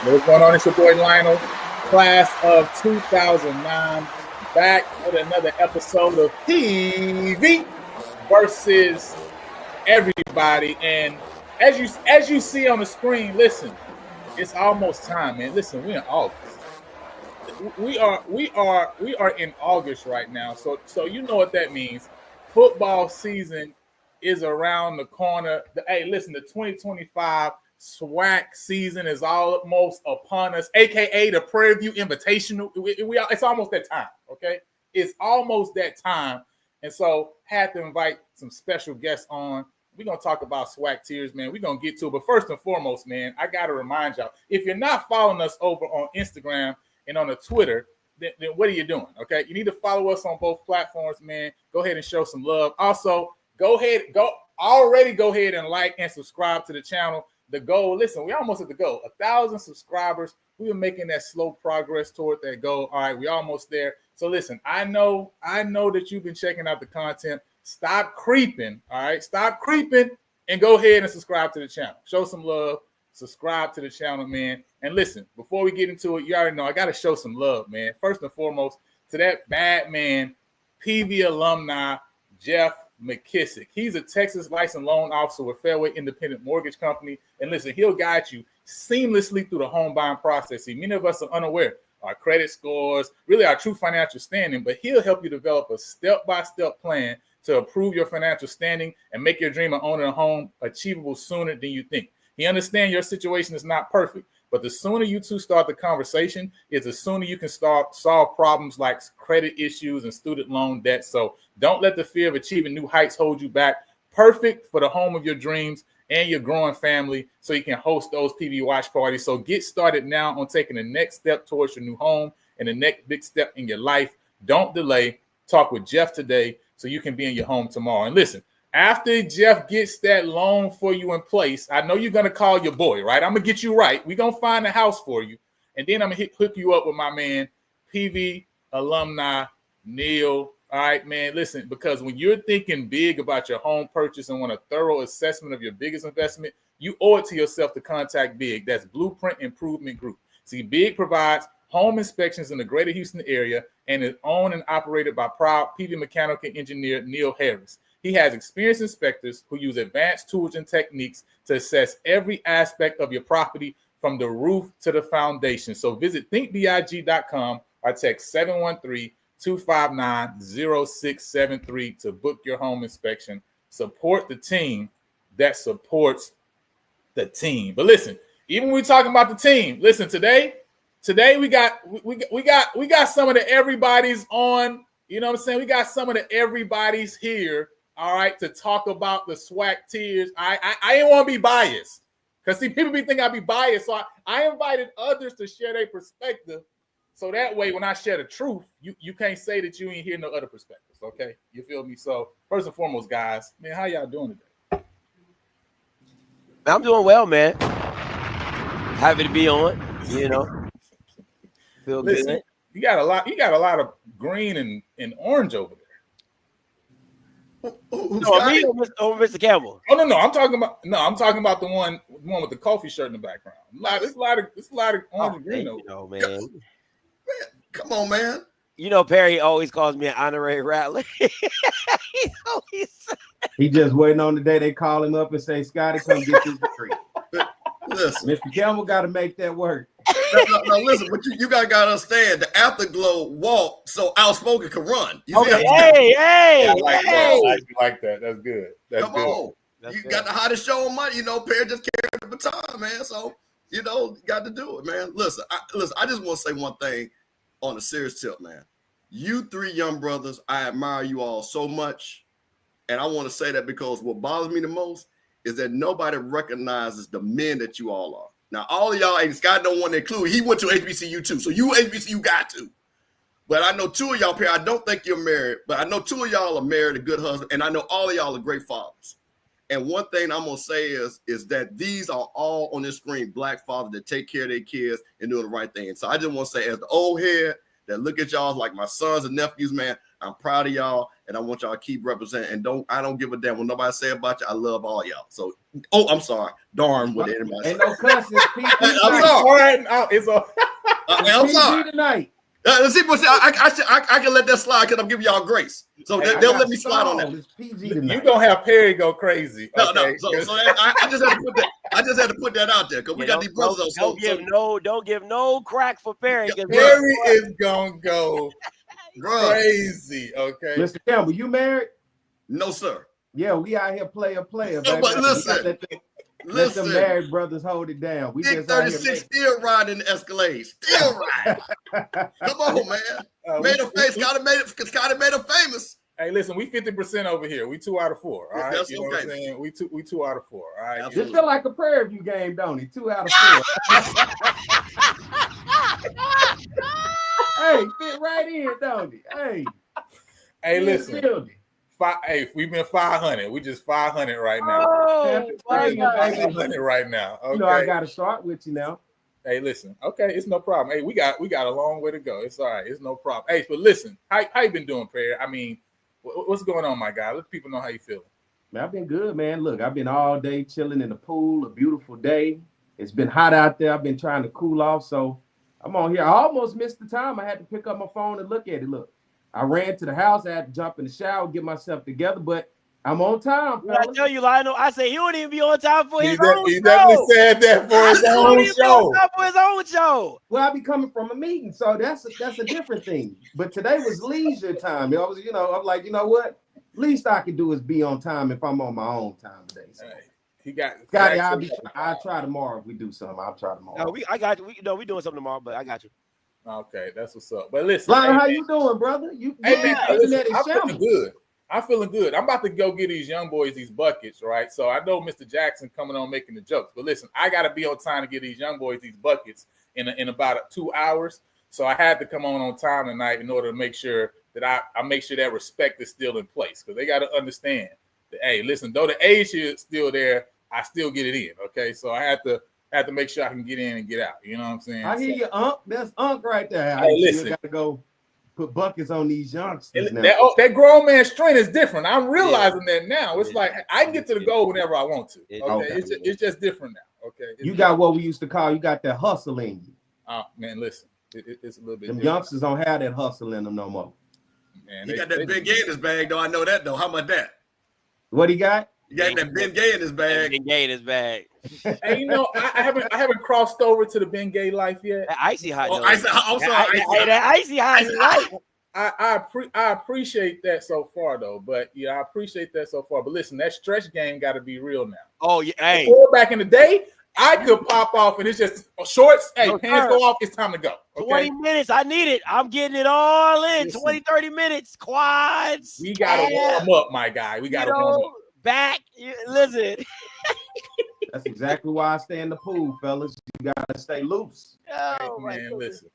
What's going on? It's your boy Lionel, class of 2009, back with another episode of TV versus everybody. And as you see on the screen, listen, it's almost time, man. Listen, we're in August. We are in August right now. So you know what that means. Football season is around the corner. Hey, listen, the 2025 SWAC season is almost upon us, aka the Prairie View Invitational. It's almost that time, okay? It's almost that time. And so had to invite some special guests on. We're going to talk about SWAC Tiers, man. We're going to get to it. But first and foremost, man, I got to remind y'all, if you're not following us over on Instagram and on the Twitter, then what are you doing, okay? You need to follow us on both platforms, man. Go ahead and show some love. Also, go ahead and like and subscribe to the channel. The goal, listen, we almost at the goal. 1,000 subscribers. We were making that slow progress toward that goal. All right, we're almost there. So listen, I know that you've been checking out the content. Stop creeping, all right? Stop creeping and go ahead and subscribe to the channel. Show some love. Subscribe to the channel, man. And listen, before we get into it, you already know I got to show some love, man. First and foremost, to that bad man, PV alumni, Jeff McKissick. He's a Texas licensed loan officer with Fairway Independent Mortgage Company. And listen, he'll guide you seamlessly through the home buying process. See, many of us are unaware our credit scores, really our true financial standing, but he'll help you develop a step-by-step plan to improve your financial standing and make your dream of owning a home achievable sooner than you think. He understands your situation is not perfect, but the sooner you two start the conversation is the sooner you can start solve problems like credit issues and student loan debt. So don't let the fear of achieving new heights hold you back. Perfect for the home of your dreams and your growing family so you can host those PV watch parties. So get started now on taking the next step towards your new home and the next big step in your life. Don't delay. Talk with Jeff today so you can be in your home tomorrow. And listen, after Jeff gets that loan for you in place, I know you're going to call your boy, right? I'm going to get you right. We're going to find a house for you. And then I'm going to hook you up with my man, PV alumni, Neil. All right, man, listen, because when you're thinking big about your home purchase and want a thorough assessment of your biggest investment, you owe it to yourself to contact Big. That's Blueprint Improvement Group. See, Big provides home inspections in the greater Houston area and is owned and operated by proud PV mechanical engineer Neil Harris. He has experienced inspectors who use advanced tools and techniques to assess every aspect of your property from the roof to the foundation. So visit thinkbig.com or text 713-259-0673 to book your home inspection. Support the team that supports the team. But listen, even when we're talking about the team, listen, today we got some of the everybody's on, you know what I'm saying? We got some of the everybody's here. All right, to talk about the SWAC Tiers. I didn't want to be biased because see, people be thinking I'd be biased. So I invited others to share their perspective. So that way, when I share the truth, you can't say that you ain't hear no other perspectives. Okay, you feel me? So first and foremost, guys, man, how y'all doing today? I'm doing well, man. Happy to be on, you know. Feel good. You got a lot of green and orange over there. Me or Mr. Campbell? Oh no, I'm talking about the one with the coffee shirt in the background. There's a lot of orange and green over there. Man. Come on, man. Perry always calls me an honorary rattler. He just waiting on the day they call him up and say, Scotty, come get this degree. Listen, Mr. Campbell got to make that work. No, listen, but you gotta understand the afterglow walk so Outspoken can run. You see Hey. I like that. That's good. Come on. You got the hottest show on money. Perry just carried the baton, man. So, you got to do it, man. Listen, I just want to say one thing on a serious tip, man. You three young brothers, I admire you all so much. And I want to say that because what bothers me the most is that nobody recognizes the men that you all are. Now, all of y'all, and Scott don't want to include, he went to HBCU too. So you HBCU got to. But I know two of y'all, Perry, I don't think you're married, but I know two of y'all are married, a good husband, and I know all of y'all are great fathers. And one thing I'm going to say is that these are all on this screen, black fathers that take care of their kids and doing the right thing. So I just want to say, as the old head that look at y'all like my sons and nephews, man, I'm proud of y'all, and I want y'all to keep representing. And I don't give a damn what nobody say about you. I love all y'all. So, I'm sorry. Darn what anybody say. Ain't no cussing. I'm sorry. I'm sorry. Tonight. Let's see, but I can let that slide because I'm giving y'all grace. So they'll let me slide on that. You're gonna have Perry go crazy. No. So I just had to put that out there because we got these brothers. Don't give no crack for Perry. Perry is gonna go crazy. Okay, Mr. Campbell, you married? No, sir. Yeah, we out here player. No, but listen. Let them married brothers hold it down. We Big 36 still riding the Escalade. Still riding. Come on, man. Scotty made him famous. Hey, listen, we 50% over here. We 2 out of 4. All right, that's you know what I'm saying? We two out of 4. All right. This feel like a Prairie View game, don't it? 2 out of 4. Hey, fit right in, don't it? Hey, listen. We've been 500. We just 500 right now. Oh, 500 right now. Okay. I got to start with you now. Hey, listen. Okay, it's no problem. Hey, we got a long way to go. It's all right. It's no problem. Hey, but listen, how you been doing, Perry? I mean, what's going on, my guy? Let people know how you feel. Man, I've been good, man. Look, I've been all day chilling in the pool. A beautiful day. It's been hot out there. I've been trying to cool off, so I'm on here. I almost missed the time. I had to pick up my phone and look at it. Look. I ran to the house. I had to jump in the shower, get myself together, but I'm on time. I tell you, Lionel, I say he wouldn't even be on time for his own show. He definitely said that for his own show. For his own show. Well, I be coming from a meeting, so that's a different thing. But today was leisure time. I was, I'm like, you know what? Least I can do is be on time if I'm on my own time today. So. He got. Scotty, I'll try tomorrow if we do something. I'll try tomorrow. No, I got you. We doing something tomorrow, but I got you. Okay, that's what's up. But listen, Lionel, how you doing, brother? I'm feeling good. I'm feeling good. I'm about to go get these young boys these buckets, right? So I know Mr. Jackson coming on making the jokes, but listen, I got to be on time to get these young boys these buckets in about 2 hours. So I had to come on time tonight in order to make sure that I make sure that respect is still in place because they got to understand that, hey, listen, though the age is still there, I still get it in. Okay, so I had to make sure I can get in and get out. You know what I'm saying? I hear you, Unc. That's Unc right there. Hey, listen. Got to go put buckets on these youngsters now. That grown man strength is different. I'm realizing that now. It's like I can get to the goal whenever I want to. Okay, it's just different now. Okay, you got what we used to call, you got that hustle in you. Oh man, listen, it's a little bit. Them youngsters don't have that hustle in them no more. Man, he got that big gay in his bag, though. I know that though. How about that? What he got? You got that Ben Gay in his bag. Ben Gay in his bag. Hey, I haven't crossed over to the Ben Gay life yet. That icy hot. That icy hot. I appreciate that so far though, but I appreciate that so far. But listen, that stretch game got to be real now. Oh yeah, hey. Before, back in the day, I could pop off and it's just shorts. Hey, pants go off. It's time to go. Okay? 20 minutes. I need it. I'm getting it all in. Listen, 20, 30 minutes. Quads. We got to warm up, my guy. We got to warm up. Back. Listen. That's exactly why I stay in the pool, fellas. You got to stay loose. Oh, hey, man, listen.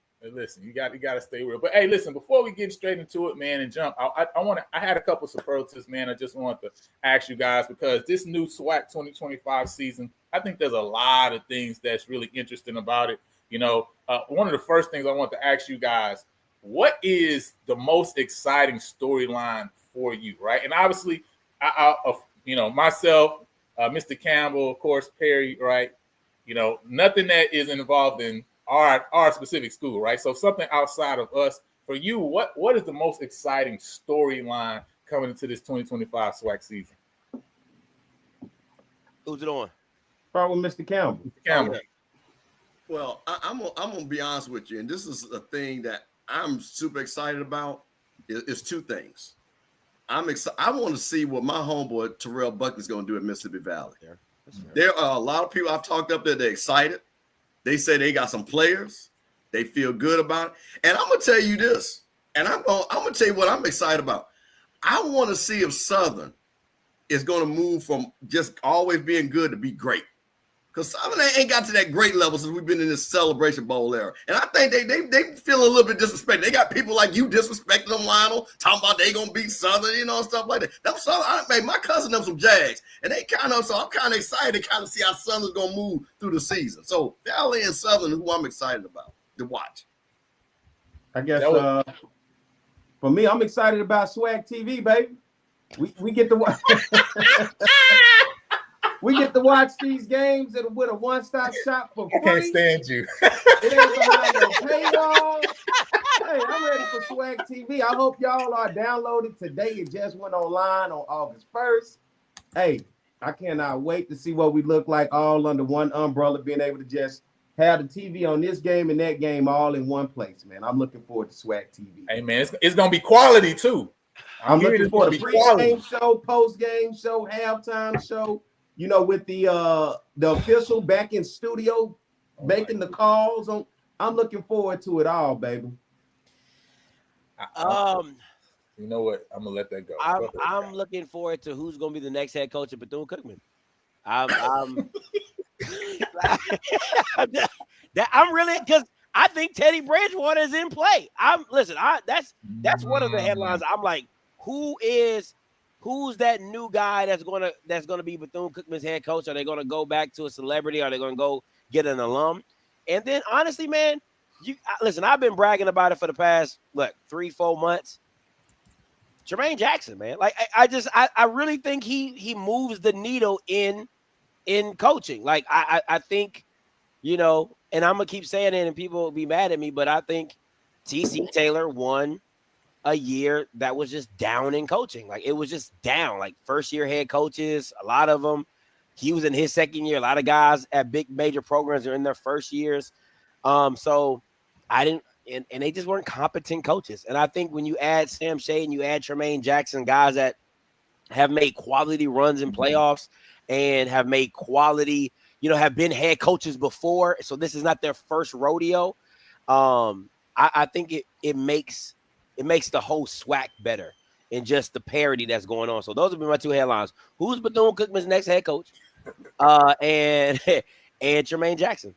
You got to stay real. But hey, listen. Before we get straight into it, man, and jump, I had a couple superlatives, man. I just want to ask you guys because this new SWAC 2025 season, I think there's a lot of things that's really interesting about it. one of the first things I want to ask you guys, what is the most exciting storyline for you, right? And obviously, myself, Mr. Campbell, of course, Perry, right? Nothing that is involved in our specific school, right? So something outside of us. For you, what is the most exciting storyline coming into this 2025 SWAC season? Who's it on? Probably Mr. Campbell. Mr. Campbell. Well, I'm gonna be honest with you, and this is a thing that I'm super excited about. It's two things. I'm excited. I want to see what my homeboy Terrell Buckley's gonna do at Mississippi Valley. There are a lot of people I've talked up there. They're excited. They say they got some players. They feel good about it. And I'm gonna tell you this, and I'm gonna tell you what I'm excited about. I want to see if Southern is gonna move from just always being good to be great. Because Southern ain't got to that great level since we've been in this Celebration Bowl era. And I think they feel a little bit disrespected. They got people like you disrespecting them, Lionel, talking about they gonna beat Southern, stuff like that. Them Southern, my cousin them some Jags, and they so I'm kind of excited to kind of see how Southern's gonna move through the season. So Valley and Southern, who I'm excited about to watch. I guess for me, I'm excited about SWAC TV, baby. We get to watch. We get to watch these games with a one-stop shop for free. I can't stand you. It ain't behind no paywall. Hey, I'm ready for SWAC TV. I hope y'all are downloaded today. It just went online on August 1st. Hey, I cannot wait to see what we look like all under one umbrella, being able to just have the TV on this game and that game all in one place, man. I'm looking forward to SWAC TV. Hey, man, it's going to be quality, too. I'm looking for the pre-game show, post-game show, halftime show. With the official back in studio, making the calls on. I'm looking forward to it all, baby. You know what? I'm gonna let that go. I'm looking forward to who's gonna be the next head coach of Bethune-Cookman. I'm really, because I think Teddy Bridgewater is in play. That's one of the headlines. I'm like, who's that new guy that's gonna be Bethune-Cookman's head coach? Are they gonna go back to a celebrity? Are they gonna go get an alum? And then honestly, man, listen, I've been bragging about it for the past 3-4 months. Jermaine Jackson, man. Like I really think he moves the needle in coaching. Like I think, and I'm gonna keep saying it and people will be mad at me, but I think TC Taylor won a year that was just down in coaching. Like it was just down, like first year head coaches, a lot of them. He was in his second year. A lot of guys at big major programs are in their first years. So I didn't, and they just weren't competent coaches. And I think when you add Sam Shea and you add Tremaine Jackson, guys that have made quality runs in playoffs and have made quality, have been head coaches before. So this is not their first rodeo. I think it makes the whole SWAC better and just the parity that's going on. So those would be my two headlines. Who's Bethune-Cookman's next head coach? And Jermaine Jackson.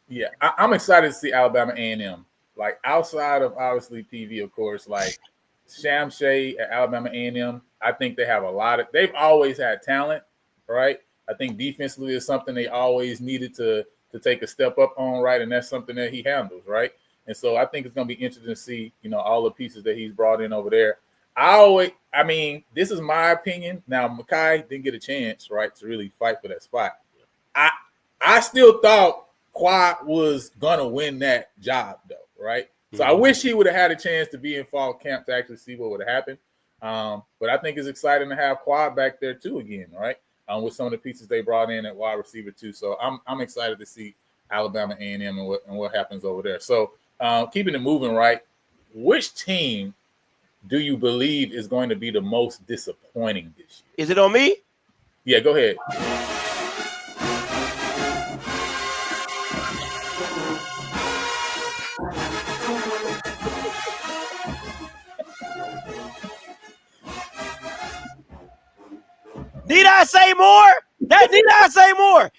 Yeah, I'm excited to see Alabama A&M. Like outside of obviously PV, of course, like Sam Shea at Alabama A&M, I think they have they've always had talent, right? I think defensively is something they always needed to take a step up on, right? And that's something that he handles, right? And so I think it's going to be interesting to see, all the pieces that he's brought in over there. This is my opinion. Now, Mekhi didn't get a chance, right, to really fight for that spot. I still thought Quad was going to win that job, though, right? So I wish he would have had a chance to be in fall camp to actually see what would have happened. But I think it's exciting to have Quad back there, too, again, right, with some of the pieces they brought in at wide receiver, too. So I'm excited to see Alabama A&M and what happens over there. So, keeping it moving, right? Which team do you believe is going to be the most disappointing this year? Is it on me? Yeah, go ahead. Need I say more? Need I say more?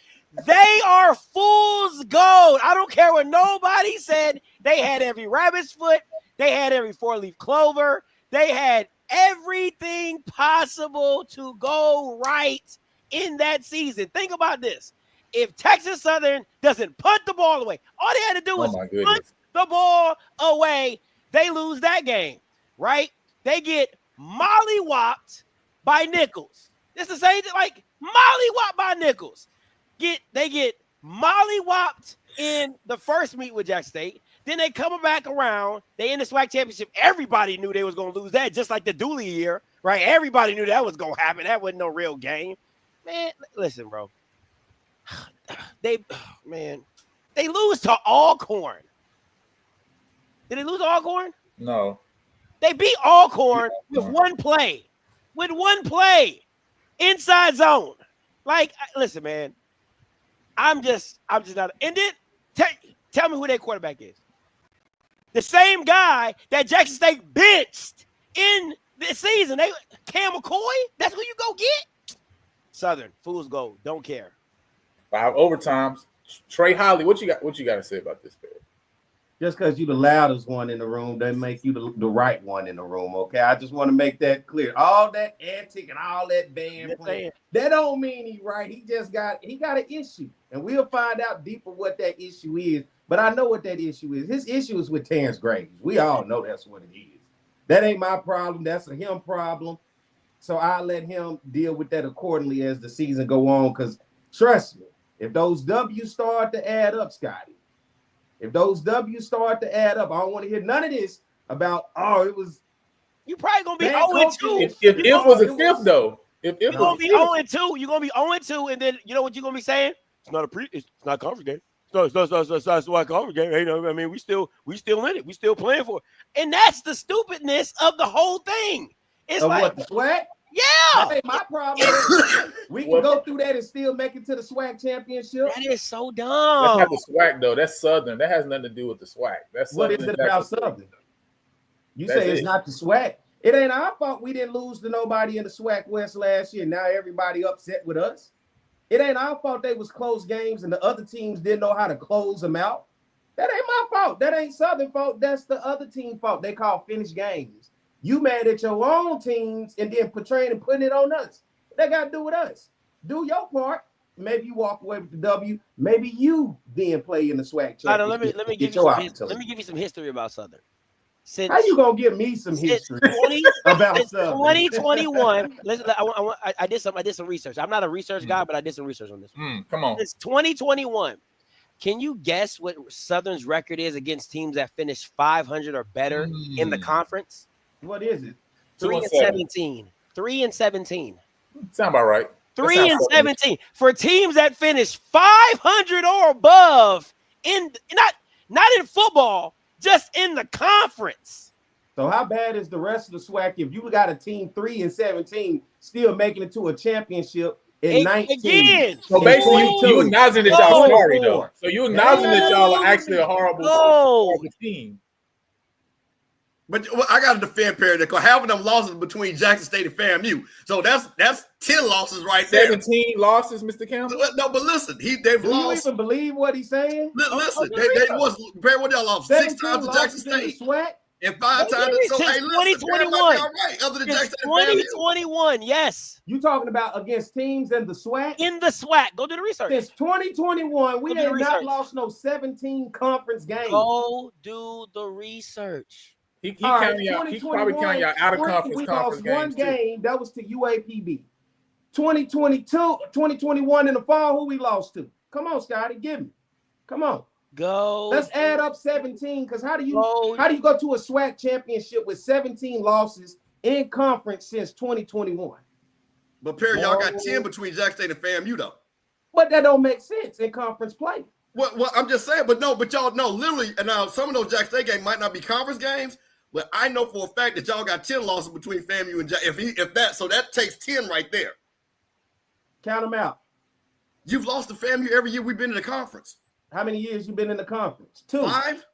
They are fool's gold. I don't care what nobody said. They had every rabbit's foot. They had every four-leaf clover. They had everything possible to go right in that season. Think about this. if Texas Southern doesn't punt the ball away, all they had to do was punt the ball away, they lose that game, right? They get mollywopped by Nichols. It's the same thing, like mollywopped by Nichols. They get mollywopped in the first meet with Jackson State. Then they come back around. They in the SWAC championship. Everybody knew they was going to lose that, just like the Dooley year, right? Everybody knew that was going to happen. That wasn't no real game. Man, listen, bro. They lose to Alcorn. Did they lose to Alcorn? No. They beat Alcorn with one play. With one play. Inside zone. Like, listen, man. I'm just not. And then tell me who their quarterback is. The same guy that Jackson State benched in this season. Cam McCoy? That's who you go get? Southern. Fool's gold. Don't care. 5 overtimes. Trey Holly, what you got to say about this, man? Just because you're the loudest one in the room doesn't make you the right one in the room, okay? I just want to make that clear. All that antic and all that band playing, that don't mean he's right. He got an issue. And we'll find out deeper what that issue is. But I know what that issue is. His issue is with Terrence Graves. We all know that's what it is. That ain't my problem. That's a him problem. So I'll let him deal with that accordingly as the season go on. Because trust me, if those W's start to add up, Scotty, if those W's start to add up, I don't want to hear none of this about, it was. You probably going to be 0-2. If it was a fifth, though. If you're going to be 0-2. You're going to be 0-2, and then you know what you're going to be saying? It's not a conference game. It's not a conference game. Hey, I mean, we still in it. We still playing for it. And that's the stupidness of the whole thing. It's of like what, the SWAC? Yeah. That ain't my problem. We can go through that and still make it to the SWAC championship. That is so dumb. That's not the SWAC, though. That's Southern. That has nothing to do with the SWAC. That's what is it about Southern? You say it's not the SWAC. It ain't our fault we didn't lose to nobody in the SWAC West last year. Now everybody upset with us. It ain't our fault they was close games and the other teams didn't know how to close them out. That ain't my fault. That ain't Southern fault. That's the other team fault. They call finished games. You mad at your own teams and then portraying and putting it on us. That got to do with us. Do your part. Maybe you walk away with the W. Maybe you then play in the SWAC championship. Let me give you some history about Southern. How you gonna give me some history about Southern? 2021. Listen, I did some research. I'm not a research guy, but I did some research on this. Come on. It's 2021. Can you guess what Southern's record is against teams that finish 500 or better in the conference? What is it? 3-17. 3-17. Sound about right. 3-17 for teams that finish 500 or above in not in football, just in the conference. So how bad is the rest of the SWAC if you got a team 3-17 still making it to a championship in 19? Again. So basically, you acknowledging that y'all sorry though. So you acknowledging that y'all are actually a horrible team. But I got to defend Perry because half of them losses between Jackson State and FAMU. So that's 10 losses right there. 17 losses, Mr. Campbell. No, but listen, they've Do lost. you even believe what he's saying? Listen, Perry, what y'all lost? 6 times to Jackson State and 5 times. So hey, listen, 2021. Right, other than Jackson State. 2021, yes. You talking about against teams in the SWAC? In the SWAC. Go do the research. Since 2021, we ain't not lost no 17 conference games. Go do the research. He probably counting y'all out of conference. We lost one game. That was to UAPB. 2021 in the fall, who we lost to? Come on, Scotty, give me. Come on. Go. Let's add up 17. Because how do you go to a SWAC championship with 17 losses in conference since 2021? But Perry, y'all got 10 between Jackson State and FAMU though. But that don't make sense in conference play. Well, I'm just saying, but y'all know literally, and now some of those Jackson State games might not be conference games. But I know for a fact that y'all got 10 losses between FAMU and so that takes 10 right there. Count them out. You've lost to FAMU every year we've been in the conference. How many years you been in the conference? 2. 5.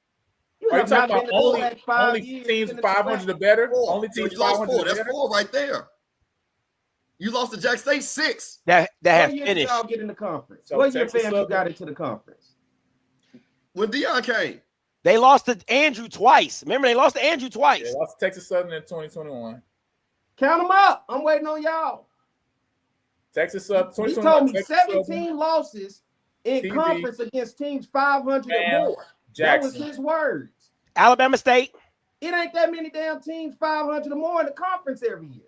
You Are you talking about only years teams 500 or better? 4. Only teams so 500 or better. That's 4 right there. You lost to Jackson State 6. That have finished. finished. Y'all get in the conference. So what year FAMU got into the conference? When Deion came. They lost to Andrew twice. Remember, they lost to Andrew twice. Yeah, lost to Texas Southern in 2021. Count them up. I'm waiting on y'all. Texas Southern. He told me 17 losses in TV. conference against teams 500 Man, or more. Jackson. That was his words. Alabama State. It ain't that many damn teams 500 or more in the conference every year.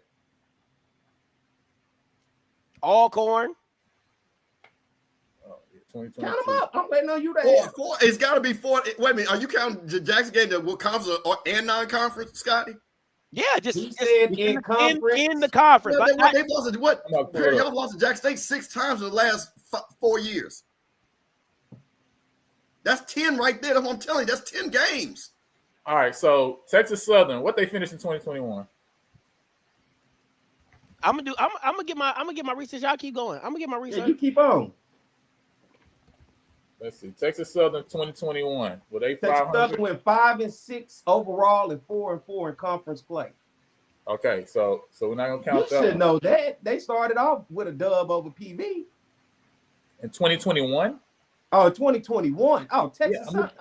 Alcorn. Oh, yeah, Count 2022. them up. I'm waiting on you to ask. Four. It's got to be 4. Wait a minute. Are you counting Jackson game to what conference and non-conference, Scotty? Yeah, just He said in conference. in the conference. No, But they lost to what? No, Perry, y'all lost to Jackson State 6 times in the last 4 years. That's 10 right there. That's what I'm telling you. That's 10 games. All right, so Texas Southern, what they finished in 2021? I'm gonna get my research. Y'all keep going. I'm gonna get my research. Yeah, you keep on. Let's see. Texas Southern 2021. Were they Texas 500? Southern went 5-6 overall and 4-4 in conference play. Okay, so we're not gonna You count that. should know that. They started off with a dub over PV. In 2021? Oh, 2021. Oh, Texas Southern.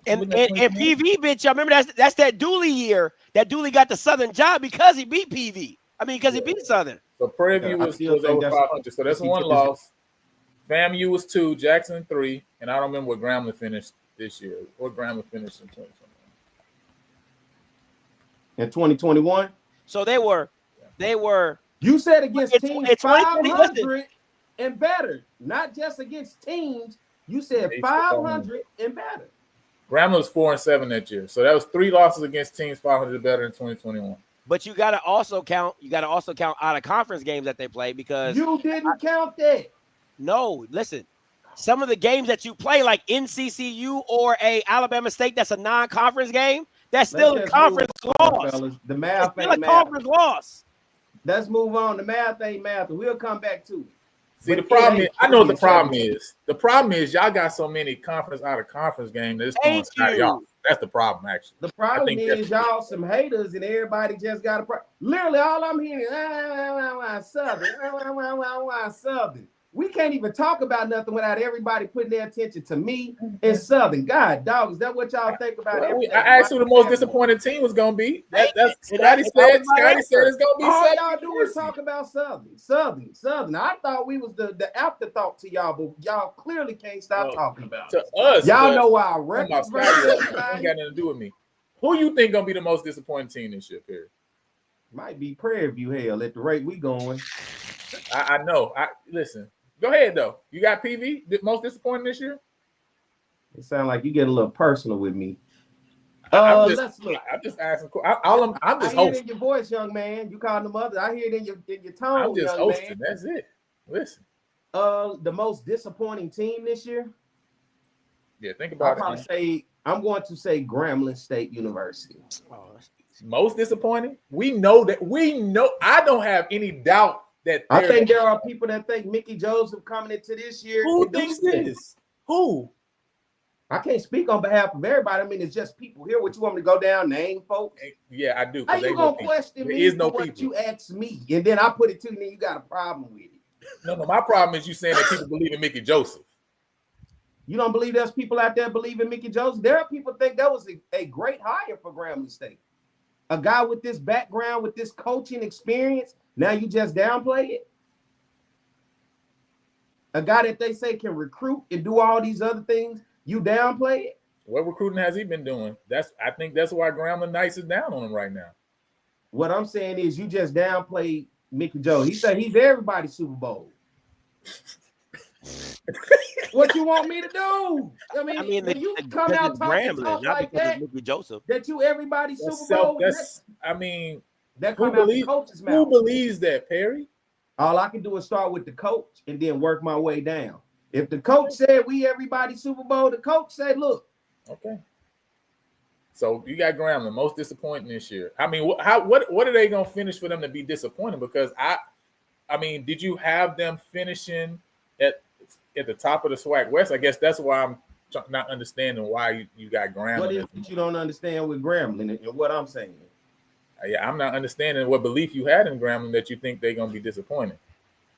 And PV, bitch, y'all remember that's that Dooley year. That Dooley got the Southern job because he beat PV. I mean, because he beat Southern. So Prairie View was over 500. So that's one loss. FAMU was 2, Jackson 3, and I don't remember what Grambling finished this year. What Grambling finished in 2021? In 2021. So they were. You said against teams 500 and better, not just against teams. You said 500 and better. Grambling was 4-7 that year. So that was 3 losses against teams 500 or better in 2021. But you gotta also count out of conference games that they play because you didn't count that. No, listen. Some of the games that you play, like NCCU or a Alabama State, that's a non-conference game. That's still a conference loss. The math ain't a conference loss. Let's move on. The math ain't math. We'll come back to it. See, the problem is, I know what the problem is. The problem is y'all got so many conference out of conference games that it's going to y'all. That's the problem, actually. The problem is y'all some haters and everybody just got a problem. Literally, all I'm hearing is Southern, Southern. We can't even talk about nothing without everybody putting their attention to me and Southern. God, dog, is that what y'all think about? Well, I asked who the most disappointing team was going to be. That's Scotty said it's going to be all Southern. y'all do is talk about Southern. I thought we was the afterthought to y'all, but y'all clearly can't stop talking about it. To us, y'all know our records. Ain't got nothing to do with me. Who you think going to be the most disappointing team this year, Perry? Might be Prairie View, hell, at the rate we going. I know. Listen. Go ahead, though. You got PV most disappointing this year? It sounds like you get a little personal with me. Let's look. I'm just asking. I'm just hosting. I hear it in your voice, young man. You called them others. I hear it in your tone. I'm just young hosting. Man. That's it. Listen. The most disappointing team this year? Yeah, think about I'm going to say Grambling State University. Most disappointing? We know. I don't have any doubt that I think there are people that think Mickey Joseph coming into this year. Who thinks this? Who? I can't speak on behalf of everybody. I mean, it's just people here. What you want me to go down, name folks? Yeah, I do. How you gonna question me for what you ask me, and then I put it to you, and then you got a problem with it? No, my problem is you saying that people believe in Mickey Joseph. You don't believe there's people out there believe in Mickey Joseph? There are people think that was a great hire for Grambling State. A guy with this background, with this coaching experience. Now you just downplay it? A guy that they say can recruit and do all these other things, you downplay it? What recruiting has he been doing? I think that's why Grambling Knights is down on him right now. What I'm saying is you just downplay Mickey Joe. He said he's everybody's Super Bowl. What you want me to do? I mean when you come out talking like that, Mickey Joseph, that you everybody's Super Bowl. That who believes that, Perry? All I can do is start with the coach and then work my way down. If the coach said we everybody Super Bowl, the coach said, look. Okay. So you got Grambling most disappointing this year. I mean, what are they gonna finish for them to be disappointing? Because I mean, did you have them finishing at the top of the SWAC West? I guess that's why I'm not understanding why you got Grambling. What is it you don't understand with Grambling and what I'm saying? Yeah, I'm not understanding what belief you had in Grambling that you think they're gonna be disappointed.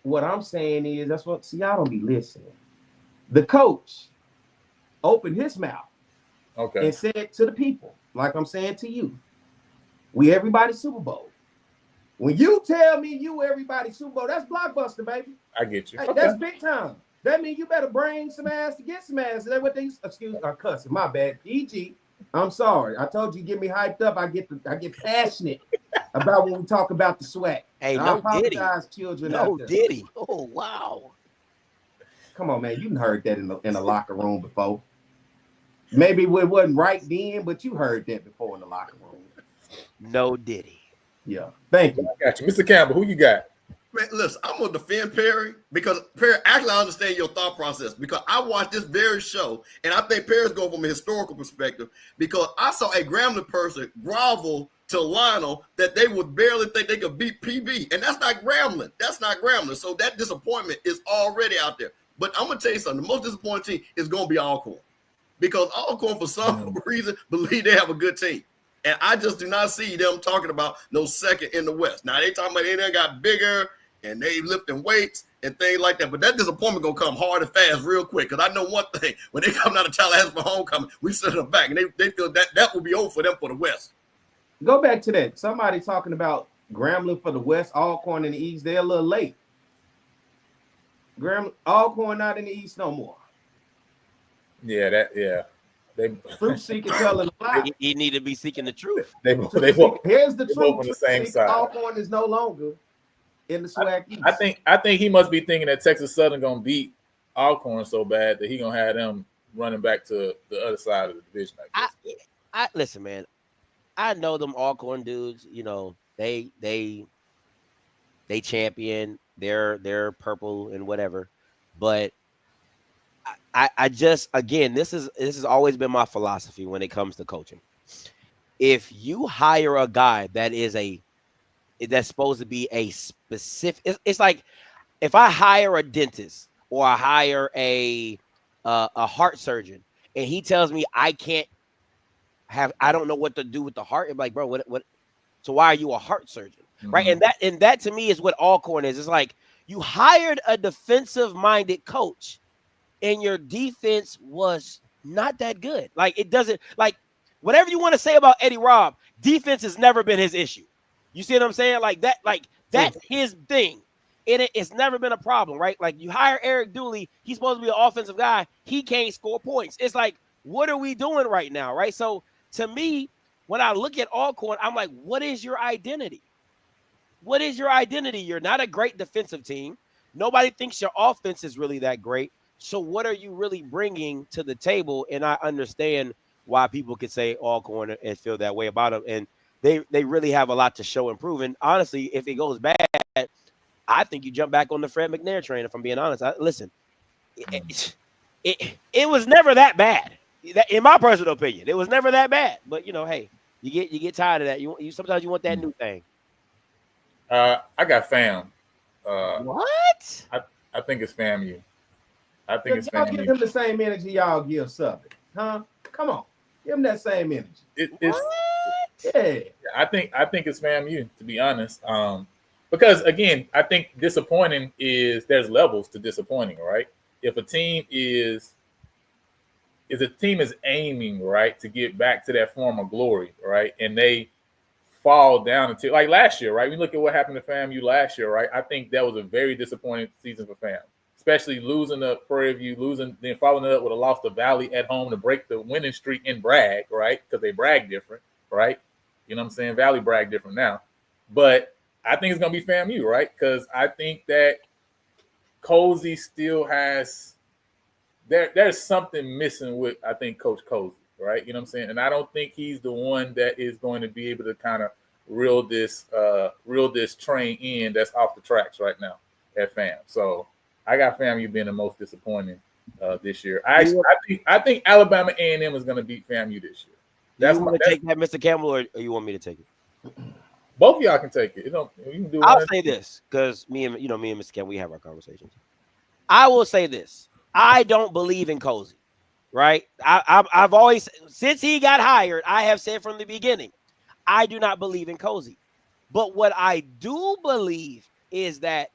What I'm saying is y'all don't be listening. The coach opened his mouth and said to the people, like I'm saying to you, we everybody Super Bowl. When you tell me you everybody Super Bowl, that's blockbuster, baby. I get you. Hey, that's big time. That means you better bring some ass to get some ass. Is that what they excuse me, cussing? My bad. PG. I'm sorry. I told you get me hyped up. I get passionate about when we talk about the SWAC. Hey, and no I apologize, Diddy. children. No out there. Diddy. Oh wow. Come on, man. You heard that in the locker room before. Maybe it wasn't right then, but you heard that before in the locker room. No Diddy. Yeah. Thank you. I got you. Mr. Campbell, who you got? Man, listen, I'm gonna defend Perry because Perry, actually I understand your thought process because I watched this very show and I think Perry's going from a historical perspective because I saw a Grambling person grovel to Lionel that they would barely think they could beat PV, and that's not Grambling. That's not Grambling. So that disappointment is already out there. But I'm gonna tell you something. The most disappointing team is gonna be Alcorn because Alcorn for some reason believe they have a good team. And I just do not see them talking about no second in the West. Now they talking about they done got bigger and they lifting weights and things like that. But that disappointment gonna come hard and fast real quick. Because I know one thing, when they come out of Tallahassee for homecoming, we send them back. And they feel that will be over for them for the West. Go back to that. Somebody talking about Grambling for the West, Alcorn in the East. They're a little late. Alcorn not in the East no more. Yeah. They Truth seeking telling a lie. He need to be seeking the truth. They Here's the both truth. on the same side. Alcorn is no longer in the SWAC East. I think he must be thinking that Texas Southern gonna beat Alcorn so bad that he gonna have them running back to the other side of the division. I listen, man. I know them Alcorn dudes. You know, they champion. They're purple and whatever, but I just, again, this has always been my philosophy when it comes to coaching. If you hire a guy that's supposed to be a specific, it's like if I hire a dentist or I hire a heart surgeon and he tells me I don't know what to do with the heart. I'm like, bro, what? So why are you a heart surgeon? Mm-hmm. Right. And that to me is what Alcorn is. It's like you hired a defensive minded coach and your defense was not that good. Like it doesn't, like whatever you want to say about Eddie Robb, defense has never been his issue. You see what I'm saying? That's his thing. And it's never been a problem, right? Like you hire Eric Dooley, he's supposed to be an offensive guy. He can't score points. It's like, what are we doing right now? Right. So to me, when I look at Alcorn, I'm like, what is your identity? What is your identity? You're not a great defensive team. Nobody thinks your offense is really that great. So what are you really bringing to the table? And I understand why people could say Alcorn and feel that way about them. And they really have a lot to show and prove. And honestly, if it goes bad, I think you jump back on the Fred McNair train, if I'm being honest. It was never that bad. In my personal opinion, it was never that bad. But, hey, you get tired of that. You sometimes you want that new thing. I got fam. What? I think it's FAMU. I think it's y'all FAMU. give him the same energy y'all give Southern, huh? Come on, give him that same energy. Yeah, I think it's FAMU, to be honest. Because again, I think disappointing is there's levels to disappointing, right? If a team is aiming right to get back to that former glory, right, and they fall down into like last year, right? We look at what happened to FAMU last year, right? I think that was a very disappointing season for FAM, especially losing to Prairie View, then following it up with a loss to Valley at home to break the winning streak in brag, right? Because they brag different, right? You know what I'm saying? Valley brag different now. But I think it's going to be FAMU, right? Because I think that Cozy still has there's something missing with, I think, Coach Cozy, right? You know what I'm saying? And I don't think he's the one that is going to be able to kind of reel this train in that's off the tracks right now at FAM. So I got FAMU being the most disappointing this year. I think Alabama A&M is going to beat FAMU this year. You want to take that, Mr. Campbell, or you want me to take it? Both of y'all can take it. You can do. I'll say this because me and Mr. Campbell, we have our conversations. I will say this: I don't believe in Cozy, right? I've always, since he got hired, I have said from the beginning, I do not believe in Cozy. But what I do believe is that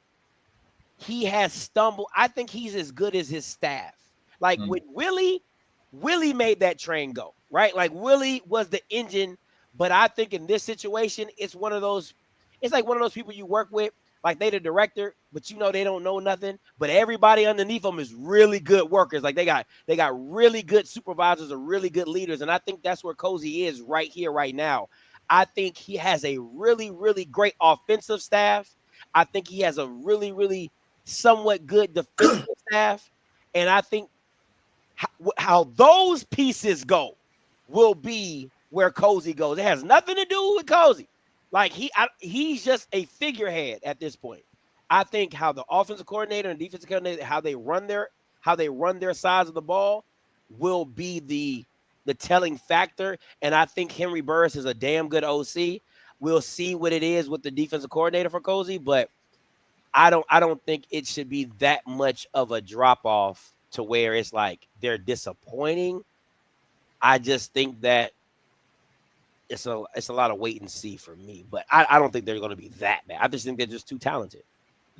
he has stumbled. I think he's as good as his staff. Like with Willie made that train go, right? Like Willie was the engine. But I think in this situation, it's like one of those people you work with like they the director, but you know they don't know nothing. But everybody underneath them is really good workers. Like they got really good supervisors or really good leaders. And I think that's where Cozy is right here, right now. I think he has a really, really great offensive staff. I think he has a really, really somewhat good defensive staff. And I think how those pieces go will be where Cozy goes. It has nothing to do with Cozy. Like he's just a figurehead at this point. I think how the offensive coordinator and defensive coordinator, how they run their sides of the ball will be the telling factor. And I think Henry Burris is a damn good OC. We'll see what it is with the defensive coordinator for Cozy, but I don't think it should be that much of a drop off to where it's like they're disappointing. I just think that it's a lot of wait and see for me, but I don't think they're going to be that bad. I just think they're just too talented.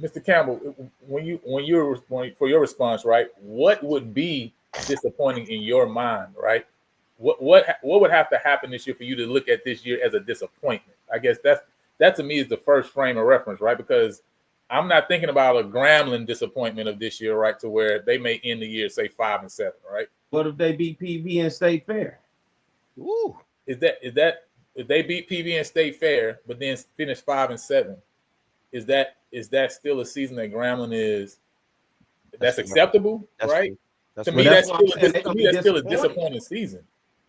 Mr. Campbell, for your response, right? What would be disappointing in your mind, right? What would have to happen this year for you to look at this year as a disappointment? I guess that to me is the first frame of reference, right? Because I'm not thinking about a Grambling disappointment of this year, right? To where they may end the year, say 5-7, right? What if they beat PV and State Fair? Ooh. Is that if they beat PV and State Fair, but then finish 5-7, is that still a season that Grambling is that's acceptable, right? To me, that's still a disappointing season.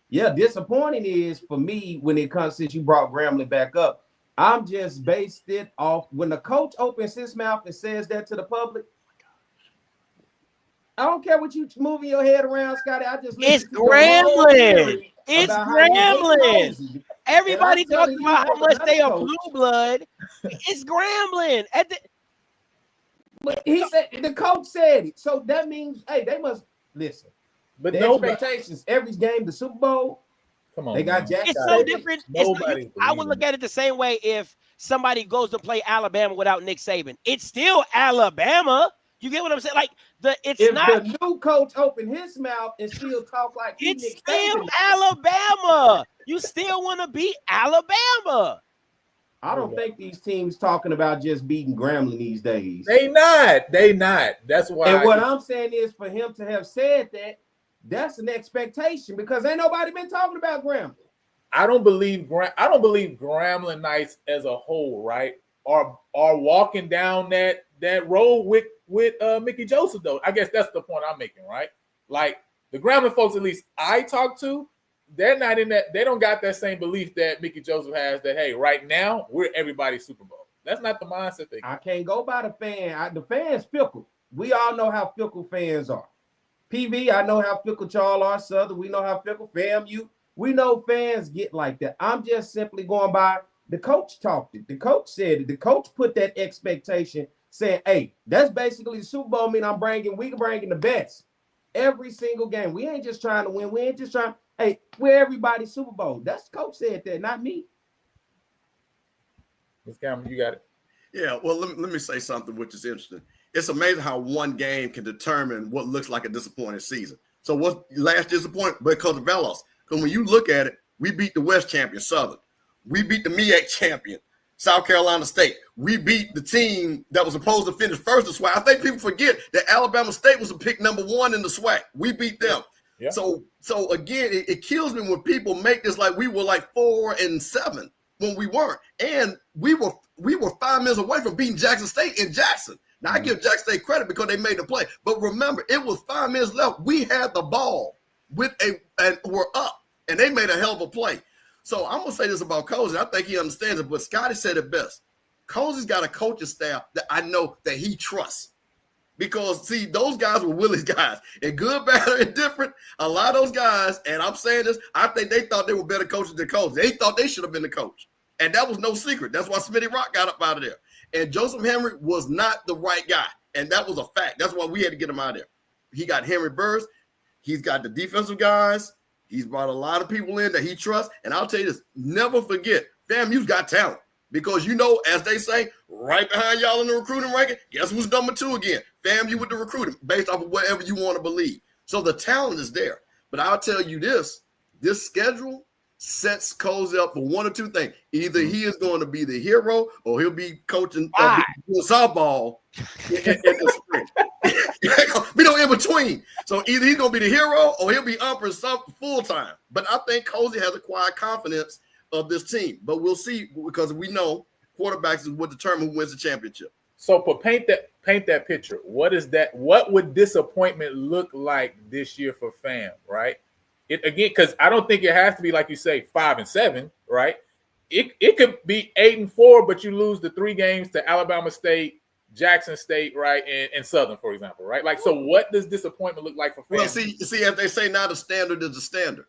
Yeah, disappointing is for me when it comes, since you brought Grambling back up, I'm just based it off when the coach opens his mouth and says that to the public. I don't care what you moving your head around, Scotty. It's Grambling. It's Grambling. Everybody talking about how much they are blue blood. It's Grambling. But he said the coach said it, so that means they must listen. But the expectations every game, the Super Bowl. Come on, they got Jack. It's so different. I would look at it the same way if somebody goes to play Alabama without Nick Saban. It's still Alabama. You get what I'm saying? Like if the new coach open his mouth and still talk like it's still Alabama. You still want to beat Alabama. I don't think these teams talking about just beating Grambling these days. They not. That's why. And what I'm saying is for him to have said that, that's an expectation because ain't nobody been talking about Grambling. I don't believe Grambling Knights as a whole, right, are walking down that road with Mickey Joseph though. I guess that's the point I'm making, right? Like the Grambling folks, at least I talk to, they're not in that. They don't got that same belief that Mickey Joseph has that, hey, right now we're everybody's Super Bowl. That's not the mindset they got. I can't go by the fan. The fans fickle. We all know how fickle fans are. PV, I know how fickle y'all are. Southern, we know how fickle FAMU. We know fans get like that. I'm just simply going by the coach talked it. The coach said it. The coach put that expectation saying, hey, that's basically the Super Bowl. We can bring in the best every single game. We ain't just trying to win. We ain't just trying. Hey, we're everybody's Super Bowl. That's the coach said that, not me. Ms. Campbell, you got it. Yeah, well, let me say something which is interesting. It's amazing how one game can determine what looks like a disappointing season. So what's last disappointment? Because of Velos. Because when you look at it, we beat the West champion, Southern. We beat the MEAC champion, South Carolina State. We beat the team that was supposed to finish first in SWAC. I think people forget that Alabama State was pick number 1 in the SWAC. We beat them. Yeah. So again, it kills me when people make this like we were like 4-7 when we weren't. And we were 5 minutes away from beating Jackson State in Jackson. Now, I give Jackson State credit because they made the play. But remember, it was 5 minutes left. We had the ball and we're up. And they made a hell of a play. So I'm going to say this about Cozy. I think he understands it. But Scotty said it best. Cozy's got a coaching staff that I know that he trusts. Because, see, those guys were Willie's guys. And good, bad, or indifferent, a lot of those guys, and I'm saying this, I think they thought they were better coaches than coaches. They thought they should have been the coach. And that was no secret. That's why Smitty Rock got up out of there. And Joseph Henry was not the right guy. And that was a fact. That's why we had to get him out of there. He got Henry Burris. He's got the defensive guys. He's brought a lot of people in that he trusts. And I'll tell you this, never forget, FAMU's got talent. Because, you know, as they say, right behind y'all in the recruiting ranking, guess who's number 2 again? FAMU with the recruiting, based off of whatever you want to believe. So the talent is there. But I'll tell you this schedule sets Cozy up for one or two things. Either he is going to be the hero or he'll be coaching softball in the spring. We don't in between. So either he's going to be the hero or he'll be umpiring full time. But I think Cozy has acquired confidence of this team. But we'll see, because we know quarterbacks is what determine who wins the championship. So paint that picture. What is that? What would disappointment look like this year for FAM, right? It again, because I don't think it has to be like you say 5-7, right? It could be 8-4, but you lose the 3 games to Alabama State, Jackson State, right, and Southern, for example, right? Like, so what does disappointment look like for FAM? Well, see, as they say now, the standard is the standard.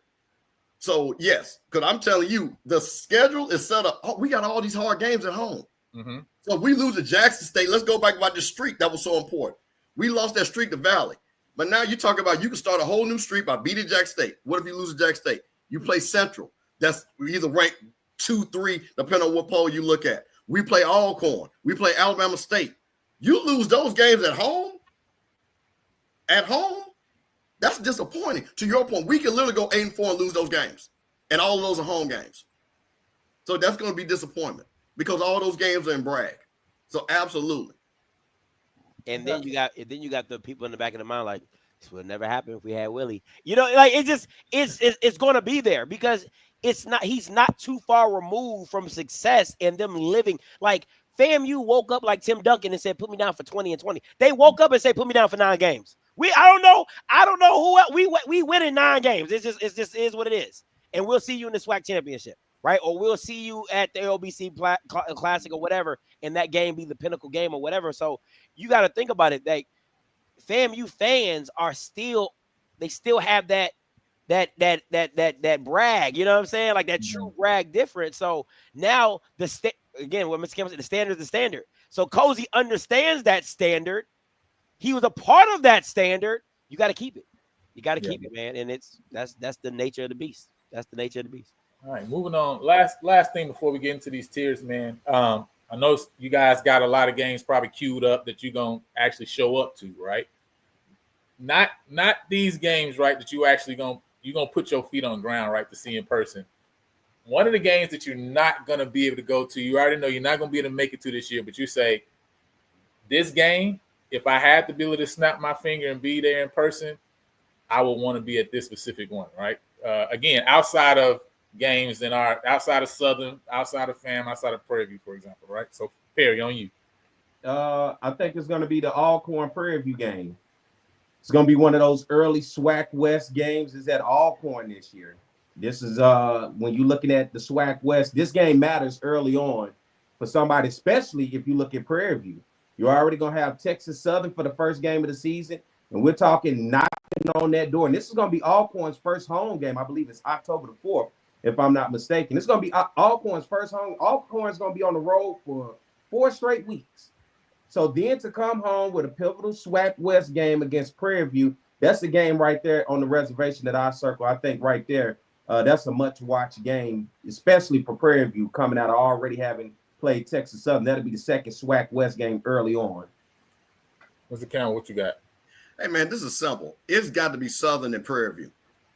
So yes, because I'm telling you, the schedule is set up. Oh, we got all these hard games at home. Mm-hmm. So if we lose to Jackson State, let's go back about the streak that was so important. We lost that streak to Valley. But now you talk about you can start a whole new streak by beating Jackson State. What if you lose to Jackson State? You play Central. That's either ranked 2, 3, depending on what poll you look at. We play Alcorn. We play Alabama State. You lose those games at home, that's disappointing. To your point, we can literally go 8-4 and lose those games. And all of those are home games. So that's going to be disappointment because all those games are in Bragg. So absolutely. And then you got the people in the back of the mind like, this would never happen if we had Willie. You know, like it's going to be there because he's not too far removed from success and them living like FAMU woke up like Tim Duncan and said, put me down for 20 and 20. They woke up and said, put me down for 9 games. I don't know who else. We win in 9 games. It just is what it is. And we'll see you in the SWAC championship, right? Or we'll see you at the LBC Classic or whatever, and that game be the pinnacle game or whatever. So you got to think about it. Like FAMU fans still have that brag. You know what I'm saying? Like that true brag difference. So now again, what Mr. Campbell said, the standard is the standard. So Cozy understands that standard. He was a part of that standard. You got to keep it. You got to keep it, man. And that's the nature of the beast. That's the nature of the beast. All right, moving on. Last thing before we get into these tiers, man. I know you guys got a lot of games probably queued up that you're gonna actually show up to, right? Not these games, right? That you're gonna put your feet on the ground, right, to see in person. One of the games that you're not gonna be able to go to, you already know you're not gonna be able to make it to this year, but you say, this game, if I had the ability to snap my finger and be there in person, I would want to be at this specific one, right? Again, outside of games and outside of Southern, outside of FAM, outside of Prairie View, for example, right? So Perry, on you. I think it's going to be the Alcorn Prairie View game. It's going to be one of those early SWAC West games. It's at Alcorn this year. This is when you're looking at the SWAC West, this game matters early on for somebody, especially if you look at Prairie View. You're already going to have Texas Southern for the first game of the season, and we're talking knocking on that door. And this is going to be Alcorn's first home game. I believe it's October the 4th, if I'm not mistaken. It's going to be Alcorn's first home. Alcorn's going to be on the road for 4 straight weeks. So then to come home with a pivotal SWAC West game against Prairie View, that's the game right there on the reservation that I circle. I think right there, that's a much-watched game, especially for Prairie View coming out of already having played Texas Southern. That'll be the second SWAC West game early on. Mr. Campbell, what you got? Hey, man, this is simple. It's got to be Southern and Prairie View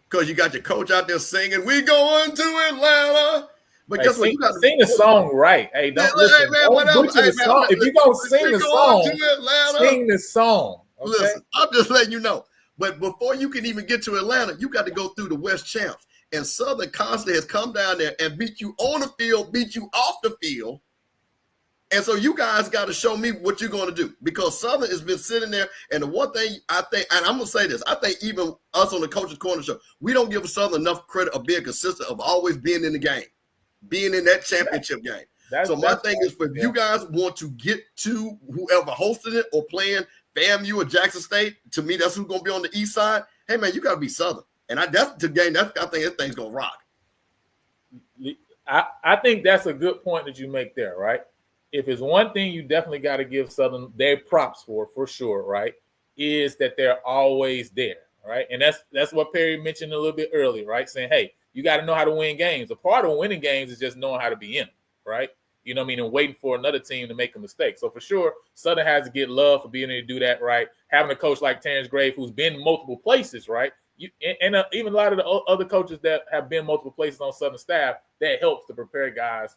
because you got your coach out there singing, "We going to Atlanta." But guess what? You got to sing the song right. Hey, don't listen. Don't butcher the song. If you're going to sing the song, sing the song. Okay? Listen, I'm just letting you know. But before you can even get to Atlanta, you got to go through the West Champs. And Southern constantly has come down there and beat you on the field, beat you off the field. And so you guys got to show me what you're going to do because Southern has been sitting there. And the one thing I think, and I'm going to say this, I think even us on the Coaches Corner show, we don't give Southern enough credit of being consistent, of always being in the game, being in that championship game. So my thing is, if you guys want to get to whoever hosted it or playing FAMU or Jackson State, to me, that's who's going to be on the east side. Hey, man, you got to be Southern. And that's the game. I think that thing's going to rock. I think that's a good point that you make there, right? If it's one thing you definitely got to give Southern their props for sure, right, is that they're always there, right? And that's what Perry mentioned a little bit earlier, right? Saying, hey, you got to know how to win games. A part of winning games is just knowing how to be in them, right? You know what I mean? And waiting for another team to make a mistake. So for sure, Southern has to get love for being able to do that, right? Having a coach like Terrence Grave, who's been multiple places, right? even a lot of the other coaches that have been multiple places on Southern staff, that helps to prepare guys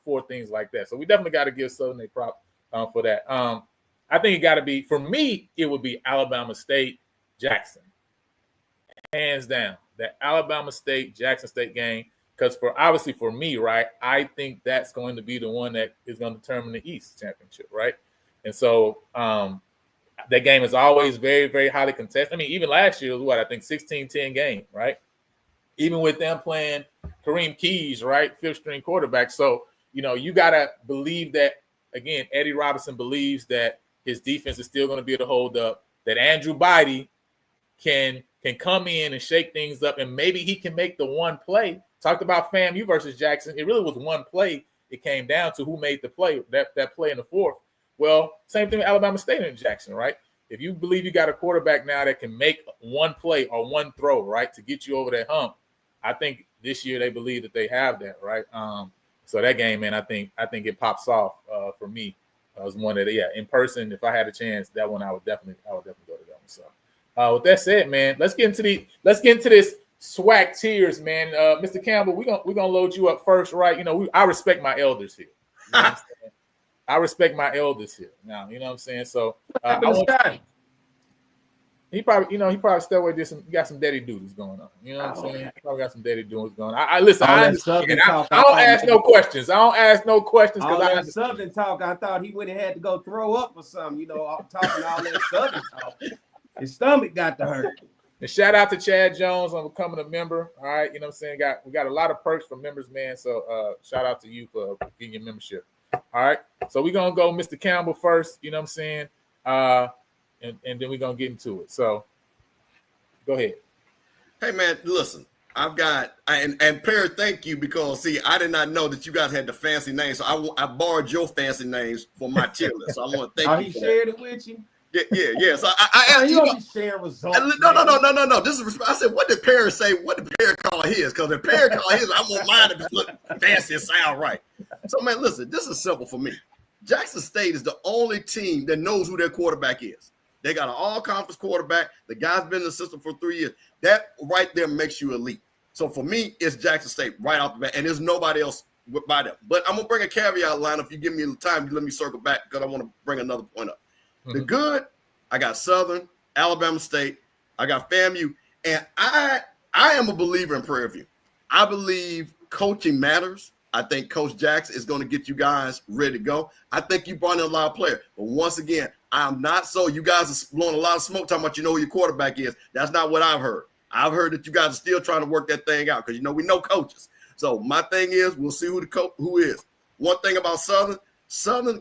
for things like that. So we definitely got to give Southern a prop for that. I think it got to be, for me, it would be Alabama State, Jackson. Hands down. That Alabama State, Jackson State game. Because obviously for me, right, I think that's going to be the one that is going to determine the East championship, right? And so that game is always very, very highly contested. I mean, even last year was I think 16-10 game, right? Even with them playing Kareem Keys, right, fifth-string quarterback. So, you got to believe that, again, Eddie Robinson believes that his defense is still going to be able to hold up, that Andrew Bidey can come in and shake things up, and maybe he can make the one play. Talked about FAMU versus Jackson. It really was one play. It came down to who made the play, that play in the fourth. Well, same thing with Alabama State and Jackson, right? If you believe you got a quarterback now that can make one play or one throw, right, to get you over that hump, I think this year they believe that they have that, right? So that game, man, I think it pops off for me. It was one that, in person, if I had a chance, that one I would definitely go to that one. So with that said, man, let's get into this SWAC tiers, man. Mr. Campbell, we're gonna load you up first, right? I respect my elders here. You know what I'm saying? I respect my elders here. Now, you know what I'm saying? So he probably still away did got some daddy duties going on. You know what I'm saying? He probably got some daddy duties going on. I listen, I don't ask no questions. because I understand. Southern talk. I thought he would have had to go throw up or something, talking all that Southern talk. His stomach got to hurt. And shout out to Chad Jones on becoming a member. All right, you know what I'm saying? We got a lot of perks for members, man. So shout out to you for getting your membership. All right. So we're gonna go Mr. Campbell first, you know what I'm saying? And then we're gonna get into it. So go ahead. Hey man, listen. I've got and Perry, thank you, because I did not know that you guys had the fancy names. So I borrowed your fancy names for my tier list. So I want to thank you. He shared it with you. Yeah. So I asked you. Share results. No. This is. I said, what did Perry say? What did Perry call his? Because if Perry call his, I want mine to look fancy and sound right. So man, listen. This is simple for me. Jackson State is the only team that knows who their quarterback is. They got an all-conference quarterback. The guy's been in the system for 3 years. That right there makes you elite. So for me, it's Jackson State right off the bat, and there's nobody else by them. But I'm gonna bring a caveat line. If you give me the time, you let me circle back because I want to bring another point up. The good, I got Southern, Alabama State, I got FAMU, and I am a believer in Prairie View. I believe coaching matters. I think Coach Jackson is going to get you guys ready to go. I think you brought in a lot of players. But once again, I'm not so. You guys are blowing a lot of smoke talking about who your quarterback is. That's not what I've heard. I've heard that you guys are still trying to work that thing out because, we know coaches. So my thing is we'll see who is. One thing about Southern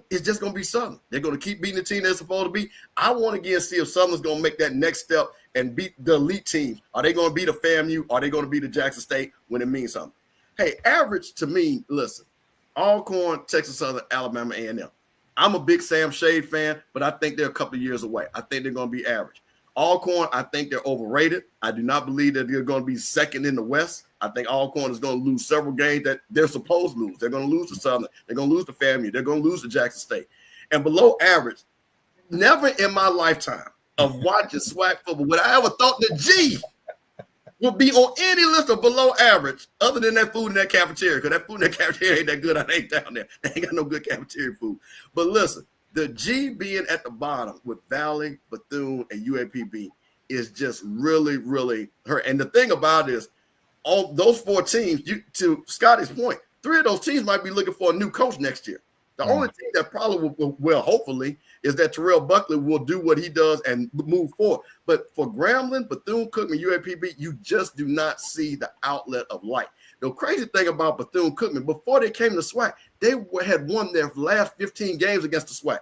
is just going to be Southern. They're going to keep beating the team they're supposed to be. I want to again see if Southern's going to make that next step and beat the elite teams. Are they going to beat a FAMU? Are they going to beat a Jackson State when it means something? Hey, average to me, listen, Alcorn, Texas Southern, Alabama A&M. I'm a big Sam Shade fan, but I think they're a couple of years away. I think they're going to be average. Alcorn, I think they're overrated. I do not believe that they're going to be second in the West. I think Alcorn is going to lose several games that they're supposed to lose. They're going to lose to Southern. They're going to lose to FAMU. They're going to lose to Jackson State. And below average, never in my lifetime of watching SWAC football would I ever thought that G would be on any list of below average other than that food in that cafeteria, because that food in that cafeteria ain't that good. I ain't down there. They ain't got no good cafeteria food. But listen, the G being at the bottom with Valley, Bethune, and UAPB is just really, really hurt. And the thing about it is, all those four teams, to Scotty's point, 3 of those teams might be looking for a new coach next year. The only thing that probably will hopefully is that Terrell Buckley will do what he does and move forward. But for Grambling, Bethune-Cookman, UAPB, you just do not see the outlet of light. The crazy thing about Bethune-Cookman, before they came to SWAC, they had won their last 15 games against the SWAC.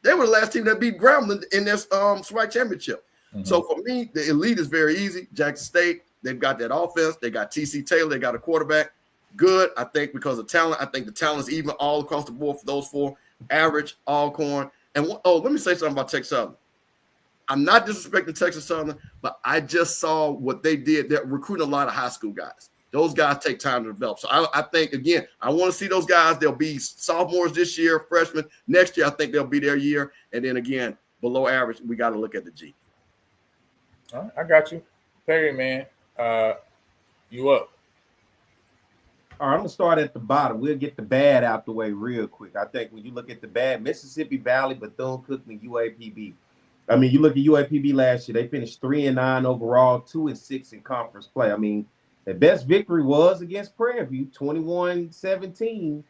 They were the last team that beat Grambling in their SWAC championship. So for me, the elite is very easy. Jackson State, they've got that offense. They got T.C. Taylor. They got a quarterback. Good, I think, because of talent. I think the talent is even all across the board for those four. Average, Alcorn. And let me say something about Texas Southern. I'm not disrespecting Texas Southern, but I just saw what they did. They're recruiting a lot of high school guys. Those guys take time to develop. So I think, again, I want to see those guys. They'll be sophomores this year, freshmen. Next year, I think they'll be their year. And then, again, below average, we got to look at the G. All right, I got you. Perry, man, you up? All right, I'm gonna start at the bottom. We'll get the bad out the way real quick. I think when you look at the bad, Mississippi Valley, Bethune-Cookman, UAPB. I mean, you look at UAPB last year, they finished 3-9 overall, 2-6 in conference play. I mean, the best victory was against Prairie View, 21-17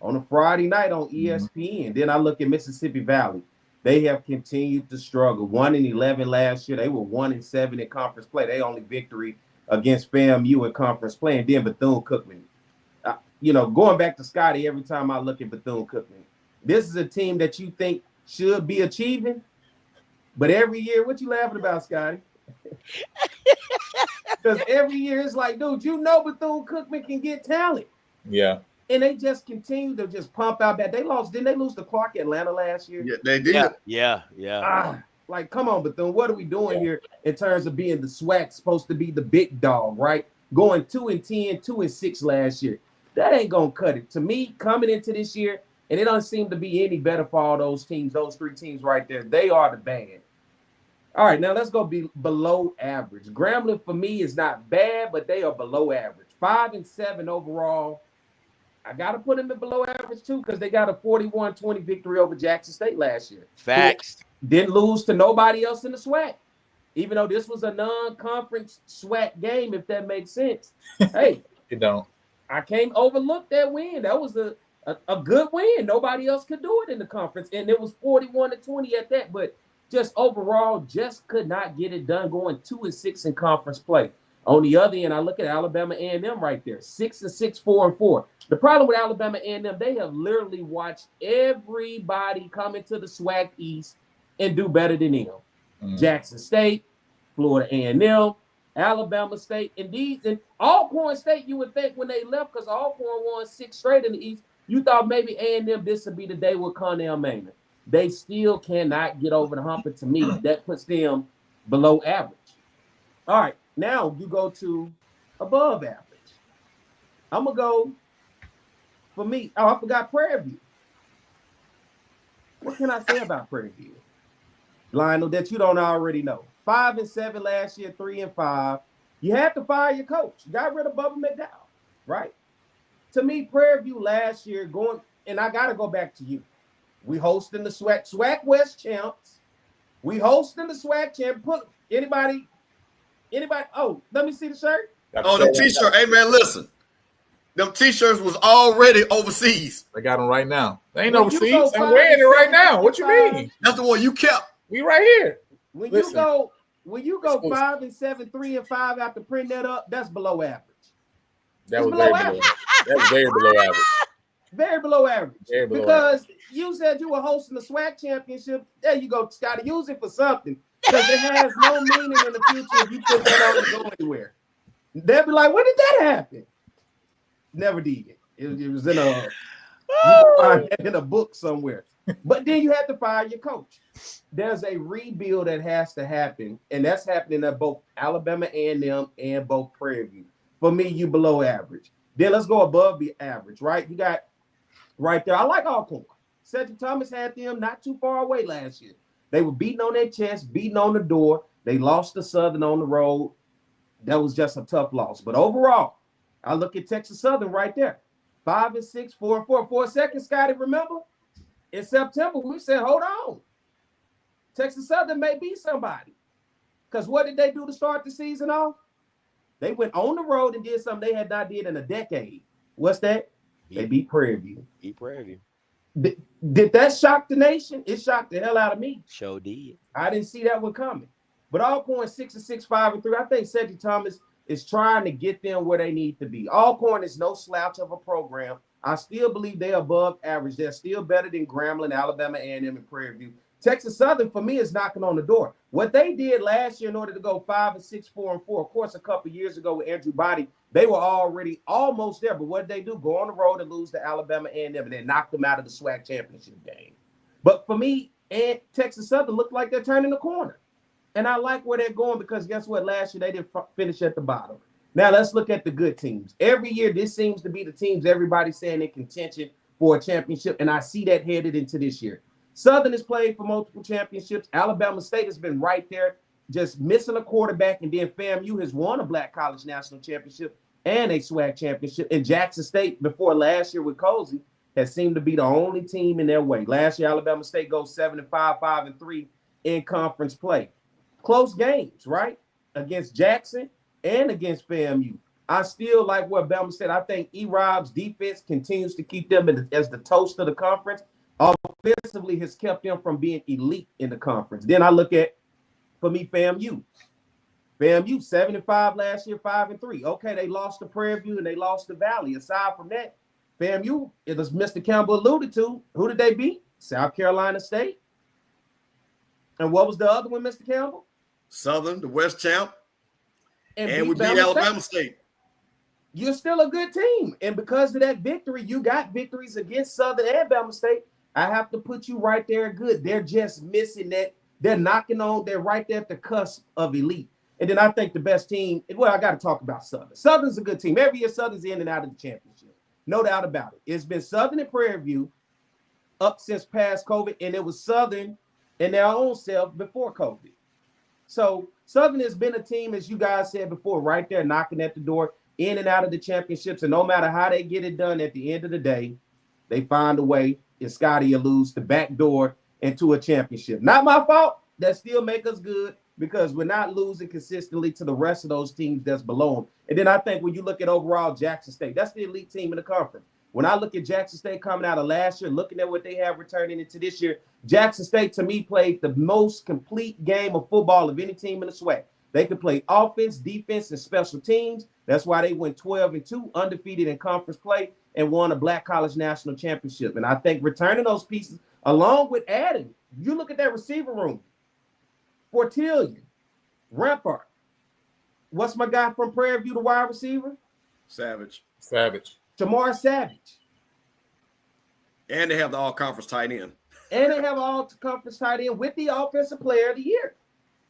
on a Friday night on ESPN. Then I look at Mississippi Valley. They have continued to struggle. 1-11 last year. They were 1-7 in conference play. They only victory against FAMU in conference play. And then Bethune-Cookman. Going back to Scotty, every time I look at Bethune-Cookman, this is a team that you think should be achieving, but every year, what you laughing about, Scotty? Because every year it's like, dude, Bethune-Cookman can get talent. Yeah. And they just continue to just pump out that. Didn't they lose to Clark Atlanta last year? Yeah, they did. Yeah. Like, come on, Bethune, what are we doing here in terms of being the SWAC, supposed to be the big dog, right? Going 2-10, 2-6 last year. That ain't gonna cut it. To me, coming into this year, and it doesn't seem to be any better for all those teams, those three teams right there. They are the bad. All right, now let's go below average. Grambling for me is not bad, but they are below average. 5-7 overall. I gotta put them in below average too, because they got a 41-20 victory over Jackson State last year. Facts. Didn't lose to nobody else in the SWAC, even though this was a non-conference SWAC game, if that makes sense. Hey, it don't. I can't overlook that win. That was a good win. Nobody else could do it in the conference. And it was 41-20 at that. But just overall, just could not get it done going 2-6 in conference play. On the other end, I look at Alabama A&M right there. 6-6, 4-4. The problem with Alabama A&M, they have literally watched everybody come into the SWAC East and do better than them. Jackson State, Florida A&M, Alabama State, and Alcorn State, you would think when they left, because Alcorn won 6 straight in the East, you thought maybe A&M this would be the day with Connell Maynard. They still cannot get over the hump, and to me, that puts them below average. All right, now you go to above average. I'm going to go, for me, I forgot Prairie View. What can I say about Prairie View, Lionel, that you don't already know? 5-7 last year, 3-5. You had to fire your coach. You got rid of Bubba McDowell, right? To me, Prairie View last year and I got to go back to you. We hosting the SWAC West champs. We hosting the SWAC champ. Put anybody? Oh, let me see the shirt. Oh, the T-shirt. Hey, man, listen. Them T-shirts was already overseas. I got them right now. They ain't overseas. I'm wearing it right now. What you mean? That's the one you kept. We right here. When you go 5-7, 3-5 after printing that up, that's below average. That was below average. That was very below average. Very below average. Very below because average. You said you were hosting the SWAC championship. There you go, Scotty. Use it for something. Because it has no meaning in the future if you put that on and go anywhere. They'll be like, when did that happen? Never did. It was in a book somewhere. But then you have to fire your coach. There's a rebuild that has to happen, and that's happening at both Alabama A&M and both Prairie View. For me, you below average. Then let's go above the average, right? You got right there. I like Alcorn. Cedric Thomas had them not too far away last year. They were beating on their chest, beating on the door. They lost to Southern on the road. That was just a tough loss. But overall, I look at Texas Southern right there. 5-6, 4-4. For a second, Scotty, remember? In September, we said, hold on. Texas Southern may be somebody. Because what did they do to start the season off? They went on the road and did something they had not did in a decade. What's that? They beat Prairie View. Did that shock the nation? It shocked the hell out of me. Sure did. I didn't see that one coming. But Alcorn 6-6, 5-3. I think Cedric Thomas is trying to get them where they need to be. Alcorn is no slouch of a program. I still believe they're above average. They're still better than Grambling, Alabama A&M, and Prairie View. Texas Southern, for me, is knocking on the door. What they did last year in order to go 5-6, 4-4, of course, a couple years ago with Andrew Body, they were already almost there. But what did they do? Go on the road and lose to Alabama A&M, and then knock them out of the SWAC championship game. But for me, and Texas Southern look like they're turning the corner. And I like where they're going because guess what? Last year, they didn't finish at the bottom. Now, let's look at the good teams. Every year, this seems to be the teams everybody's saying in contention for a championship, and I see that headed into this year. Southern has played for multiple championships. Alabama State has been right there. just missing a quarterback, and then FAMU has won a Black College National Championship and a SWAC championship. And Jackson State, before last year with Cozy, has seemed to be the only team in their way. Last year, Alabama State goes 7-5, 5-3 in conference play. Close games, right? Against Jackson and against FAMU. I still like what Bama said. I think E-Rob's defense continues to keep them as the toast of the conference. Offensively has kept them from being elite in the conference. Then I look at, for me, FAMU. FAMU 7-5 last year, 5-3. Okay, they lost to Prairie View and they lost to Valley. Aside from that, FAMU, as Mr. Campbell alluded to, who did they beat? South Carolina State. And what was the other one, Mr. Campbell? Southern, the West champ. And we beat Bama Alabama State. You're still a good team. And because of that victory, you got victories against Southern and Bama State. I have to put you right there good. They're just missing that. They're knocking on. They're right there at the cusp of elite. And then I think the best team, well, I got to talk about Southern. Southern's a good team. Every year, Southern's in and out of the championship. No doubt about it. It's been Southern and Prairie View up since past COVID, and it was Southern and their own self before COVID. So Southern has been a team, as you guys said before, right there knocking at the door, in and out of the championships. And no matter how they get it done, at the end of the day, they find a way, if Scotty alludes, to backdoor into a championship. Not my fault. That still make us good because we're not losing consistently to the rest of those teams that's below them. And then I think when you look at overall Jackson State, that's the elite team in the conference. When I look at Jackson State coming out of last year, looking at what they have returning into this year, Jackson State, to me, played the most complete game of football of any team in the SWAC. They could play offense, defense, and special teams. That's why they went 12-2, undefeated in conference play, and won a Black College National Championship. And I think returning those pieces, along with adding, you look at that receiver room, Fortillion, Rampart. What's my guy from Prairie View, the wide receiver? Savage. Jamar Savage. And they have the all-conference tight end. And they have all-conference tight end with the offensive player of the year.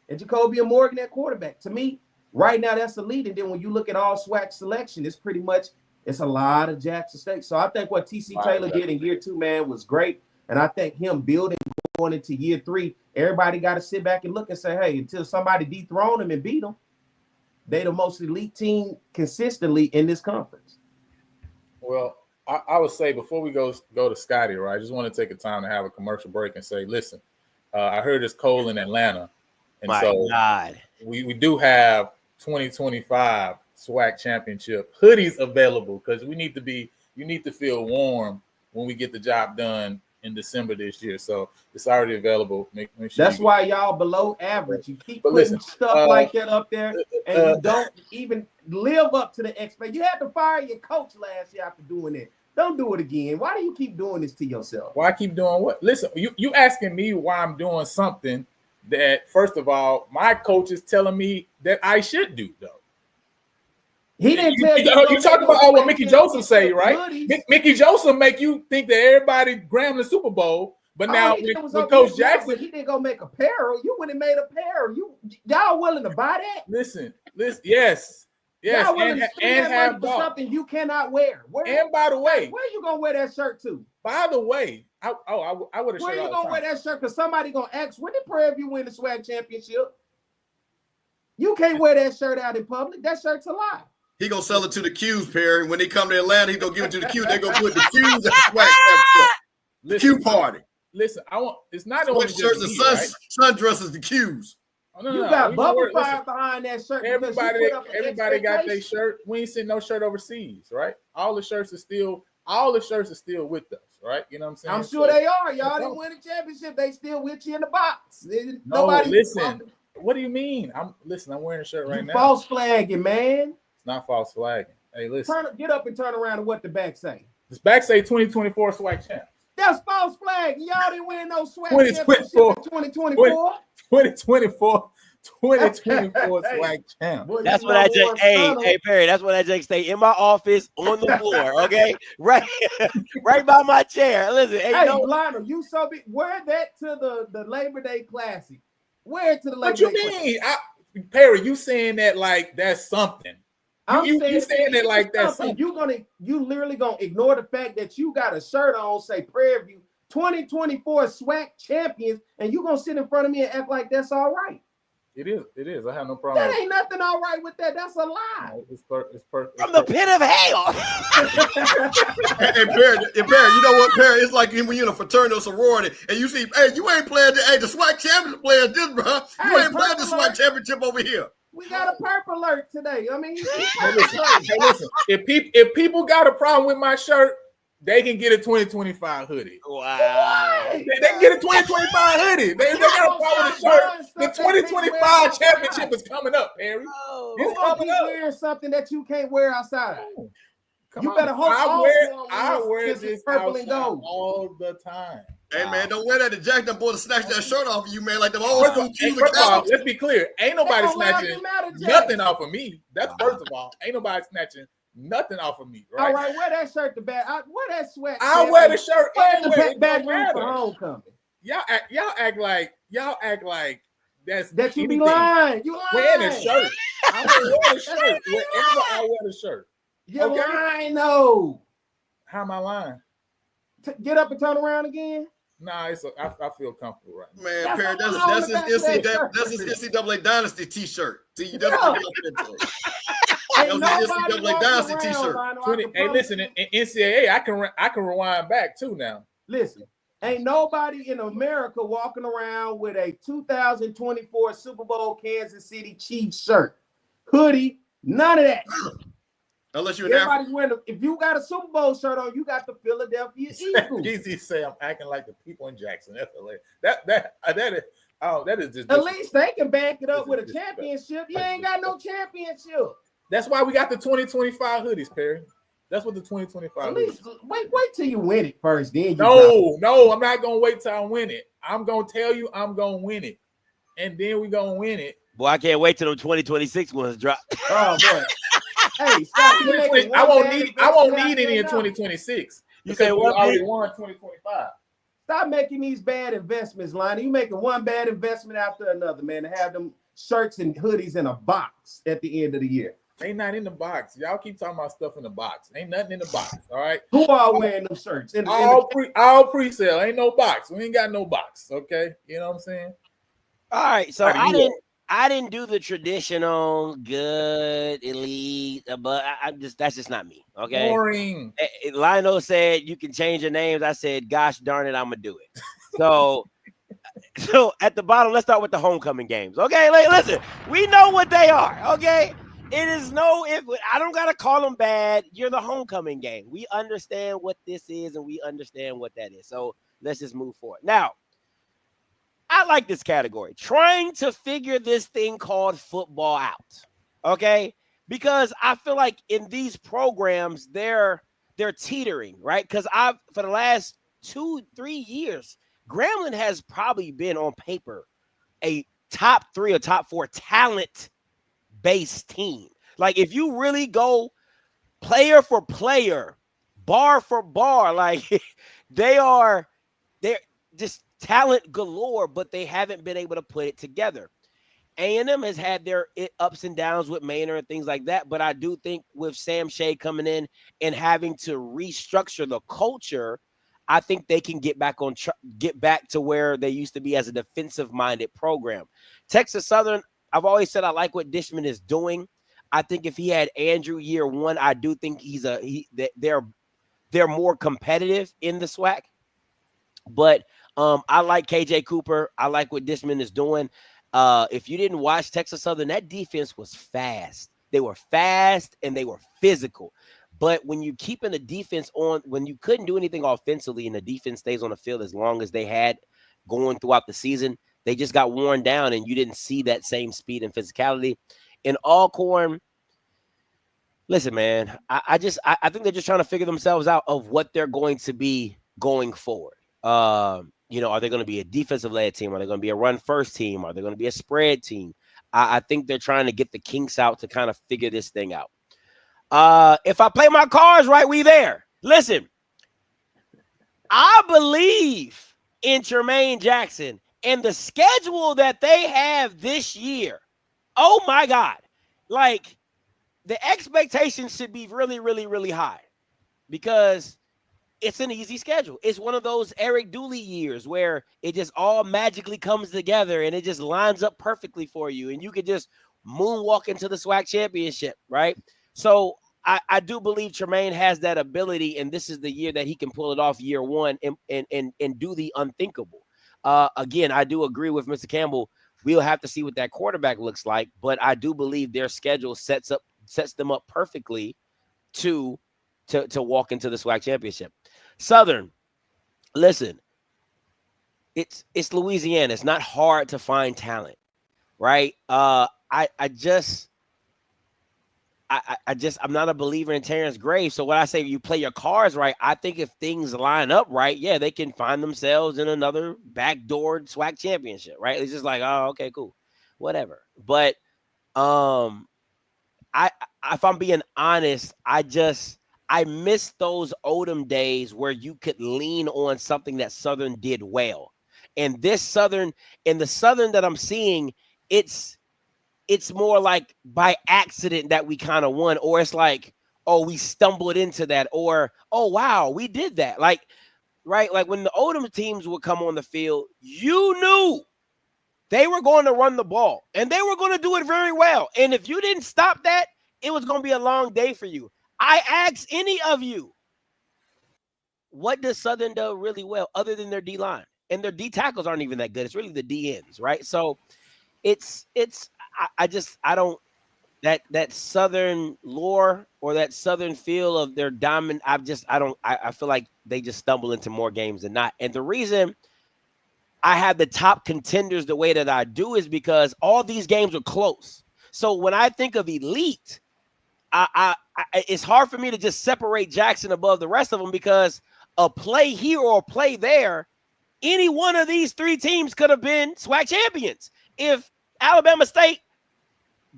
And Jacoby Morgan at quarterback. To me, right now, that's the lead. And then when you look at all SWAC selection, it's a lot of Jackson State. So I think what T.C. Taylor did in year 2, man, was great. And I think him building going into year 3, everybody got to sit back and look and say, hey, until somebody dethrone them and beat them, they the most elite team consistently in this conference. Well, I would say before we go to Scotty, right, I just want to take a time to have a commercial break and say, listen, I heard it's cold in Atlanta. And My so God. we do have 2025 SWAC championship hoodies available because you need to feel warm when we get the job done in December this year. So it's already available. Make sure that's why y'all below average. You keep putting stuff like that up there, and you don't even live up to the expectation. You had to fire your coach last year after doing it. Don't do it again. Why do you keep doing this to yourself? Why I keep doing what? Listen, you asking me why I'm doing something that, first of all, my coach is telling me that I should do, though. He didn't tell you. You talk about what Mickey Joseph say, right? Mickey Joseph make you think that everybody grabbed the Super Bowl, but now with Coach Jackson, he didn't go make apparel. You went and made apparel. Y'all willing to buy that? Listen, yes, y'all willing to spend that money for something you cannot wear. And by the way, where you gonna wear that shirt to? By the way, I would have. Where you gonna wear that shirt? Because somebody gonna ask, when did Prairie View win the SWAC championship? You can't wear that shirt out in public. That shirt's a lie. He gonna sell it to the Qs, Perry. When they come to Atlanta, he gonna give it to the Qs. They gonna put the Qs at the SWAC championship. Q party. Listen, it's not only shirts and sundresses, the Qs. You got bubble fire behind that shirt. Everybody got their shirt. We ain't seen no shirt overseas, right? All the shirts are still with us, right? You know what I'm saying? I'm sure they are. Y'all didn't win the championship. They still with you in the box. Listen. What do you mean? I'm wearing a shirt right now. False flagging, man. It's not false flagging. Hey, listen. Get up and turn around to what the back say. This back say 2024 SWAC champs. That's false flagging. Y'all didn't win no SWAC 2024 2024. 2024 SWAC champ. That's what I just. Hey Perry. That's what I just stay in my office on the floor. Okay, right by my chair. Listen, hey Lionel, you so big. Wear that to the Labor Day Classic. Wear it to the Labor Day. What you mean, Perry? You saying that like that's something? You saying that like that's something? You literally gonna ignore the fact that you got a shirt on, say Prairie View 2024 SWAC champions, and you gonna sit in front of me and act like that's all right? It is. I have no problem. That ain't nothing all right with that. That's a lie. No, it's perfect. From the pit of hell. Hey, Perry, you know what, Perry? It's like when you're in a fraternity or sorority and you see, hey, you ain't playing the SWAC championship players this, bro. You ain't playing the SWAC championship over here. We got a purple alert today. I mean, listen. If people got a problem with my shirt, they can get a 2025 hoodie. Wow. They can get a 2025 hoodie. They got a problem with the shirt. The 2025 championship is coming up, Perry. It's coming up. Wearing something that you can't wear outside. You better hope I wear this purple and gold all the time. Hey, man, don't wear that. The Jack done boy to snatch that shirt off of you, man, like the old school team. First of all, let's be clear. Ain't nobody snatching nothing off of me. That's first of all. Ain't nobody snatching nothing off of me, right? All right, wear that shirt to bed. Wear that sweat. I'll wear the shirt anyway. Bad for homecoming. Y'all act like that you be lying. You lying. Wearing a shirt. I will wear a shirt wherever I wear the shirt. You're lying, though. How am I lying? Get up and turn around again. Nah, I feel comfortable right now. Man, Perry, that's his NCAA Dynasty T-shirt. See, you definitely get up into it. Ain't that was an NCAA Dynasty T-shirt. Hey, listen, in NCAA, I can rewind back too now. Listen, ain't nobody in America walking around with a 2024 Super Bowl Kansas City Chiefs shirt, hoodie, none of that. Unless you're everybody's wearing. If you got a Super Bowl shirt on, you got the Philadelphia Eagles. GZ say I'm acting like the people in Jackson. That's hilarious. That is just. At least they can back it up with a championship. You ain't got no championship. That's why we got the 2025 hoodies, Perry. That's what the 2025. At least wait till you win it first. Then no, I'm not gonna wait till I win it. I'm gonna tell you I'm gonna win it, and then we gonna win it. Boy, I can't wait till the 2026 ones drop. Oh boy. Hey, Scott, I won't need any in 2026. You say we already won 2025. Stop making these bad investments, Lonnie. You making one bad investment after another, man, to have them shirts and hoodies in a box at the end of the year. Ain't not in the box. Y'all keep talking about stuff in the box. Ain't nothing in the box. All right. Who are wearing them shirts? All pre-sale. Ain't no box. We ain't got no box. Okay. You know what I'm saying? All right. So I didn't do the traditional good elite, but that's just not me. Okay. Boring. Lionel said you can change your names. I said, gosh darn it, I'm gonna do it. So at the bottom, let's start with the homecoming games. Okay, listen, we know what they are. Okay. It is I don't gotta call them bad. You're the homecoming game. We understand what this is and we understand what that is. So let's just move forward. Now, I like this category, trying to figure this thing called football out, okay? Because I feel like in these programs, they're teetering, right? Because for the last 2-3 years, Grambling has probably been on paper a top 3 or top 4 talent-based team. Like if you really go player for player, bar for bar, like they're just talent galore, but they haven't been able to put it together. A&M has had their ups and downs with Maynard and things like that, but I do think with Sam Shea coming in and having to restructure the culture, I think they can get back to where they used to be as a defensive-minded program. Texas Southern, I've always said I like what Dishman is doing. I think if he had Andrew year one, I do think they're more competitive in the SWAC. But I like KJ Cooper. I like what Dishman is doing. If you didn't watch Texas Southern, that defense was fast. They were fast and they were physical. But when you keeping the defense on, when you couldn't do anything offensively and the defense stays on the field as long as they had going throughout the season, they just got worn down and you didn't see that same speed and physicality. In Alcorn, listen, man, I think they're just trying to figure themselves out of what they're going to be going forward. Are they going to be a defensive-led team? Are they going to be a run-first team? Are they going to be a spread team? I think they're trying to get the kinks out to kind of figure this thing out. If I play my cards right, we there. Listen, I believe in Tremaine Jackson and the schedule that they have this year. Oh, my God. Like, the expectations should be really, really, really high because it's an easy schedule. It's one of those Eric Dooley years where it just all magically comes together and it just lines up perfectly for you. And you can just moonwalk into the SWAC championship, right? So I do believe Tremaine has that ability, and this is the year that he can pull it off year one and do the unthinkable. Again, I do agree with Mr. Campbell. We'll have to see what that quarterback looks like, but I do believe their schedule sets them up perfectly to walk into the SWAC championship. Southern, listen, it's Louisiana. It's not hard to find talent, right? I'm not a believer in Terrence Graves. So when I say you play your cards right, I think if things line up right, yeah, they can find themselves in another backdoor SWAC championship, right? It's just like, oh, okay, cool, whatever. But if I'm being honest, I miss those Odom days where you could lean on something that Southern did well. And the Southern that I'm seeing, it's more like by accident that we kind of won, or it's like, oh, we stumbled into that, or, oh, wow, we did that. Like, right? Like when the Odom teams would come on the field, you knew they were going to run the ball and they were going to do it very well. And if you didn't stop that, it was going to be a long day for you. I ask any of you, what does Southern do really well other than their D-line? And their D tackles aren't even that good. It's really the D ends, right? So I don't that Southern lore or that Southern feel of their diamond. I feel like they just stumble into more games than not. And the reason I have the top contenders the way that I do is because all these games are close. So when I think of elite, it's hard for me to just separate Jackson above the rest of them, because a play here or a play there, any one of these three teams could have been SWAC champions. If Alabama State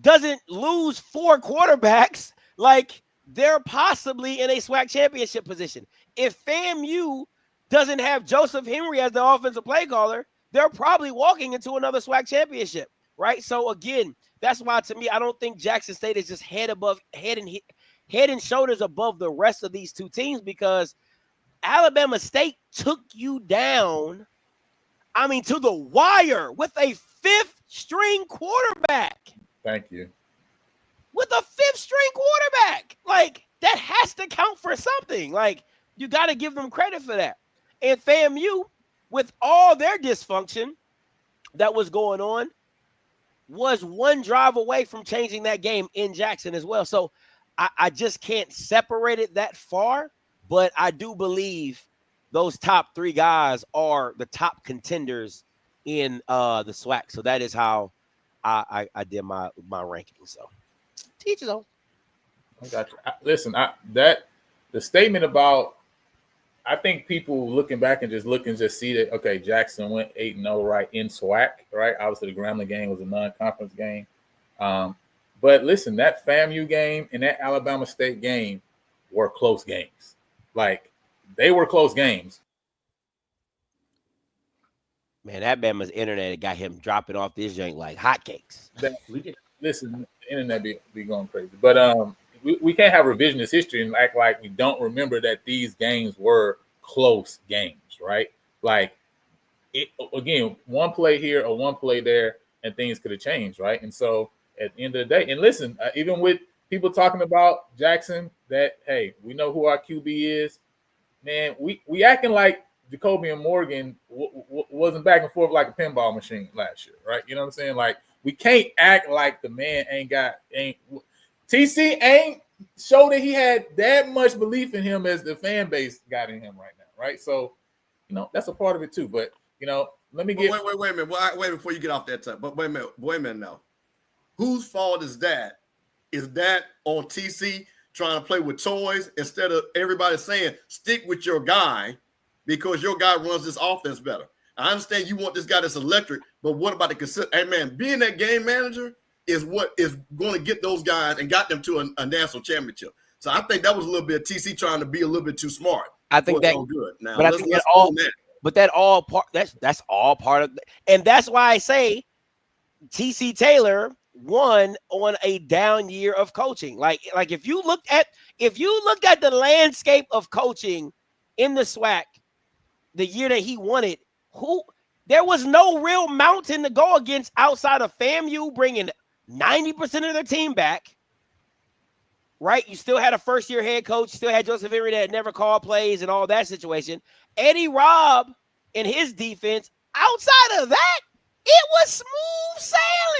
doesn't lose 4 quarterbacks, like, they're possibly in a SWAC championship position. If FAMU doesn't have Joseph Henry as the offensive play caller, they're probably walking into another SWAC championship, right? So again, that's why, to me, I don't think Jackson State is just head and shoulders above the rest of these two teams, because Alabama State took you down, to the wire with a 5th-string quarterback. Thank you. With a 5th-string quarterback. Like, that has to count for something. Like, you got to give them credit for that. And FAMU, with all their dysfunction that was going on, was 1 drive away from changing that game in Jackson as well. So I just can't separate it that far, but I do believe those top 3 guys are the top contenders in the SWAC. So that is how I did my ranking. So teach his own. I got you. Listen, the statement about, I think people looking back and just see that, okay, Jackson went 8-0 right in SWAC, right? Obviously the Grambling game was a non-conference game. But listen, that FAMU game and that Alabama State game were close games. Like, they were close games. Man, that Bama's internet got him dropping off this joint like hotcakes. Listen, the internet be going crazy. But we can't have revisionist history and act like we don't remember that these games were close games, right? Like, again, one play here or one play there, and things could have changed, right? And so at the end of the day, and listen, even with people talking about Jackson, that, hey, we know who our QB is, man, we acting like Jacoby and Morgan wasn't back and forth like a pinball machine last year, right? You know what I'm saying? Like, we can't act like the man TC ain't show that he had that much belief in him as the fan base got in him right now, right? So, that's a part of it too. But, let me get... Wait a minute. Wait before you get off that time. But wait a minute now. Whose fault is that? Is that on TC trying to play with toys instead of everybody saying, stick with your guy because your guy runs this offense better? I understand you want this guy that's electric, but what about the consistent? Hey, man, being that game manager is what is going to get those guys and got them to a national championship. So I think that was a little bit TC trying to be a little bit too smart. I think that's good. Now, but I think that's all. But that's all part of, and that's why I say TC Taylor won on a down year of coaching. Like if you look at the landscape of coaching in the SWAC, the year that he won it, there was no real mountain to go against outside of FAMU bringing 90% of their team back, right? You still had a first-year head coach, still had Joseph Henry that never called plays and all that situation. Eddie Robb and his defense, outside of that, it was smooth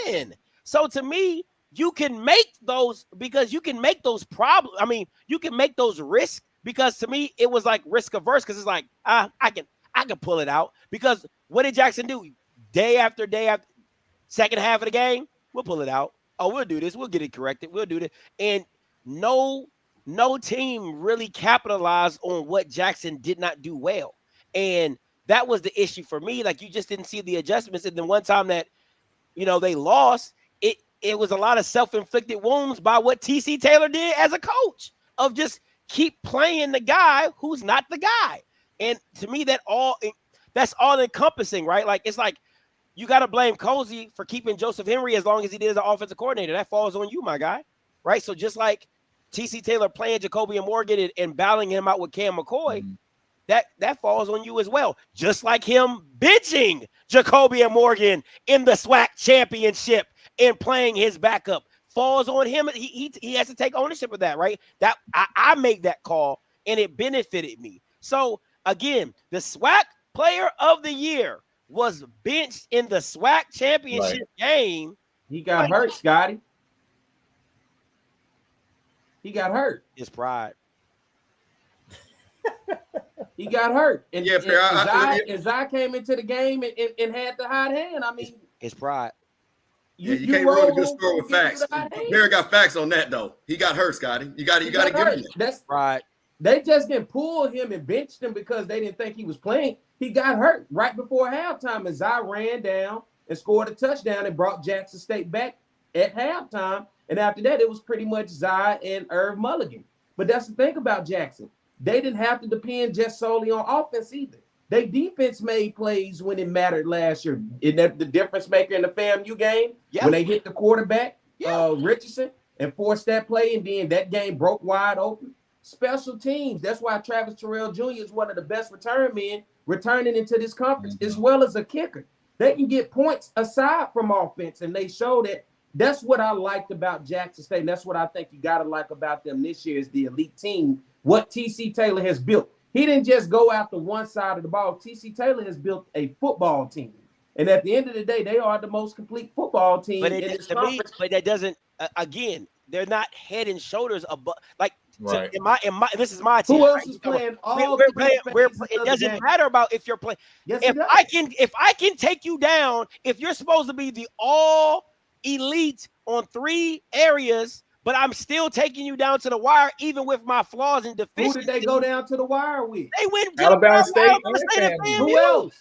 sailing. So to me, you can make those because you can make those problems. I mean, you can make those risks because to me, it was like risk averse because it's like, I can pull it out. Because what did Jackson do? Day after day after second half of the game, we'll pull it out. Oh, we'll do this. We'll get it corrected. We'll do this. And no team really capitalized on what Jackson did not do well. And that was the issue for me. Like, you just didn't see the adjustments. And then one time that, they lost, it was a lot of self-inflicted wounds by what TC Taylor did as a coach of just keep playing the guy who's not the guy. And to me, that's all encompassing, right? Like, it's like you got to blame Cozy for keeping Joseph Henry as long as he did as an offensive coordinator. That falls on you, my guy, right? So just like TC Taylor playing Jacoby and Morgan and battling him out with Cam McCoy, that falls on you as well. Just like him benching Jacoby and Morgan in the SWAC championship and playing his backup falls on him. He has to take ownership of that, right? That I made that call and it benefited me. So again, the SWAC player of the year was benched in the SWAC championship game. He got hurt, Scotty. He got hurt. His pride. He got hurt. And, yeah, and Zai came into the game and had the hot hand. I mean, his pride. You can't run a good story with facts. Perry got facts on that, though. He got hurt, Scotty. You got to give him that. That's right. They just didn't pull him and benched him because they didn't think he was playing. He got hurt right before halftime, and Zai ran down and scored a touchdown and brought Jackson State back at halftime. And after that, it was pretty much Zai and Irv Mulligan. But that's the thing about Jackson. They didn't have to depend just solely on offense either. They defense made plays when it mattered last year. Isn't that the difference maker in the FAMU game? Yeah. When they hit the quarterback, Richardson, and forced that play, and then that game broke wide open. Special teams. That's why Travis Terrell Jr. is one of the best return men returning into this conference, as well as a kicker. They can get points aside from offense, and they show that. That's what I liked about Jackson State, and that's what I think you got to like about them this year is the elite team, what TC Taylor has built. He didn't just go after one side of the ball. TC Taylor has built a football team. And at the end of the day, they are the most complete football team in this conference. But that doesn't, again, they're not head and shoulders above. Like, right. This is my team. Who else is playing all it doesn't matter about if you're playing. Yes, if I can take you down, if you're supposed to be the all elite on 3 areas, but I'm still taking you down to the wire, even with my flaws and deficiencies. Who did they go down to the wire with? They went Alabama State and FAMU. Who else?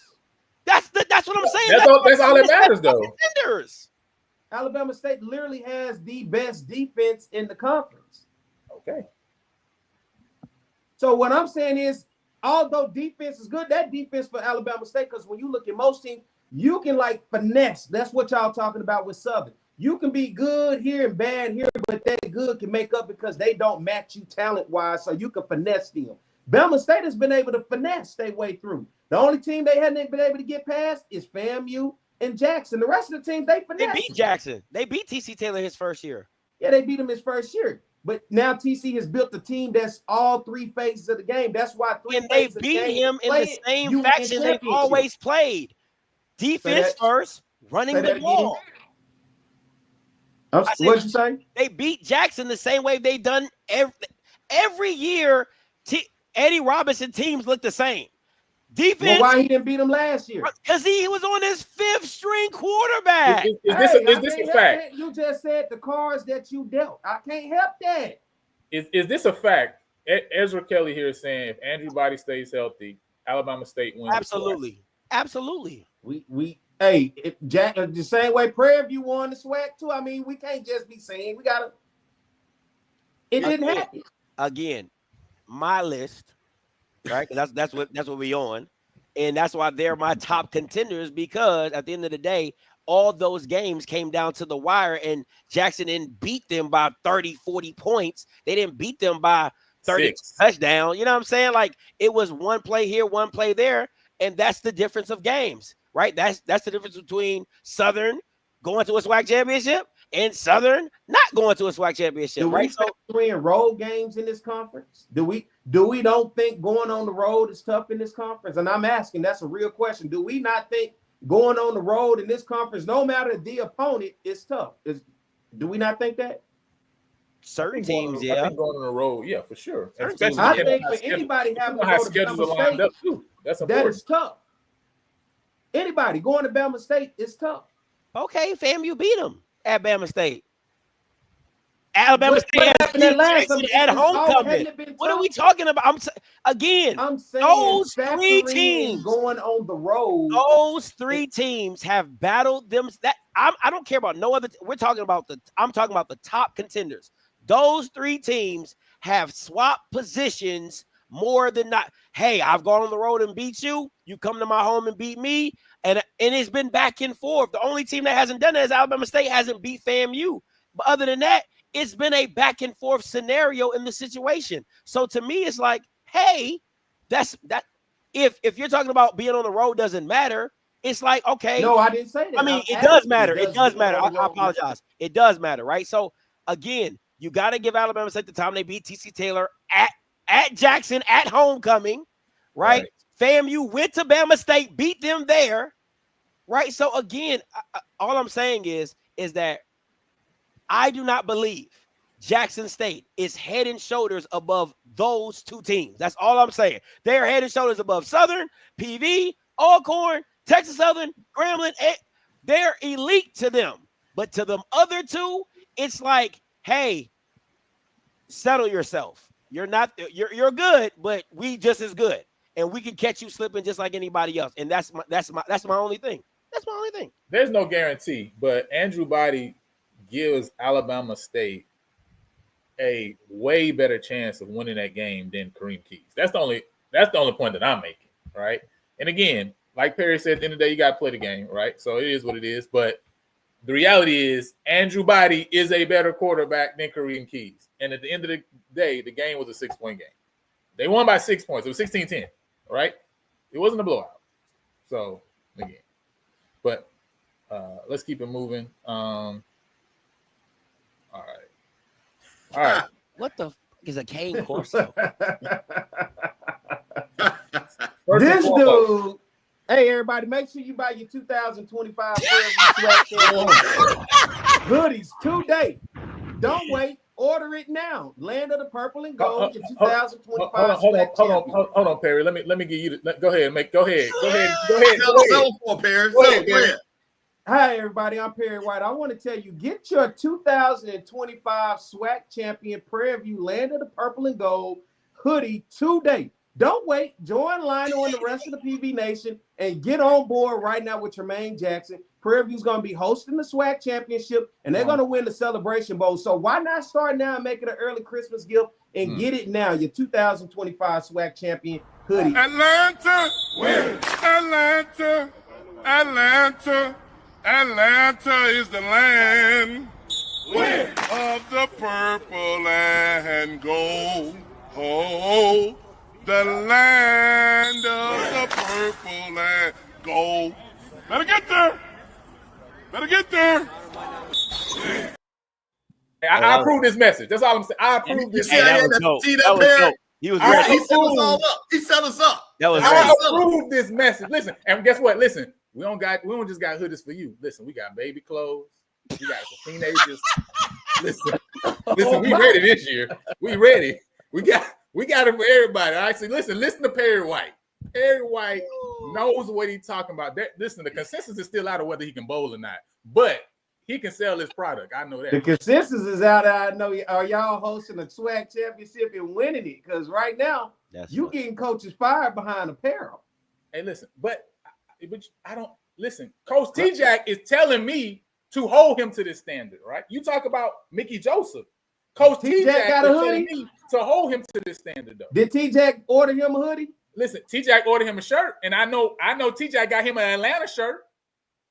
That's what I'm saying. That's all that matters, though. Contenders. Alabama State literally has the best defense in the conference. Okay. So what I'm saying is, although defense is good, that defense for Alabama State, because when you look at most teams, you can like finesse. That's what y'all talking about with Southern. You can be good here and bad here, but that good can make up because they don't match you talent-wise, so you can finesse them. Bama State has been able to finesse their way through. The only team they hadn't been able to get past is FAMU and Jackson. The rest of the teams, they finesse. They beat Jackson. They beat TC Taylor his first year. Yeah, they beat him his first year. But now TC has built a team that's all 3 phases of the game. That's why they beat him in the same faction they've always played. Defense first, running the ball. What'd you say? They beat Jackson the same way they've done every year. Eddie Robinson teams look the same. Defense. Well, why he didn't beat him last year? Because he was on his 5th string quarterback. Is this a fact? You just said the cards that you dealt. I can't help that. Is this a fact? Ezra Kelly here is saying if Andrew Body stays healthy, Alabama State wins. Absolutely. Hey, if Jack the same way Prairie View won the SWAC too. I mean, we can't just be saying we gotta. It didn't happen. Again, my list, right? That's what we on, and that's why they're my top contenders because at the end of the day, all those games came down to the wire, and Jackson didn't beat them by 30, 40 points. They didn't beat them by 30 touchdowns. You know what I'm saying? Like, it was one play here, one play there, and that's the difference of games, right? That's the difference between Southern going to a SWAC championship and Southern not going to a SWAC championship. Do we win road games in this conference? Do we don't think going on the road is tough in this conference? And I'm asking, that's a real question. Do we not think going on the road in this conference, no matter the opponent, is tough? Do we not think that? Certain teams, I think going on the road, yeah, for sure. I think for anybody having to go to Bama State, that is tough. Anybody going to Bama State is tough. Okay, FAMU beat them at Bama State. Alabama State at homecoming. What are we talking about? I'm saying those three teams going on the road. Those three teams have battled them. I don't care about no other. I'm talking about the top contenders. Those three teams have swapped positions more than not. Hey, I've gone on the road and beat you. You come to my home and beat me. And it's been back and forth. The only team that hasn't done that is Alabama State hasn't beat FAMU. But other than that, it's been a back and forth scenario in the situation. So to me, it's like, hey, that's that. If you're talking about being on the road doesn't matter, it's like, okay. No, I didn't say that. I mean, it does matter. It does matter. I apologize. It does matter, right? So again, you got to give Alabama State the time they beat TC Taylor at Jackson at homecoming, right? FAMU went to Bama State, beat them there, right? So again, all I'm saying is that I do not believe Jackson State is head and shoulders above those two teams. That's all I'm saying. They're head and shoulders above Southern, PV, Alcorn, Texas Southern, Grambling. They're elite to them. But to them other two, it's like, hey, settle yourself. You're good, but we just as good. And we can catch you slipping just like anybody else. And that's my only thing. That's my only thing. There's no guarantee, but Andrew Body gives Alabama State a way better chance of winning that game than Kareem Keys. That's the only point that I'm making, right? And again, like Perry said, at the end of the day, you got to play the game, right? So it is what it is. But the reality is Andrew Body is a better quarterback than Kareem Keys. And at the end of the day, the game was a 6-point game. They won by 6 points. It was 16-10, right? It wasn't a blowout. So, again. But let's keep it moving. All right. What the fuck is a cane Corso? This dude. Hey, everybody, make sure you buy your 2025 hoodies today. Don't wait. Order it now. Land of the Purple and Gold, your 2025. Hold on, Perry. Let me give you the. Go ahead. Go ahead. Perry. Go ahead. Hi, everybody. I'm Perry White. I want to tell you, get your 2025 SWAC Champion Prairie View Land of the Purple and Gold hoodie today. Don't wait. Join Lionel and the rest of the PV Nation and get on board right now with Tremaine Jackson. Prairie View's going to be hosting the SWAC Championship, and they're going to win the Celebration Bowl. So why not start now and make it an early Christmas gift and get it now, your 2025 SWAC Champion hoodie. Atlanta, win. Atlanta is the land of the purple and gold. Oh, the land of the purple and gold. Better get there. I approve this message. That's all I'm saying. I approve this message. That was dope. He was ready. He set us all up. He set us up. I approve this message. Listen, and guess what? Listen, we don't just got hoodies for you. Listen, we got baby clothes. We got teenagers. Listen, we ready this year. We ready. We got it for everybody. All right. So listen to Perry White. Perry White knows what he's talking about. Listen, the consensus is still out of whether he can bowl or not, but he can sell his product. I know that. The consensus is out. I know. Are y'all hosting a SWAC championship and winning it? Because right now, getting coaches fired behind apparel. Hey, listen, but I don't listen. Coach T-Jack is telling me to hold him to this standard, right? You talk about Mickey Joseph. Coach T-Jack got a hoodie me to hold him to this standard, though. Did T-Jack order him a hoodie? Listen, T-Jack ordered him a shirt, and I know T-Jack got him an Atlanta shirt.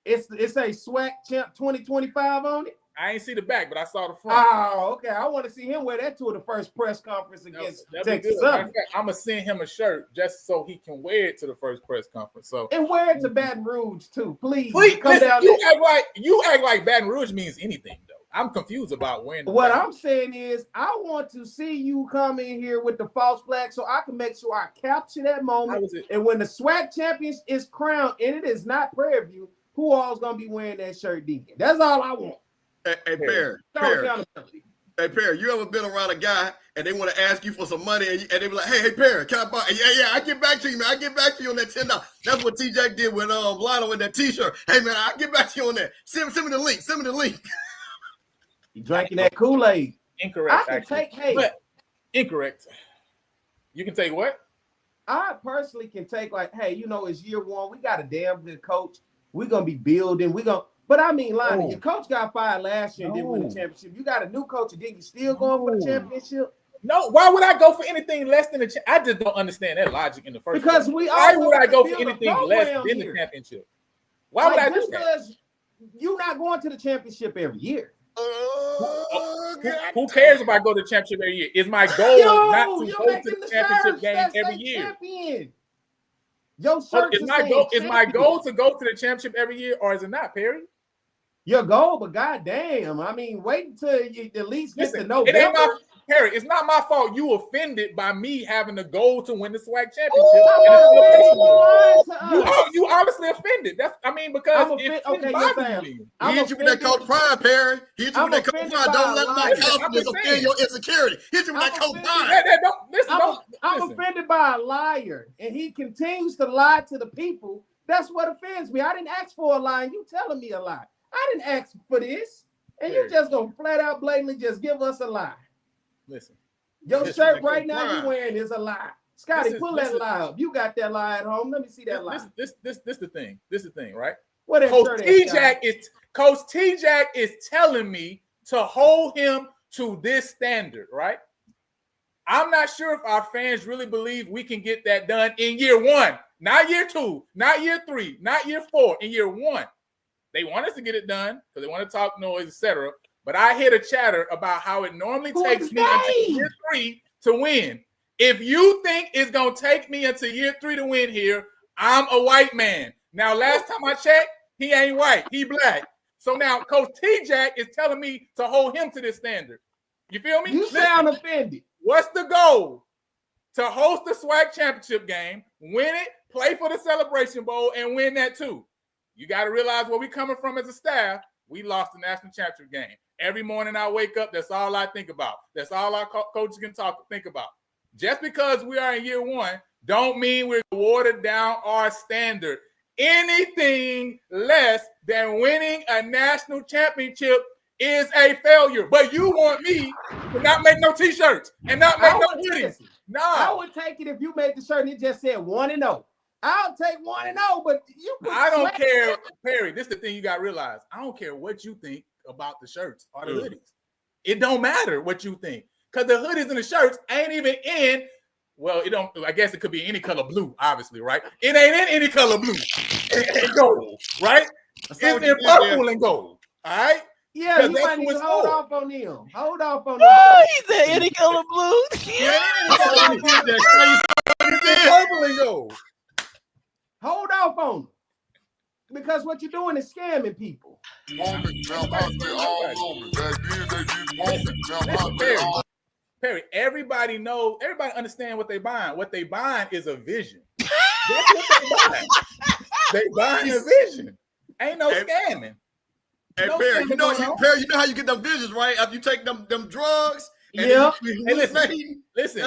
It's a SWAC Champ 2025 on it. I ain't see the back, but I saw the front. Oh, okay. I want to see him wear that to the first press conference against Texas Southern. I'm gonna send him a shirt just so he can wear it to the first press conference. So and wear it to Baton Rouge too, please. Come listen, down. You act like Baton Rouge means anything though. I'm confused about wearing. What I'm saying is, I want to see you come in here with the false flag so I can make sure I capture that moment. And when the SWAC champion is crowned, and it is not Prairie View, who all's gonna be wearing that shirt then? That's all I want. Hey, Perry. Hey, Perry, you ever been around a guy and they want to ask you for some money and they be like, hey, Perry, can I buy? Yeah, I get back to you, man. I get back to you on that $10. That's what T-Jack did with Lionel with that T-shirt. Hey, man, I get back to you on that. Send me the link. Send me the link. You drinking that Kool-Aid? Incorrect. I can take, incorrect. You can take what? I personally can take like, hey, it's year one. We got a damn good coach. We're gonna be building. But I mean, Lionel, your coach got fired last year and didn't win the championship. You got a new coach and then you still going for the championship? No, why would I go for anything less than the I just don't understand that logic in the first place. Why would I go for anything less than the championship? Why would I do that? Because you're not going to the championship every year. Who cares if I go to the championship every year? Is my goal not to go to the championship game every year? Champion. Is my goal to go to the championship every year, or is it not, Perry? Your goal, but goddamn, I mean, wait until you at least get to know. Perry, it's not my fault you offended by me having the goal to win the SWAC championship. You obviously offended. That's because he hit you with that Coach Prime, Perry. He hit you with that Coach Prime. Don't let my customers offend your insecurity. Hit you with that Coach Prime. I'm offended by a liar, and he continues to lie to the people. That's what offends me. I didn't ask for a lie, and you telling me a lie. I didn't ask for this, and you just gonna flat out blatantly just give us a lie. Listen, your shirt right now you wearing is a lie. Scotty, pull that lie up. You got that lie at home. Let me see that lie. This the thing. This is the thing, right? What Coach T-Jack is telling me to hold him to this standard, right? I'm not sure if our fans really believe we can get that done in year one, not year two, not year three, not year four, in year one. They want us to get it done because they want to talk noise, etc. But I hear the chatter about how it normally takes me until year three to win. If you think it's going to take me until year three to win here, I'm a white man. Now, last time I checked, he ain't white. He black. So now Coach T-Jack is telling me to hold him to this standard. You feel me? You sound offended. What's the goal? To host the SWAC championship game, win it, play for the Celebration Bowl, and win that too. You got to realize where we're coming from as a staff. We lost the national championship game. Every morning I wake up, that's all I think about. That's all our coaches can think about. Just because we are in year one, don't mean we're watered down our standard. Anything less than winning a national championship is a failure. But you want me to not make no T-shirts and not make no hoodies. No. I would take it if you made the shirt and it just said 1-0. I'll take 1-0, but you. I don't care, Perry. This is the thing you got to realize. I don't care what you think about the shirts or the hoodies. It don't matter what you think because the hoodies and the shirts ain't even in. Well, it don't. I guess it could be any color blue, obviously, right? It ain't in any color blue and gold, right? It's in purple and gold. All right. Yeah, you might need to hold off on them. Hold off on them. Oh, he said any color blue. Yeah, it's in purple and gold. Hold off on them. Because what you're doing is scamming people. Perry, everybody understand what they buying. What they buying is a vision. That's what they buying. They buying a vision. Ain't no scamming. Hey, Perry, you know how you get them visions, right? After you take them drugs. Yeah. Hey, listen, this is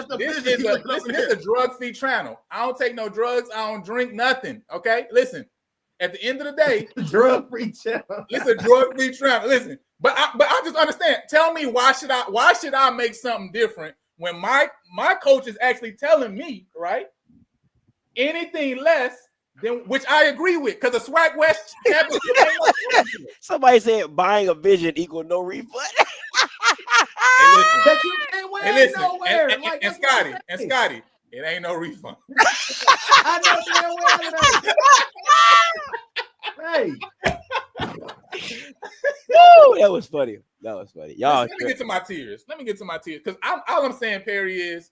a drug-free channel. I don't take no drugs. I don't drink nothing. Okay, listen. At the end of the day, drug-free channel. It's a drug-free channel. Listen, but I just understand. Tell me why should I make something different when my coach is actually telling me, right? Anything less than which I agree with, because the SWAC West championship. Somebody said buying a vision equal no refund. Hey, listen, and Scotty, it ain't no refund. I know damn well. Hey. Woo, that was funny. That was funny. Y'all. Let me get to my tiers. Because all I'm saying, Perry, is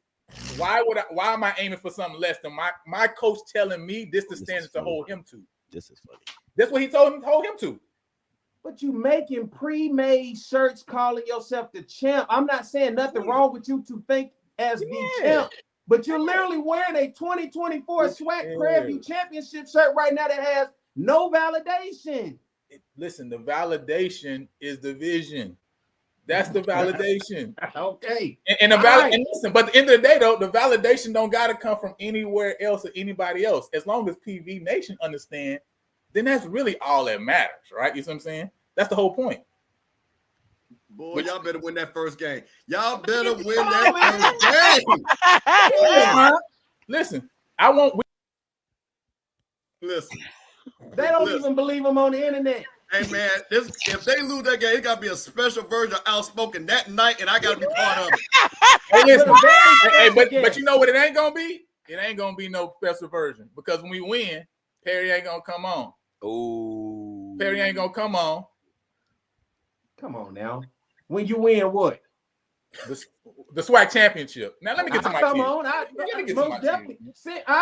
why am I aiming for something less than my coach telling me this the standard to hold him to? This is funny. That's what he told him to hold him to. But you making pre-made shirts calling yourself the champ. I'm not saying nothing wrong with you to think as the champ, but you're literally wearing a 2024 SWAC Prairie View Championship shirt right now that has no validation. Listen, the validation is the vision. That's the validation. Okay. And listen, but at the end of the day, though, the validation don't gotta come from anywhere else or anybody else. As long as PV Nation understand, then that's really all that matters, right? You see what I'm saying? That's the whole point. Boy, y'all better win that first game. Y'all better win that first game. Listen, I won't. Listen. They don't even believe them on the internet. Hey, man, if they lose that game, it got to be a special version of Outspoken that night, and I got to be part of it. Hey, listen, but you know what it ain't going to be? It ain't going to be no special version. Because when we win, Perry ain't going to come on. Oh, Perry ain't going to come on. Come on now. When you win what? The SWAC championship. Now, let me get to my Come on. I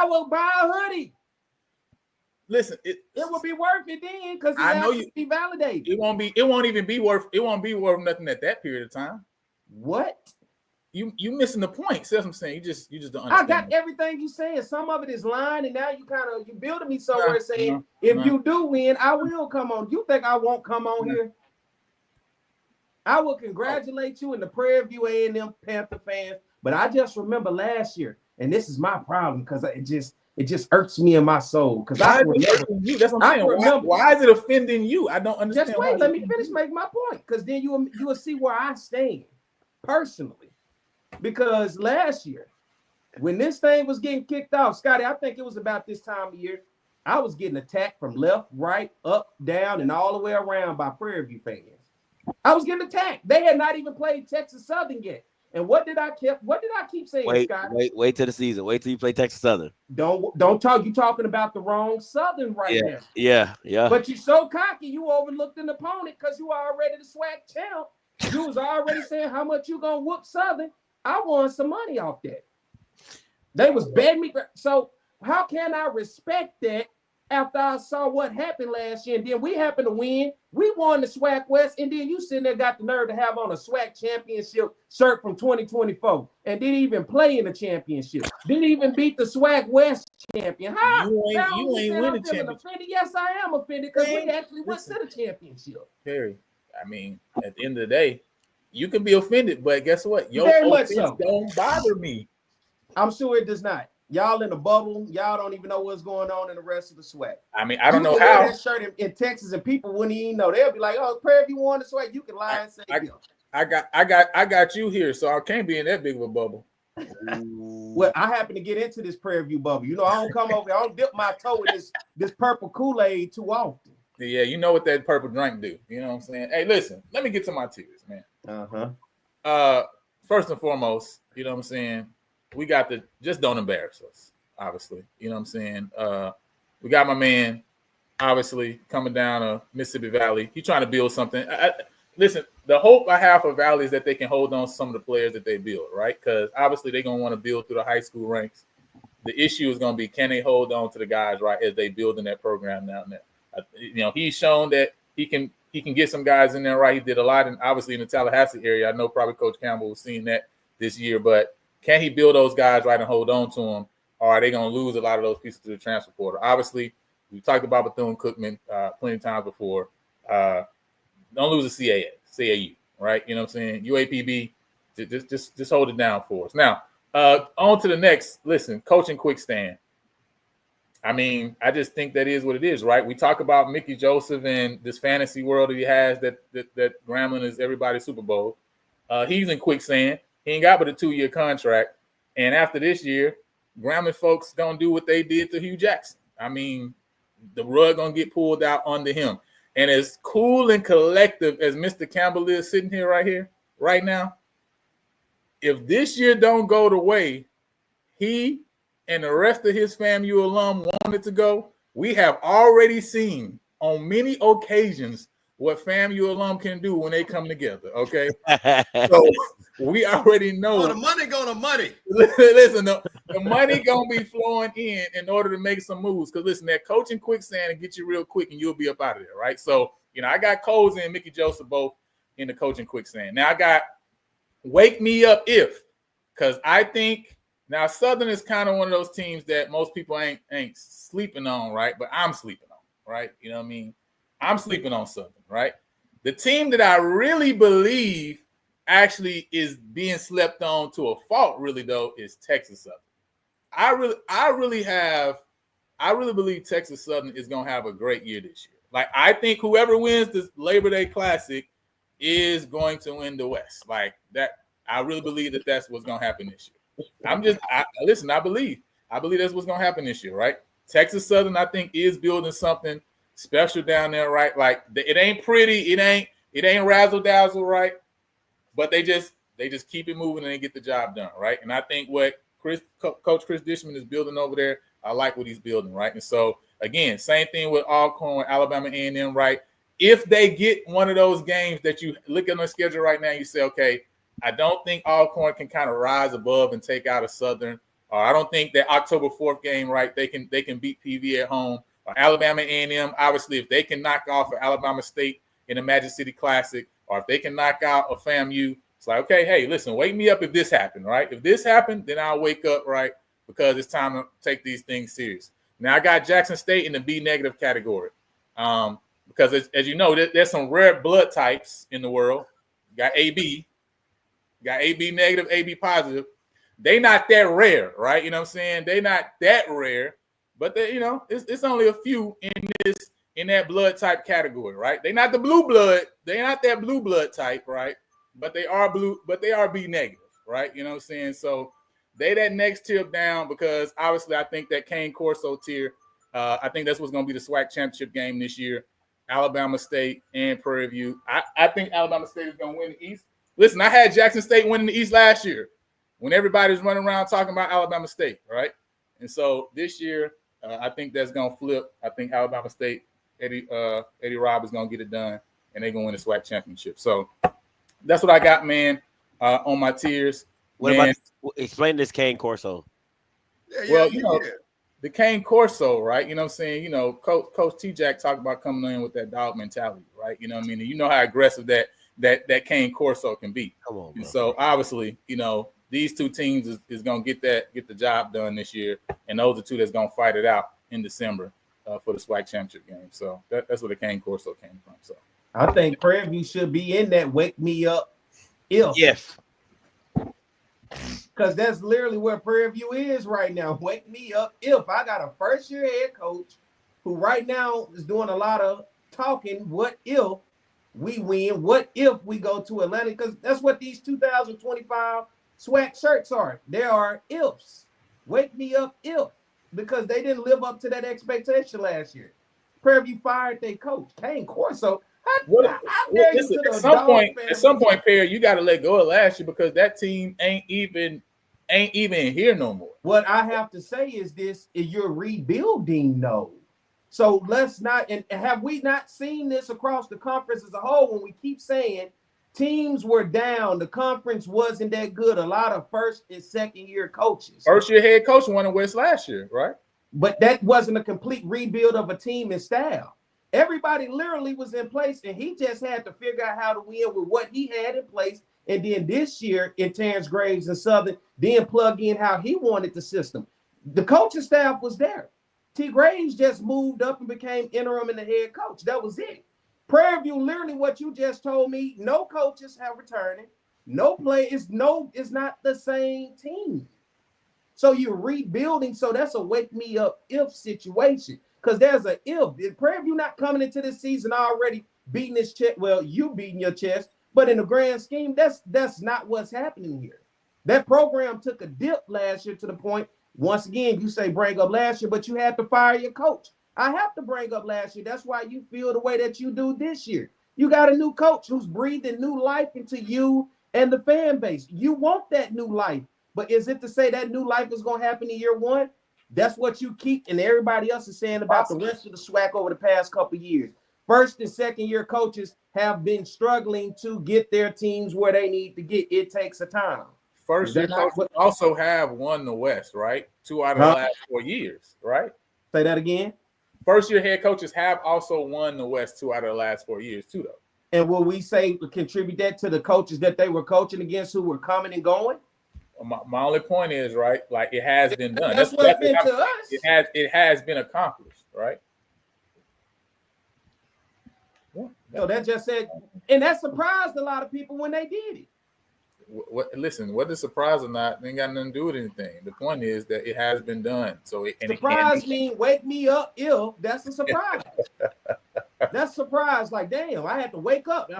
will buy a hoodie. Listen, it will be worth it then because I know you be validated. It won't be worth nothing at that period of time. What? You missing the point. See what I'm saying? You just don't understand. I got everything you saying. Some of it is lying, and now you building me somewhere saying if you do win, I will come on. You think I won't come on here? I will congratulate you and the Prairie View A&M Panther fans, but I just remember last year, and this is my problem because it just irks me in my soul. Because That's what I'm saying. Why is it offending you? I don't understand. Just wait, let me finish making my point. Because then you will see where I stand personally. Because last year, when this thing was getting kicked off, Scotty, I think it was about this time of year, I was getting attacked from left, right, up, down, and all the way around by Prairie View fans. I was getting attacked. They had not even played Texas Southern yet. And what did I keep saying, Scott? Wait till the season. Wait till you play Texas Southern. Don't talk. You talking about the wrong Southern now. Yeah. But you're so cocky, you overlooked an opponent because you are already the SWAC champ. You was already saying how much you gonna whoop Southern. I won some money off that. They was betting me. So how can I respect that after I saw what happened last year? And then we happened to win. We won the SWAC West, and then you sitting there got the nerve to have on a SWAC championship shirt from 2024 and didn't even play in the championship. Didn't even beat the SWAC West champion. How? You ain't winning championship. Yes, I am offended because we actually went to the championship. Perry, I mean, at the end of the day, you can be offended, but guess what? Your offense don't bother me. I'm sure it does not. Y'all in a bubble. Y'all don't even know what's going on in the rest of the SWAC. I mean, I don't know how. That shirt in Texas and people wouldn't even know. They'll be like, "Oh, Prairie View won the SWAC." You can lie and say, I got you here, so I can't be in that big of a bubble. Well, I happen to get into this Prairie View bubble. You know, I don't come over here. I don't dip my toe in this purple Kool-Aid too often. Yeah, you know what that purple drink do. You know what I'm saying? Hey, listen, let me get to my tiers, man. First and foremost, you know what I'm saying? We got to just don't embarrass us, obviously. You know what I'm saying? We got my man, obviously, coming down to Mississippi Valley. He's trying to build something. Listen, the hope I have for Valley is that they can hold on to some of the players that they build, right? Because obviously they're going to want to build through the high school ranks. The issue is going to be, can they hold on to the guys, right, as they build in that program now and then? You know, he's shown that he can get some guys in there, right? He did a lot, obviously in the Tallahassee area. I know probably Coach Campbell was seeing that this year, but can he build those guys right and hold on to them, or are they going to lose a lot of those pieces to the transfer portal? Obviously, we talked about Bethune-Cookman plenty of times before. Don't lose a CAU, right? You know what I'm saying? UAPB, just hold it down for us. Now, on to the next. Listen, coaching quick stand. I mean, I just think that is what it is, right? We talk about Mickey Joseph and this fantasy world that he has that Grambling is everybody's Super Bowl. He's in quicksand. He ain't got but a 2-year contract. And after this year, Grambling folks going to do what they did to Hugh Jackson. I mean, the rug going to get pulled out under him. And as cool and collective as Mr. Campbell is sitting here right now, if this year don't go the way he and the rest of his FAMU alum wanted to go, we have already seen on many occasions what FAMU alum can do when they come together. Okay, so we already know the money gonna money. Listen, the money gonna be flowing in order to make some moves. Because listen, that coaching quicksand and get you real quick, and you'll be up out of there, right? So I got Coles and Mickey Joseph both in the coaching quicksand. Now I got wake me up if, because I think now Southern is kind of one of those teams that most people ain't sleeping on, right? But I'm sleeping on, right? You know what I mean? I'm sleeping on Southern, right? The team that I really believe actually is being slept on to a fault, really though, is Texas Southern. I really believe Texas Southern is gonna have a great year this year. Like, I think whoever wins this Labor Day Classic is going to win the West. Like that, I really believe that that's what's gonna happen this year. I believe that's what's gonna happen this year, right? Texas Southern, I think, is building something special down there, right? Like it ain't pretty, it ain't razzle dazzle, right? But they just keep it moving and they get the job done, right? And I think what Coach Chris Dishman is building over there, I like what he's building, right? And so again, same thing with Alcorn, Alabama A&M, right? If they get one of those games that you look at their schedule right now, you say, okay, I don't think Alcorn can kind of rise above and take out a Southern, or I don't think that October 4th game, right? They can beat PV at home. Or Alabama A&M, obviously, if they can knock off Alabama State in the Magic City Classic, or if they can knock out a FAMU, it's like, okay, hey, listen, wake me up if this happened, right? If this happened, then I'll wake up, right? Because it's time to take these things serious. Now, I got Jackson State in the B-negative category because, as you know, there's some rare blood types in the world. Got AB negative, AB positive. They not that rare, right? You know what I'm saying? They not that rare, but they, it's only a few in that blood type category, right? They not the blue blood. They not that blue blood type, right? But they are blue, but they are B negative, right? You know what I'm saying? So they that next tier down because obviously I think that Cane Corso tier, I think that's what's going to be the SWAC championship game this year. Alabama State and Prairie View. I think Alabama State is going to win the East. Listen, I had Jackson State winning the East last year when everybody was running around talking about Alabama State, right? And so this year, I think that's going to flip. I think Alabama State, Eddie Robb is going to get it done, and they're going to win the SWAC championship. So that's what I got, man, on my tiers. What about explain this Cane Corso? Well, the Cane Corso, right? You know what I'm saying? Coach T-Jack talked about coming in with that dog mentality, right? You know what I mean? And you know how aggressive that Cane Corso can be. Come on, bro. And so obviously, these two teams is going to get the job done this year, and those are two that's going to fight it out in December for the SWAC championship game. So that's where the Cane Corso came from. So I think Prairie View should be in that wake me up if. Because that's literally where Prairie View is right now. Wake me up if I got a first-year head coach who right now is doing a lot of talking. What if we win? What if we go to Atlanta? Because that's what these 2025 SWAC shirts are. They are ifs. Wake me up if. Because they didn't live up to that expectation last year. Prairie View fired their coach, Cane Corso. At some point, Perry, you got to let go of last year because that team ain't even here no more. What I have to say is this: you're rebuilding, though. So let's not. And have we not seen this across the conference as a whole? When we keep saying teams were down, the conference wasn't that good. A lot of first and second year coaches. First year head coach won in West last year, right? But that wasn't a complete rebuild of a team and staff. Everybody literally was in place, and he just had to figure out how to win with what he had in place. And then this year in Terrence Graves and Southern, then plug in how he wanted the system. The coaching staff was there. T. Graves just moved up and became interim and the head coach. That was it. Prairie View, literally what you just told me, no coaches have returning. No play is not the same team. So you're rebuilding. So that's a wake me up if situation. Because there's an if Prairie View not coming into this season already beating his chest, well, you beating your chest, but in the grand scheme, that's not what's happening here. That program took a dip last year to the point, once again, you say bring up last year, but you had to fire your coach. I have to bring up last year. That's why you feel the way that you do this year. You got a new coach who's breathing new life into you and the fan base. You want that new life, but is it to say that new life is going to happen in year one? That's what you keep, and everybody else is saying about the rest of the SWAC over the past couple of years. first and second year coaches have been struggling to get their teams where they need to get. It takes a time. First year coaches also have won the West, right? 2 out of the last 4 years, right? Say that again. First year head coaches have also won the West 2 out of the last 4 years too, though. And will we say contribute that to the coaches that they were coaching against who were coming and going? My only point is, right, like it has been done. That's what it's been to us. It has been accomplished, right? Yeah. So that just said, and that surprised a lot of people when they did it. Listen, whether surprise or not, ain't got nothing to do with anything. The point is that it has been done. So surprise mean wake me up ill. That's a surprise. That's surprise. Like, damn, I had to wake up.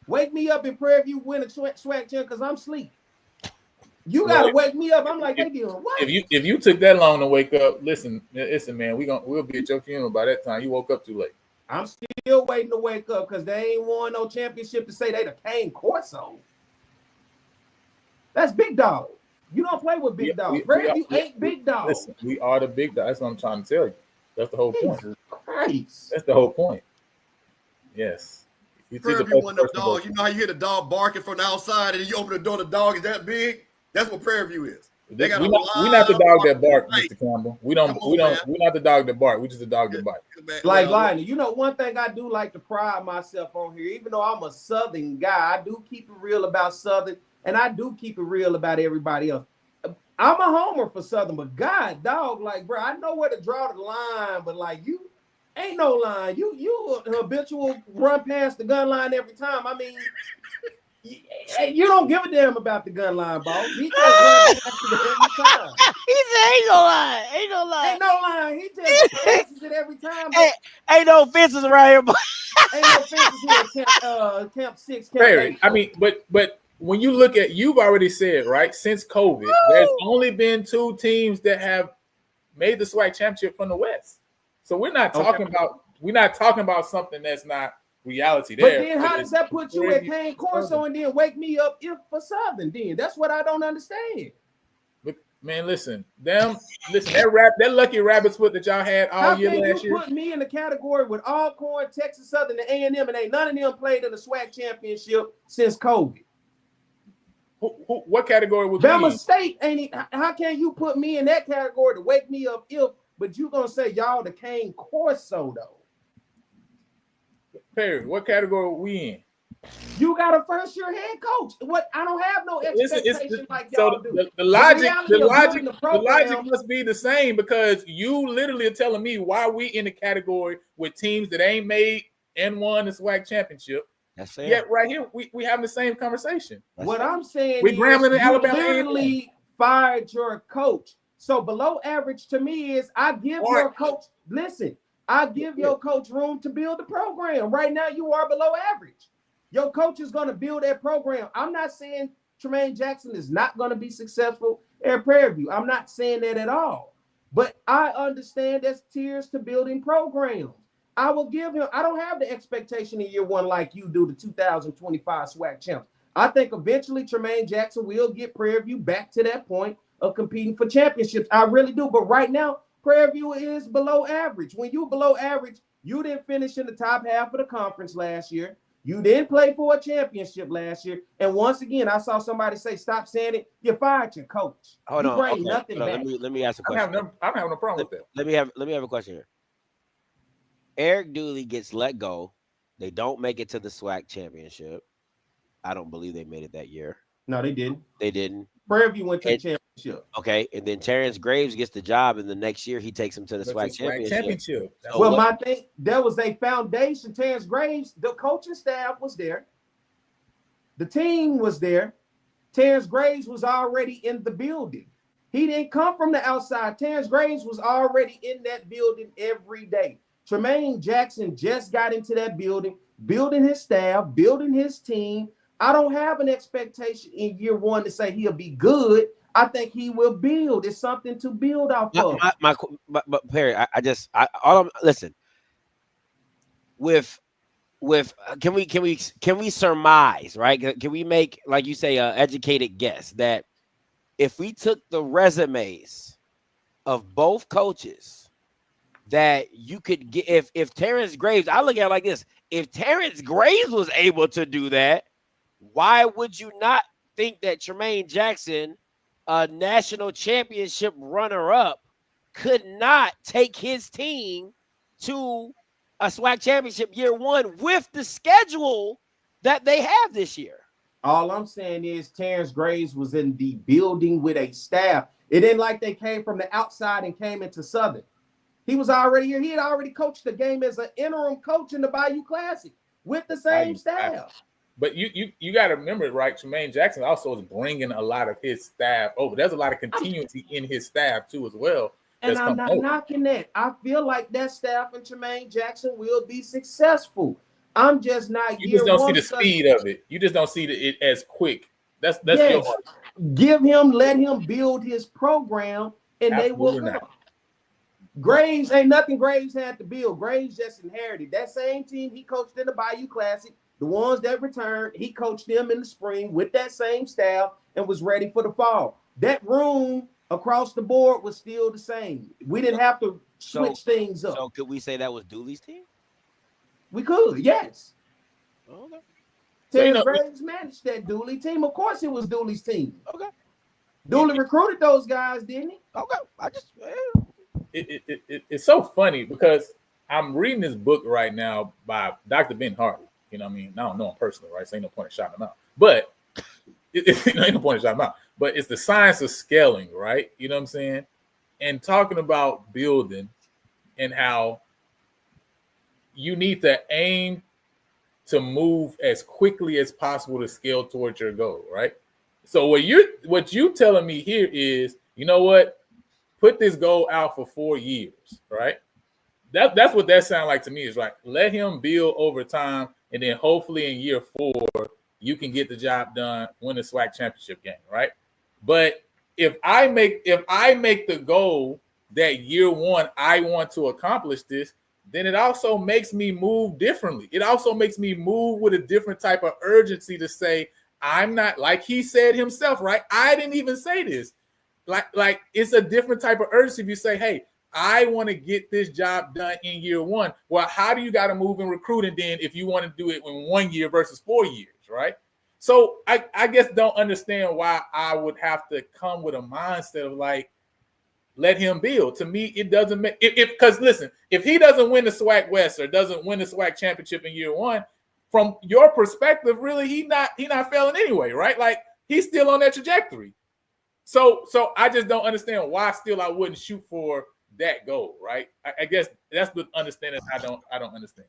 Wake me up in Prairie View win a SWAC chair because I'm asleep. You gotta wake me up. I'm like, they doing what? If you took that long to wake up, listen, man, we'll be at your funeral by that time. You woke up too late. I'm still waiting to wake up because they ain't won no championship to say they the Cane Corso. That's big dog. You don't play with big dog. Prairie View ain't big dog. Listen, we are the big dog. That's what I'm trying to tell you. That's the whole point. Christ. That's the whole point. Yes. Prairie View one of them dogs. You know how you hear the dog barking from the outside and you open the door, the dog is that big? That's what Prairie View is. We're not the dog that bark, Mr. Campbell. We're not the dog that bark. We're just the dog that bark. Like Lionel, you know, one thing I do like to pride myself on here, even though I'm a Southern guy, I do keep it real about Southern, and I do keep it real about everybody else. I'm a homer for Southern, but God, dog, like, bro, I know where to draw the line, but like, you ain't no line. You habitual run past the gun line every time. I mean, you don't give a damn about the gun line, boss. He just runs past it every time. He said, "Ain't no line, ain't no line, ain't no line." He just passes it every time. Ain't no fences around here, but ain't no fences here. Camp 6, Camp 8. I mean, but when you look at, you've already said, right, since COVID, there's only been 2 teams that have made the SWAC championship from the West. So we're not talking about something that's not reality there. But then how does that put you at Cane Corso and then wake me up if for Southern? Then that's what I don't understand. But man, listen, that lucky rabbit's foot that y'all had all year last year. Put me in the category with Alcorn, Texas Southern, and A&M, and ain't none of them played in the SWAC championship since COVID. What category was Bama State? How can you put me in that category to wake me up if? But you gonna say y'all the Cane Corso though? Perry, what category are we in? You got a first-year head coach. What? I don't have no expectation like y'all do. The logic must be the same, because you literally are telling me why we in the category with teams that ain't made and won the SWAC championship. That's fair. Yet right here we having the same conversation. What I'm saying we Grambling in Alabama. Literally fired your coach. So below average to me is I give your coach. Listen. I give your coach room to build the program. Right now, you are below average. Your coach is going to build that program. I'm not saying Tremaine Jackson is not going to be successful at Prairie View. I'm not saying that at all. But I understand there's tiers to building programs. I will give him, I don't have the expectation in year one like you do the 2025 SWAC champs. I think eventually Tremaine Jackson will get Prairie View back to that point of competing for championships. I really do. But right now, Prairie View is below average. When you below average, you didn't finish in the top half of the conference last year. You didn't play for a championship last year. And once again, I saw somebody say, stop saying it. You fired your coach. Hold on. Okay. Let me ask a question. I'm having no problem with that. Let me have a question here. Eric Dooley gets let go. They don't make it to the SWAC championship. I don't believe they made it that year. No, they didn't. They didn't. Prairie View went to the championship. Okay, and then Terrence Graves gets the job, and the next year he takes him to the SWAC championship. So well, my thing, there was a foundation. Terrence Graves, the coaching staff was there. The team was there. Terrence Graves was already in the building. He didn't come from the outside. Terrence Graves was already in that building every day. Tremaine Jackson just got into that building, building his staff, building his team. I don't have an expectation in year one to say he'll be good. I think he will build. It's something to build off of. But Perry, listen. Can we surmise, right? Can we make, like you say, an educated guess that if we took the resumes of both coaches that you could get if Terrence Graves, I look at it like this. If Terrence Graves was able to do that, why would you not think that Tremaine Jackson, a national championship runner-up, could not take his team to a SWAC championship year one with the schedule that they have this year? All I'm saying is Terrence Graves was in the building with a staff. It ain't like they came from the outside and came into Southern. He was already here. He had already coached the game as an interim coach in the Bayou Classic with the same staff. But you got to remember, right? Tremaine Jackson also is bringing a lot of his staff over. There's a lot of continuity in his staff too as well. And I'm not knocking that. I feel like that staff and Tremaine Jackson will be successful. I'm just not. You just don't see the speed of it. You just don't see it as quick. That's your heart. Give him, let him build his program, and Absolutely they will come. not. Graves ain't nothing Graves had to build. Graves just inherited that same team he coached in the Bayou Classic. The ones that returned, he coached them in the spring with that same staff and was ready for the fall. That room across the board was still the same. We didn't have to switch things up. So could we say that was Dooley's team? We could, yes. Okay. Terrence Graves managed that Dooley team. Of course it was Dooley's team. Okay. Dooley recruited those guys, didn't he? Okay. I just it's so funny because I'm reading this book right now by Dr. Ben Hartley. You know what I mean? I don't know him personally, right? So ain't no point in shouting him out. But ain't no point in shouting him out. But it's the science of scaling, right? You know what I'm saying? And talking about building and how you need to aim to move as quickly as possible to scale towards your goal, right? So what you telling me here is, you know what? Put this goal out for 4 years, right? That's what that sounds like to me. Is like let him build over time, and then hopefully in year 4 you can get the job done, win the SWAC championship game, right? But if I make the goal that year 1 I want to accomplish this, then it also makes me move differently. It also makes me move with a different type of urgency to say, I'm not, like he said himself, right? I didn't even say this. Like it's a different type of urgency if you say, hey, I want to get this job done in year 1. Well, how do you got to move in recruiting then if you want to do it in 1 year versus 4 years, right? So I guess don't understand why I would have to come with a mindset of like, let him build. To me, it doesn't make because listen, if he doesn't win the SWAC West or doesn't win the SWAC championship in year 1, from your perspective, really, he not failing anyway, right? Like he's still on that trajectory. So I just don't understand why still I wouldn't shoot for that goal, right? I guess that's the understanding I don't understand.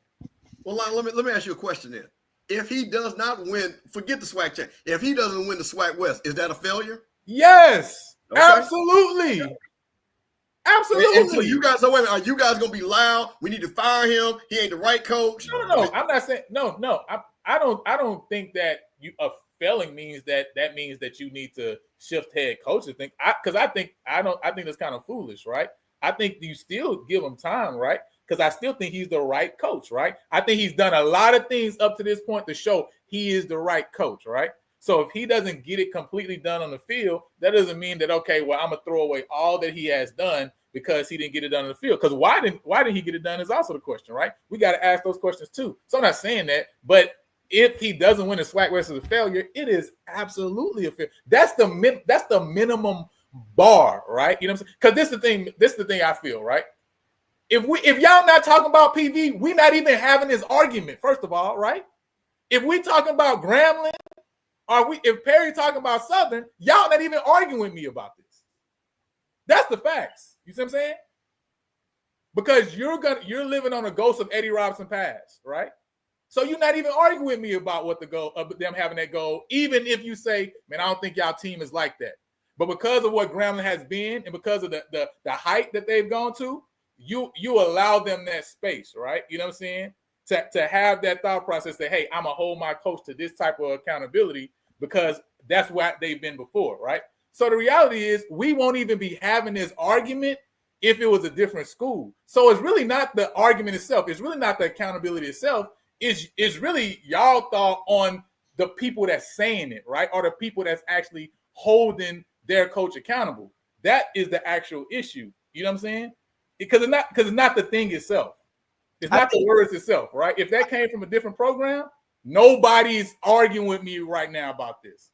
Well, let me ask you a question then. If he does not win, forget the SWAC champ. If he doesn't win the SWAC West, is that a failure? Yes, okay. Absolutely. Absolutely. And so you guys, so wait a minute, are you guys gonna be loud? We need to fire him. He ain't the right coach. No. I'm not saying no. I don't think that a failing means that means that you need to shift head coaches. I think that's kind of foolish, right? I think you still give him time, right? Because I still think he's the right coach, right? I think he's done a lot of things up to this point to show he is the right coach, right? So if he doesn't get it completely done on the field, that doesn't mean that, okay, well, I'm going to throw away all that he has done because he didn't get it done on the field. Because why didn't he get it done is also the question, right? We got to ask those questions too. So I'm not saying that, but if he doesn't win the SWAC West as a failure, it is absolutely a failure. That's the minimum bar, right? You know what I'm saying? Because this is the thing I feel, right? If y'all not talking about PV, we not even having this argument, first of all, right? If we talking about Grambling, if Perry talking about Southern, y'all not even arguing with me about this. That's the facts. You see what I'm saying? Because you're living on a ghost of Eddie Robinson past, right? So you're not even arguing with me about what the goal of them having that goal, even if you say, man, I don't think y'all team is like that. But because of what Grambling has been and because of the height that they've gone to, you allow them that space, right? You know what I'm saying? To have that thought process that, hey, I'm going to hold my coach to this type of accountability because that's what they've been before, right? So the reality is we won't even be having this argument if it was a different school. So it's really not the argument itself. It's really not the accountability itself. It's really y'all thought on the people that's saying it, right? Or the people that's actually holding their coach accountable. That is the actual issue. You know what I'm saying? because it's not the thing itself. It's not the words itself, right? If that came from a different program, nobody's arguing with me right now about this.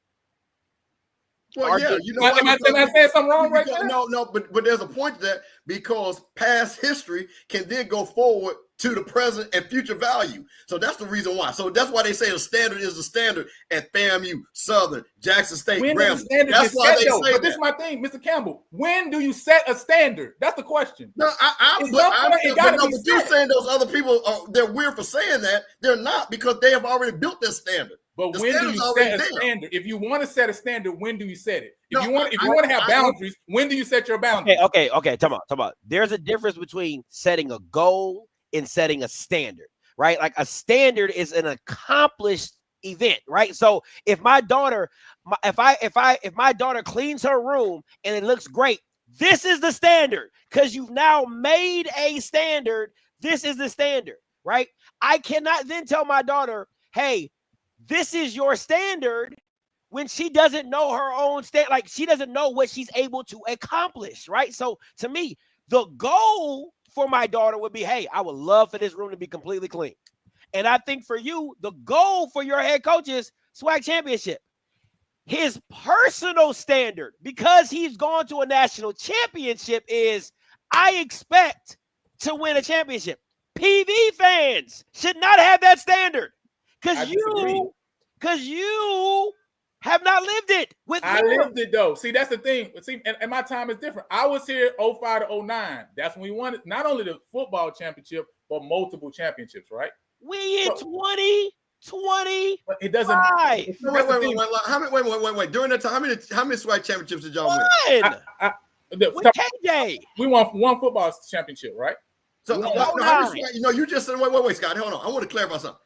Well, yeah, you know, am I saying something wrong right now? No, but there's a point to that, because past history can then go forward to the present and future value. So that's the reason why. So that's why they say the standard is the standard at FAMU, Southern, Jackson State, Grambling. That's why they say that. But this is my thing, Mr. Campbell. When do you set a standard? That's the question. No, but you're saying those other people they're weird for saying that. They're not, because they have already built their standard. But when do you set a standard? If you want to set a standard, when do you set it? If you want to have boundaries, when do you set your boundaries? Okay. Talk about. There's a difference between setting a goal and setting a standard, right? Like a standard is an accomplished event, right? So if my daughter, if my daughter cleans her room and it looks great, this is the standard, because you've now made a standard. This is the standard, right? I cannot then tell my daughter, hey, this is your standard, when she doesn't know her own standard. Like, she doesn't know what she's able to accomplish, right? So to me, the goal for my daughter would be, hey, I would love for this room to be completely clean. And I think for you, the goal for your head coach is SWAC championship. His personal standard, because he's gone to a national championship, is I expect to win a championship. PV fans should not have that standard. Because you have not lived it with him. I lived it, though. See, that's the thing. See, and my time is different. I was here 05 to 09. That's when we won not only the football championship, but multiple championships, right? We in 2020. But it doesn't. Wait. During that time, how many SWAC championships did y'all win? With KJ. We won one football championship, right? So you just said, wait, Scott, hold on. I want to clarify something.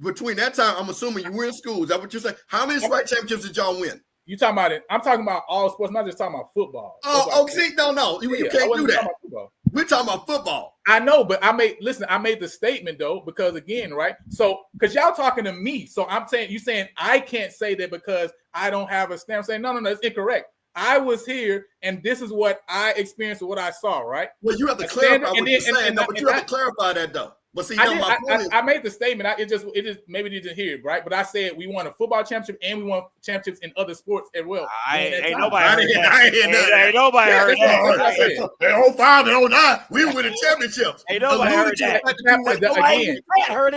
Between that time, I'm assuming you were in school. Is that what you're saying? How many SWAC championships did y'all win? You talking about it? I'm talking about all sports, not just talking about football. See, no, you can't do that. We're talking about football. I know, but I made the statement though, because again, right? So, because y'all talking to me, so I'm saying, you saying I can't say that because I don't have a stand. I'm saying no, it's incorrect. I was here, and this is what I experienced, what I saw, right? Well, you have to clarify what you're saying, but you have to clarify that though. But see, I made the statement. It just maybe you didn't hear it, right? But I said we won a football championship and we won championships in other sports as well. Ain't nobody heard that. In 05 and 09, we were winning championships. Ain't nobody heard that.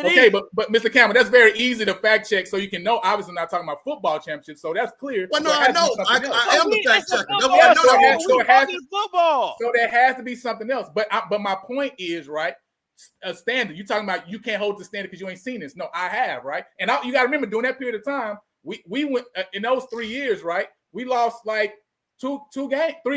Okay, but Mr. Campbell, that's very easy to fact check, so you can know. Obviously, not talking about football championships, so that's clear. Well, no, I know. I am the fact checker. So there has to be something else. But my point is, right? A standard. You talking about you can't hold the standard because you ain't seen this. No, I have, right? And you got to remember, during that period of time, we went in those 3 years, right? We lost like three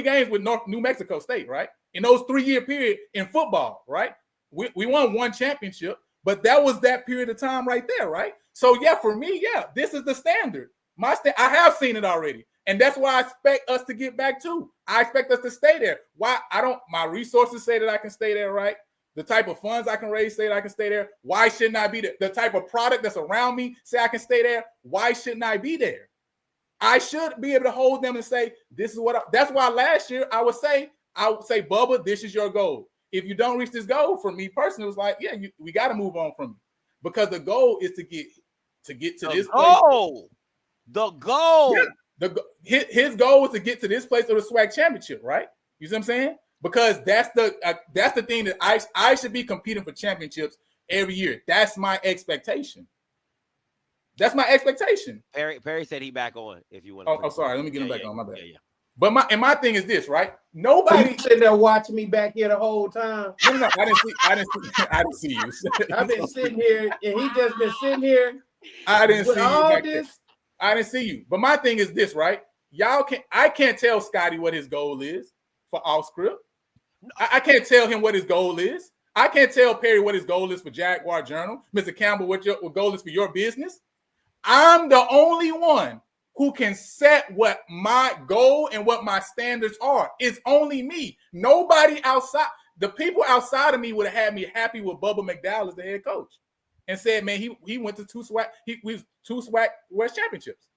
games with New Mexico State, right? In those 3 year period in football, right? We won one championship, but that was that period of time right there, right? So yeah, for me, this is the standard. I have seen it already, and that's why I expect us to get back to. I expect us to stay there. Why? My resources say that I can stay there, right? The type of funds I can raise say that I can stay there. Why shouldn't I be there? The type of product that's around me say I can stay there. Why shouldn't I be there? I should be able to hold them and say, this is what that's why last year I would say, Bubba, this is your goal. If you don't reach this goal, for me personally, it was like, we got to move on from you. Because the goal is to get to this place. The goal. Yeah, his goal is to get to this place of the SWAC championship, right? You see what I'm saying? Because that's the thing that I should be competing for championships every year. That's my expectation. That's my expectation. Perry said he back on. If you want. Oh, sorry. Let me get him back on. My bad. Yeah. But my thing is this, right? Nobody sitting there watching me back here the whole time. No, I didn't see you. I've been sitting here, and he just been sitting here. I didn't see you. All this. I didn't see you. But my thing is this, right? I can't tell Scotty what his goal is for off script. I can't tell him what his goal is. I can't tell Perry what his goal is for Jaguar Journal. Mr. Campbell, what goal is for your business. I'm the only one who can set what my goal and what my standards are. It's only me. Nobody outside. The people outside of me would have had me happy with Bubba McDowell as the head coach and said, man, he went to two SWAC West championships.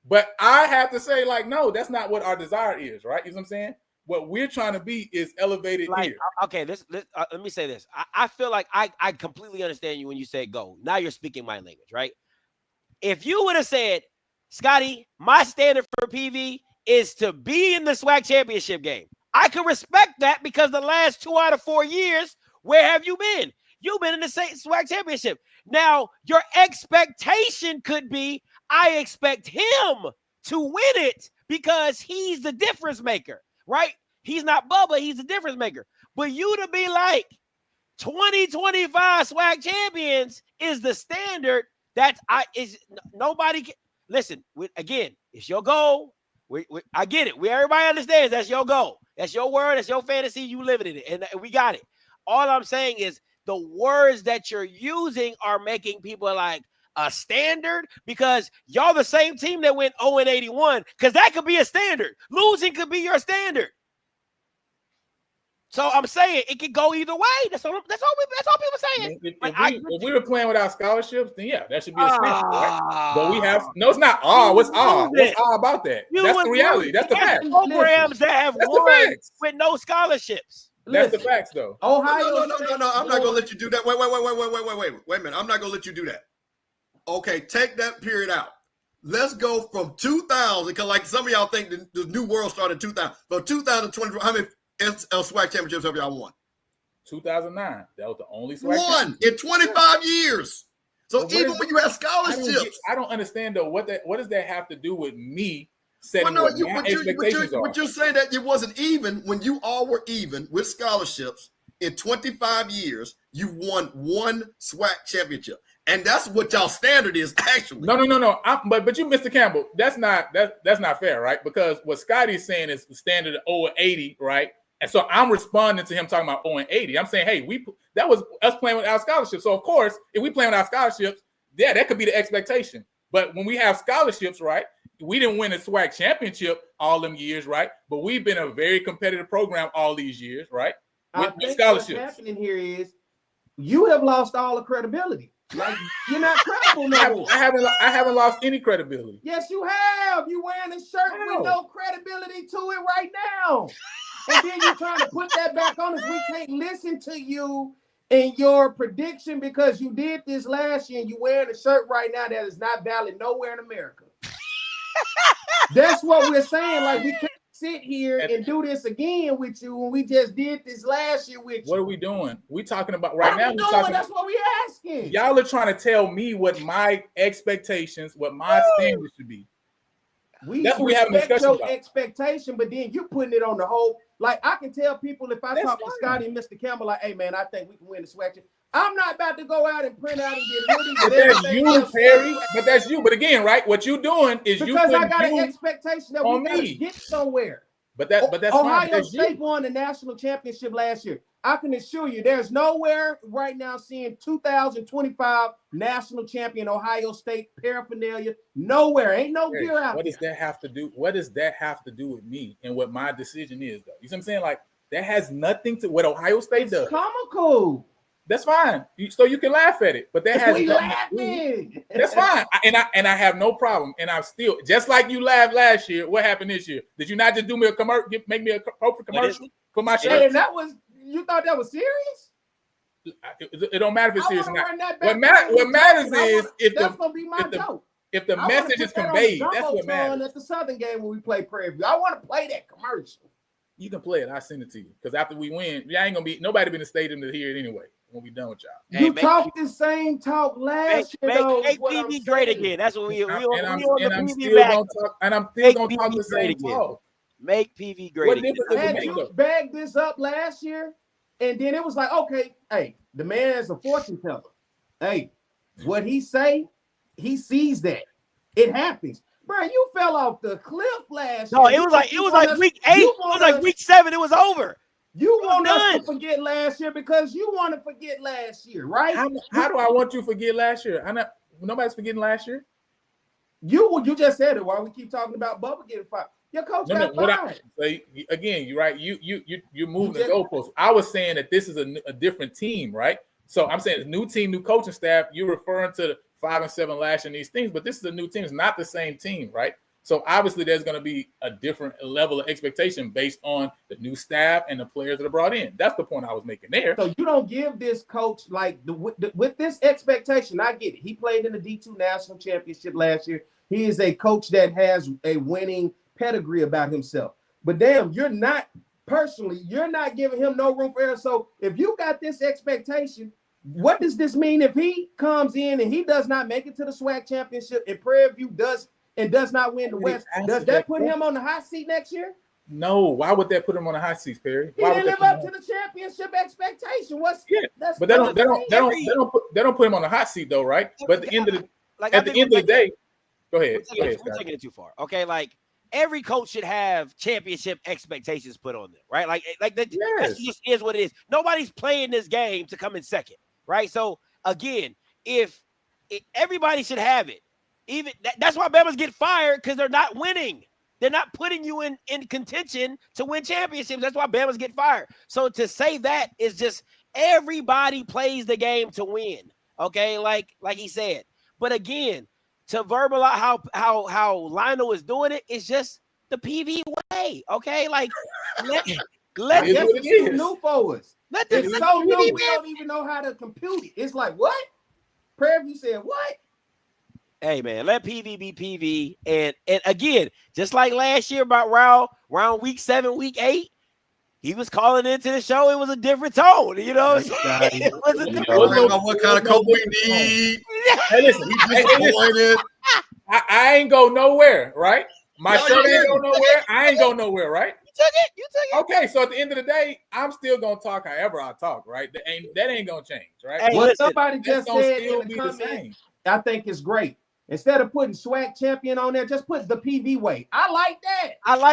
But I have to say, like, no, that's not what our desire is, right? You know what I'm saying? What we're trying to be is elevated here. Okay, let me say this. I feel like I completely understand you when you say go. Now you're speaking my language, right? If you would have said, Scotty, my standard for PV is to be in the SWAC championship game, I can respect that because the last 2 out of 4 years, where have you been? You've been in the SWAC championship. Now, your expectation could be, I expect him to win it because he's the difference maker, right? He's not Bubba, he's the difference maker. But you to be like 2025 SWAC champions is the standard. Nobody can listen. Again, it's your goal. I get it. Everybody understands that's your goal. That's your word. That's your fantasy. You living in it, and we got it. All I'm saying is the words that you're using are making people like a standard because y'all the same team that went 0-81 because that could be a standard. Losing could be your standard. So I'm saying it could go either way. That's all people saying. If we were playing without scholarships, then yeah, that should be a standard, right? But we have it's not what's what's about that? That's the reality. That's the fact. Programs that have won with no scholarships. That's the facts, though. Ohio. No. I'm not gonna let you do that. Wait a minute. I'm not gonna let you do that. Okay, take that period out. Let's go from 2000 because like some of y'all think the new world started in 2000. From 2024, how many SWAC championships have y'all won? 2009. That was the only SWAC one in 25 years. So even when you have scholarships, I don't understand though. What does that have to do with me setting my expectations are? But you're saying that it wasn't even when you all were even with scholarships in 25 years. You won one SWAC championship, and that's what y'all standard is actually. No. But you, Mr. Campbell, that's not fair, right? Because what Scotty's saying is the standard of 0-80, right? And so I'm responding to him talking about 0-80. I'm saying, hey, that was us playing without scholarships. So of course, if we play without scholarships, yeah, that could be the expectation. But when we have scholarships, right? We didn't win a SWAC championship all them years, right? But we've been a very competitive program all these years, right? With scholarships. What's happening here is you have lost all the credibility. Like you're not credible no more. I haven't lost any credibility. Yes, you have. You wearing a shirt with no credibility to it right now. And then you're trying to put that back on us. We can't listen to you and your prediction because you did this last year and you wearing a shirt right now that is not valid nowhere in America. That's what we're saying. Like we can't sit here and do this again with you when we just did this last year with you. What are we doing? We talking about right now. That's what we asking. Y'all are trying to tell me what my expectations, what my standards should be. That's what we have a discussion about. Expectation, but then you putting it on the whole. Like I can tell people if I talk to Scotty and Mr. Campbell, like, hey man, I think we can win the SWAC. I'm not about to go out and print out and get hoodies. But that's you, Perry. But that's you. But again, right? What you doing is because I got an expectation that we gotta get somewhere. But that's Ohio State won the national championship last year. I can assure you, there's nowhere right now seeing 2025 national champion Ohio State paraphernalia. Nowhere, ain't no gear out. What does that have to do? What does that have to do with me and what my decision is, though? You see what I'm saying? Like that has nothing to what Ohio State does. Comical. That's fine. So you can laugh at it, but that has laughing. That's fine. And I have no problem. And I'm still just like you laughed last year. What happened this year? Did you not just do me a commercial? Make me a appropriate commercial for my shirt? And that was. You thought that was serious? It don't matter if it's serious or not. What matters is if the message is conveyed. That's what matters. At the Southern game when we play Prairie View, I want to play that commercial. You can play it. I'll send it to you. Because after we win, ain't gonna be nobody in the stadium to hear it anyway. When we done with y'all. You talked the same talk last year. Make PV great again. That's what we want. I'm still gonna talk the same talk. Make PV great again. And you bagged this up last year, and then it was like, okay, hey, the man is a fortune teller. Hey, what he say, he sees that. It happens. Bro, you fell off the cliff last year. No, it was like week 8. It was like week 7. It was over. You want us to forget last year because you want to forget last year, right? How do I want you to forget last year? Nobody's forgetting last year. You just said it. Why we keep talking about Bubba getting fired? Your coach got fired. Again, you're right. You're moving the goalposts. I was saying that this is a different team, right? So I'm saying it's new team, new coaching staff. You're referring to the 5 and 7 last year and these things, but this is a new team. It's not the same team, right? So obviously there's going to be a different level of expectation based on the new staff and the players that are brought in. That's the point I was making there. So you don't give this coach like with this expectation. I get it. He played in the D2 National Championship last year. He is a coach that has a winning pedigree about himself. But damn, you're not giving him no room for error. So if you got this expectation, what does this mean if he comes in and he does not make it to the SWAC championship and Prairie View does not win the West? Does that put him on the hot seat next year? No. Why would that put him on the hot seat, Perry? He didn't live up to the championship expectation. But they don't put him on the hot seat though, right? But at the end of the day, go ahead. We're taking it too far. Okay, like every coach should have championship expectations put on them, right? Like that just is what it is. Nobody's playing this game to come in second, right? So again, if everybody should have it, even that's why Bama's get fired, because they're not winning. They're not putting you in contention to win championships. That's why Bama's get fired. So to say that is just everybody plays the game to win. Okay, like he said. But again, to verbalize how Lionel is doing it, it's just the PV way. Okay, like let it this is new for us. It's so new we don't even know how to compute it. It's like what? Prairie View said what? Hey man, let PV be PV, and again, just like last year about round week 7, week 8, he was calling into the show. It was a different tone, you know. It was a different tone. What kind of coach we need? Hey, listen, I ain't go nowhere, right? My shirt ain't go nowhere. I ain't go nowhere, right? You took it. Okay, so at the end of the day, I'm still gonna talk however I talk, right? That ain't gonna change, right? Hey, what somebody just said still in be the the comments, same. I think it's great. Instead of putting SWAC champion on there, just put the PV way. I like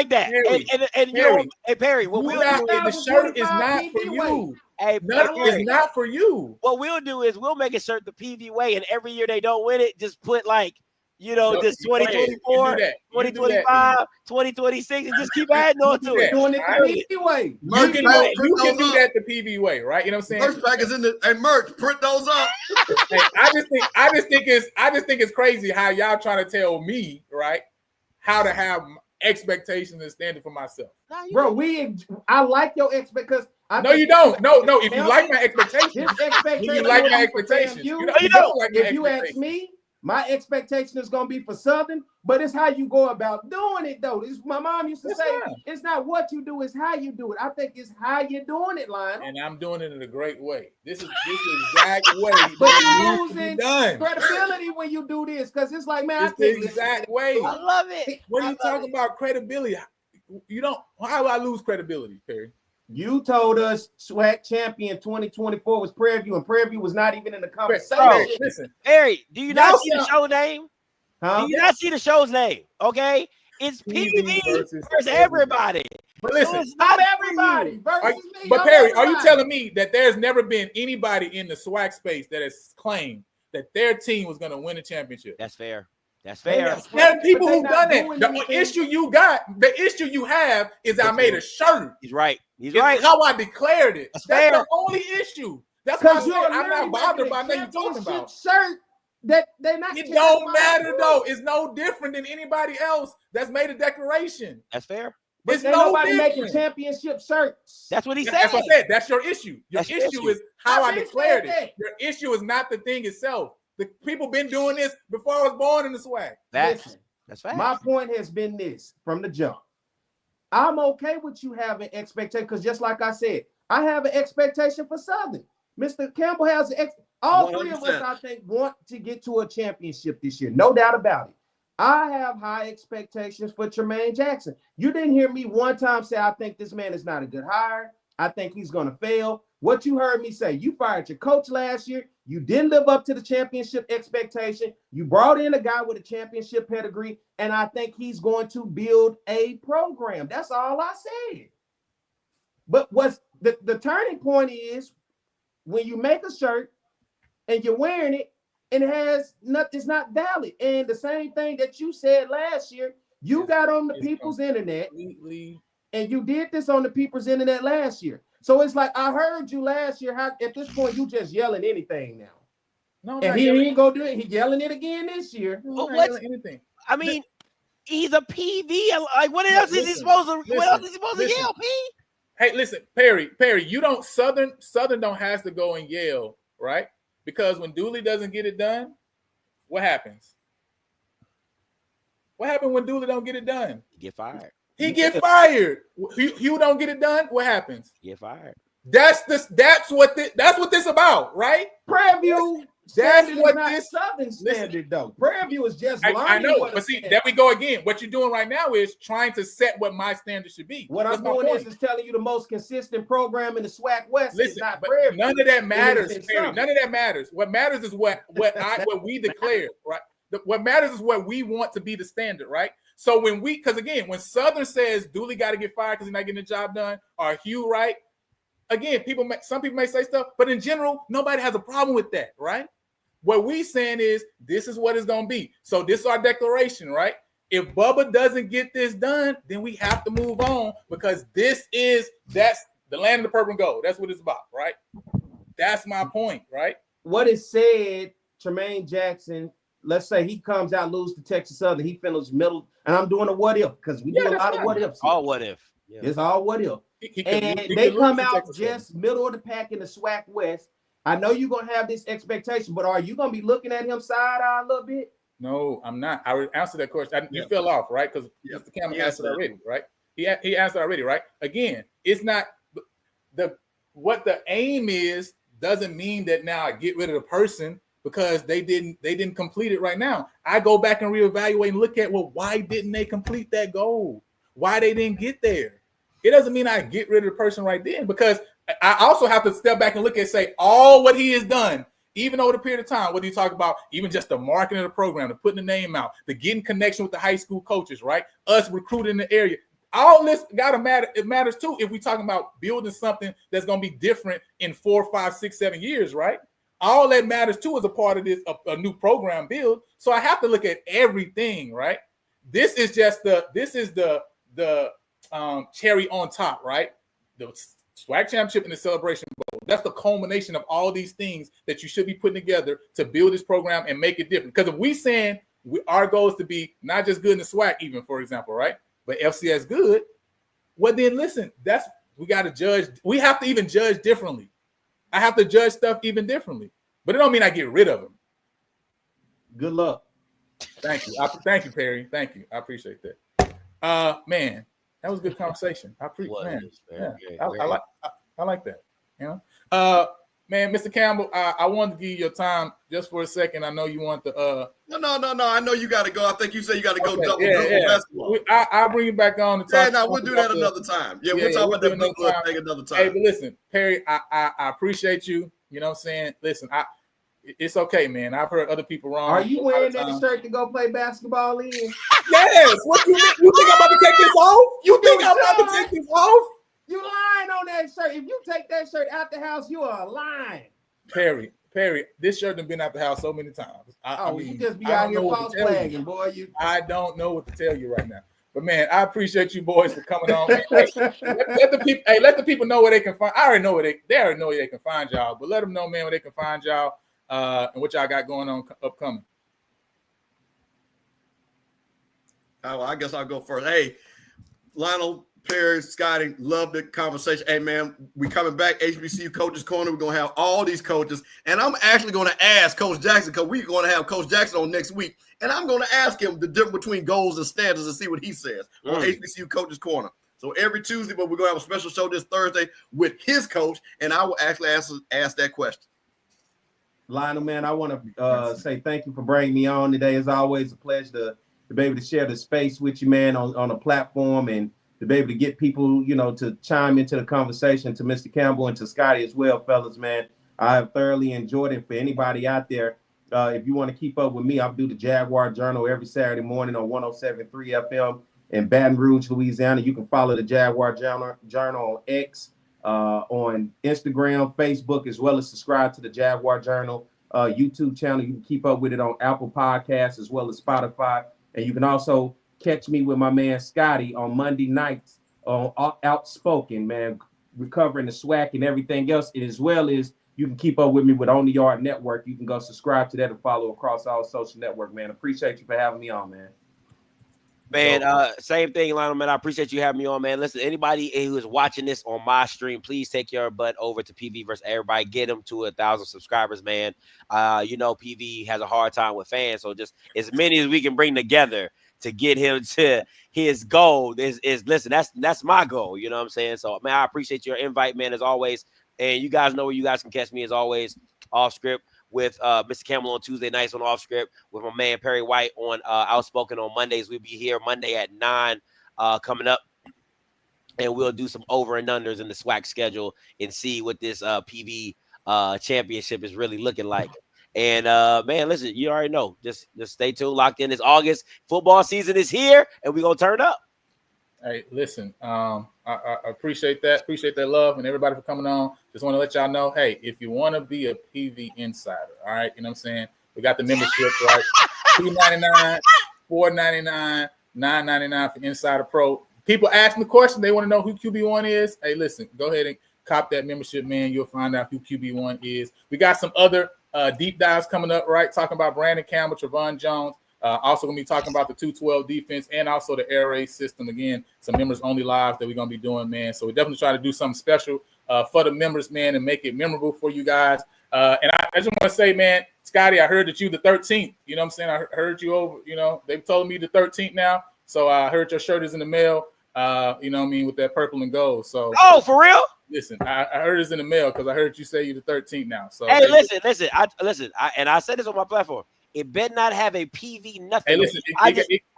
that. Perry, and you know, hey Perry, what we'll do, the shirt is not for you. Hey, it's not for you. What we'll do is we'll make a shirt the PV way, and every year they don't win it, just put like, you know, just 2024, 2025, 2026, and just keep adding on to it. Doing it the PV way. You can do that the PV way, right? You know what I'm saying? Merch pack is in the merch. Print those up. Hey, I just think it's crazy how y'all trying to tell me, right, how to have expectations and standard for myself. Bro, I like your expectations. No, you don't. No. If you like my expectations, you like my expectations. You don't like my if you ask me, my expectation is going to be for Southern, but it's how you go about doing it, though. My mom used to say, it's not what you do, it's how you do it. I think it's how you're doing it, Lionel. And I'm doing it in a great way. This is the exact way. But you're losing credibility when you do this, because it's like, man, it's the exact way. I love it. What are you talking about credibility? You don't. How do I lose credibility, Perry? You told us SWAC champion 2024 was Prairie View, and Prairie View was not even in the conversation. Bro, listen, Harry, do you not see the show name? Huh? Do you not see the show's name? Okay, it's PV versus everybody. But listen, so it's not everybody versus me. But Perry, are you telling me that there's never been anybody in the SWAC space that has claimed that their team was going to win a championship? That's fair. That's fair. There are people who've done that. The issue you have is I made a shirt. He's right. He's it's right. How I declared it. That's the only issue. That's why I'm not bothered by what you're talking about. Shirt that they're not. It don't matter though. It's no different than anybody else that's made a declaration. That's fair. There's nobody making championship shirts. That's what he said. That's what I said. That's your issue. Your issue is how I declared it. Your issue is not the thing itself. The people been doing this before I was born in the SWAC. That's fast. My point has been this from the jump. I'm okay with you having expectation, because just like I said, I have an expectation for Southern. Mr. Campbell has all 100%. 3 of us, I think, want to get to a championship this year. No doubt about it. I have high expectations for Tremaine Jackson. You didn't hear me one time say, I think this man is not a good hire. I think he's going to fail. What you heard me say, you fired your coach last year. You didn't live up to the championship expectation. You brought in a guy with a championship pedigree, and I think he's going to build a program. That's all I said. But what's the turning point is when you make a shirt and you're wearing it and it's not valid. And the same thing that you said last year, you got on the people's internet, and you did this on the people's internet last year. So it's like I heard you last year. How at this point you just yelling anything now? No, and he ain't gonna do it. He yelling it again this year. Anything. I mean, He's a PV. Like, what else is he supposed to? What else is he supposed to yell? P. Hey, listen, Perry, you don't Southern don't has to go and yell, right? Because when Dooley doesn't get it done, what happens? What happened when Dooley don't get it done? He get fired. He get fired. Hugh don't get it done. What happens? Get fired. That's what this about, right? Prairie View. That's what not this Southern standard though. Prairie View is just I know, but see, there we go again. What you're doing right now is trying to set what my standard should be. What I'm doing is telling you the most consistent program in the SWAC West is not Prairie View. None of that matters, Perry. None of that matters. What matters is what we declare, right? What matters is what we want to be the standard, right? So because when Southern says Dooley got to get fired because he's not getting the job done, or Hugh, right? Again, some people may say stuff, but in general, nobody has a problem with that, right? What we saying is this is what it's going to be. So this is our declaration, right? If Bubba doesn't get this done, then we have to move on because that's the land of the purple and gold. That's what it's about, right? That's my point, right? What is said, Tremaine Jackson, let's say he comes out, lose to Texas Southern, he finishes middle, and I'm doing a what if because we do a lot of what ifs. All what if. Yeah. It's all what if. They come out just middle of the pack in the SWAC West. I know you're going to have this expectation, but are you going to be looking at him side-eye a little bit? No, I'm not. I would answer that question. You fell off, right? Because Mr. Campbell answered already, right? He answered already, right? Again, it's not what the aim is doesn't mean that now I get rid of the person because they didn't complete it right now. I go back and reevaluate and look at, why didn't they complete that goal? Why they didn't get there? It doesn't mean I get rid of the person right then because I also have to step back and look and say all what he has done, even over the period of time, what do you talk about? Even just the marketing of the program, the putting the name out, the getting connection with the high school coaches, right? Us recruiting in the area. All this gotta matter. It matters too if we're talking about building something that's gonna be different in 4, 5, 6, 7 years, right? All that matters too is a part of this a new program build. So I have to look at everything, right? This is the cherry on top, right? The SWAC championship and the Celebration Bowl. That's the culmination of all these things that you should be putting together to build this program and make it different. Because if we saying our goal is to be not just good in the SWAC, even for example, right? But FCS good, well then listen, we got to judge. We have to even judge differently. I have to judge stuff even differently. But it don't mean I get rid of them. Good luck. Thank you. Thank you, Perry. Thank you. I appreciate that. Man. That was a good conversation. I like that. You know, man, Mr. Campbell, I wanted to give you your time just for a second. I know you want the No. I know you got to go. I think you said you got to go double basketball. I'll bring you back on to talk. Yeah, we'll do that another time. Yeah, we'll talk about that another time. Hey, but listen, Perry, I appreciate you. You know what I'm saying? Listen, it's okay, man. I've heard other people wrong. Are you wearing that shirt to go play basketball in? Yes. What you think I'm about to take this off? You think I'm about to take this off? You lying on that shirt. If you take that shirt out the house, you are lying. Perry, this shirt has been out the house so many times. I mean, you just be out here false flagging, boy. I don't know what to tell you right now. But man, I appreciate you boys for coming on. Let the people know where they can find. I already know they already know where they can find y'all. But let them know, man, where they can find y'all and what y'all got going on upcoming. Well, I guess I'll go first. Hey, Lionel, Perry, Scotty, love the conversation. Hey, man, we coming back, HBCU Coaches Corner. We're going to have all these coaches. And I'm actually going to ask Coach Jackson, because we're going to have Coach Jackson on next week. And I'm going to ask him the difference between goals and standards and see what he says on HBCU Coaches Corner. So every Tuesday, but we're going to have a special show this Thursday with his coach, and I will actually ask that question. Lionel, man, I want to say thank you for bringing me on today. It's always a pleasure to be able to share the space with you, man, on a platform, and to be able to get people, to chime into the conversation. To Mr. Campbell and to Scotty as well, fellas, man. I have thoroughly enjoyed it. For anybody out there, if you want to keep up with me, I'll do the Jaguar Journal every Saturday morning on 107.3 FM in Baton Rouge, Louisiana. You can follow the Jaguar Journal on X, on Instagram, Facebook, as well as subscribe to the Jaguar Journal YouTube channel. You can keep up with it on Apple Podcasts as well as Spotify. And you can also catch me with my man Scotty on Monday nights on Outspoken, man, recovering the SWAC and everything else, as well as you can keep up with me with On the Yard Network. You can go subscribe to that and follow across all social network, man. Appreciate you for having me on, man. Man, same thing, Lionel, man. I appreciate you having me on, man. Listen, anybody who is watching this on my stream, please take your butt over to PV versus everybody. Get him to 1,000 subscribers, man. PV has a hard time with fans, so just as many as we can bring together to get him to his goal is listen, that's my goal. You know what I'm saying? So, man, I appreciate your invite, man, as always. And you guys know where you guys can catch me as always, off script with Mr. Campbell on Tuesday nights on Off Script, with my man Perry White on Outspoken on Mondays. We'll be here Monday at 9 coming up, and we'll do some over and unders in the SWAC schedule and see what this PV championship is really looking like. And man, listen, you already know. Just stay tuned, locked in. It's August. Football season is here, and we're gonna turn up. Hey, listen, I appreciate that. Appreciate that love and everybody for coming on. Just want to let y'all know, hey, if you want to be a PV insider, all right, you know what I'm saying? We got the membership, right? $2.99, $4.99, $9.99 for Insider Pro. People ask me questions. They want to know who QB1 is. Hey, listen, go ahead and cop that membership, man. You'll find out who QB1 is. We got some other deep dives coming up, right? Talking about Brandon Campbell, Trevon Jones. Also going to be talking about the 212 defense and also the air raid system. Again, some members only lives that we're going to be doing, man. So we definitely try to do something special for the members, man, and make it memorable for you guys. And I just want to say, man, Scotty, I heard that you the 13th. You know what I'm saying? I heard you over, you know, they've told me the 13th now. So I heard your shirt is in the mail, you know what I mean, with that purple and gold. So, oh, for real? Listen, I heard it's in the mail because I heard you say you the 13th now. So hey, listen. I said this on my platform. It better not have a PV nothing. Hey, listen,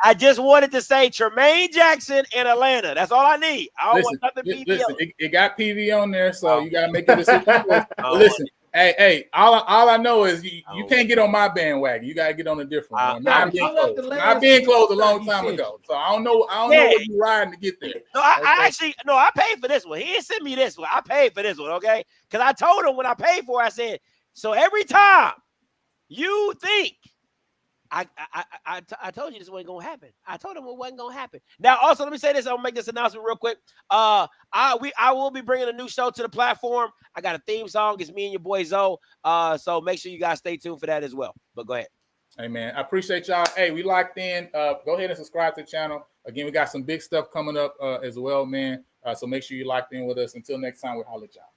I just wanted to say Tremaine Jackson in Atlanta. That's all I need. I don't want nothing PV. Listen, it got PV on there, so you gotta make a decision. Listen, hey, all I know is you can't get on my bandwagon. You gotta get on a different one. I've been closed a long time ago, so I don't know what you're riding to get there. No, I paid for this one. He didn't send me this one. I paid for this one, okay? Because I told him when I paid for it, I said, so every time you think I told you this wasn't gonna happen. I told him it wasn't gonna happen. Now, also, let me say this. I'm gonna make this announcement real quick. I will be bringing a new show to the platform. I got a theme song. It's me and your boy Zoe. So make sure you guys stay tuned for that as well. But go ahead. Hey man, I appreciate y'all. Hey, we locked in. Go ahead and subscribe to the channel. Again, we got some big stuff coming up as well, man. So make sure you locked in with us. Until next time, we'll holler at y'all.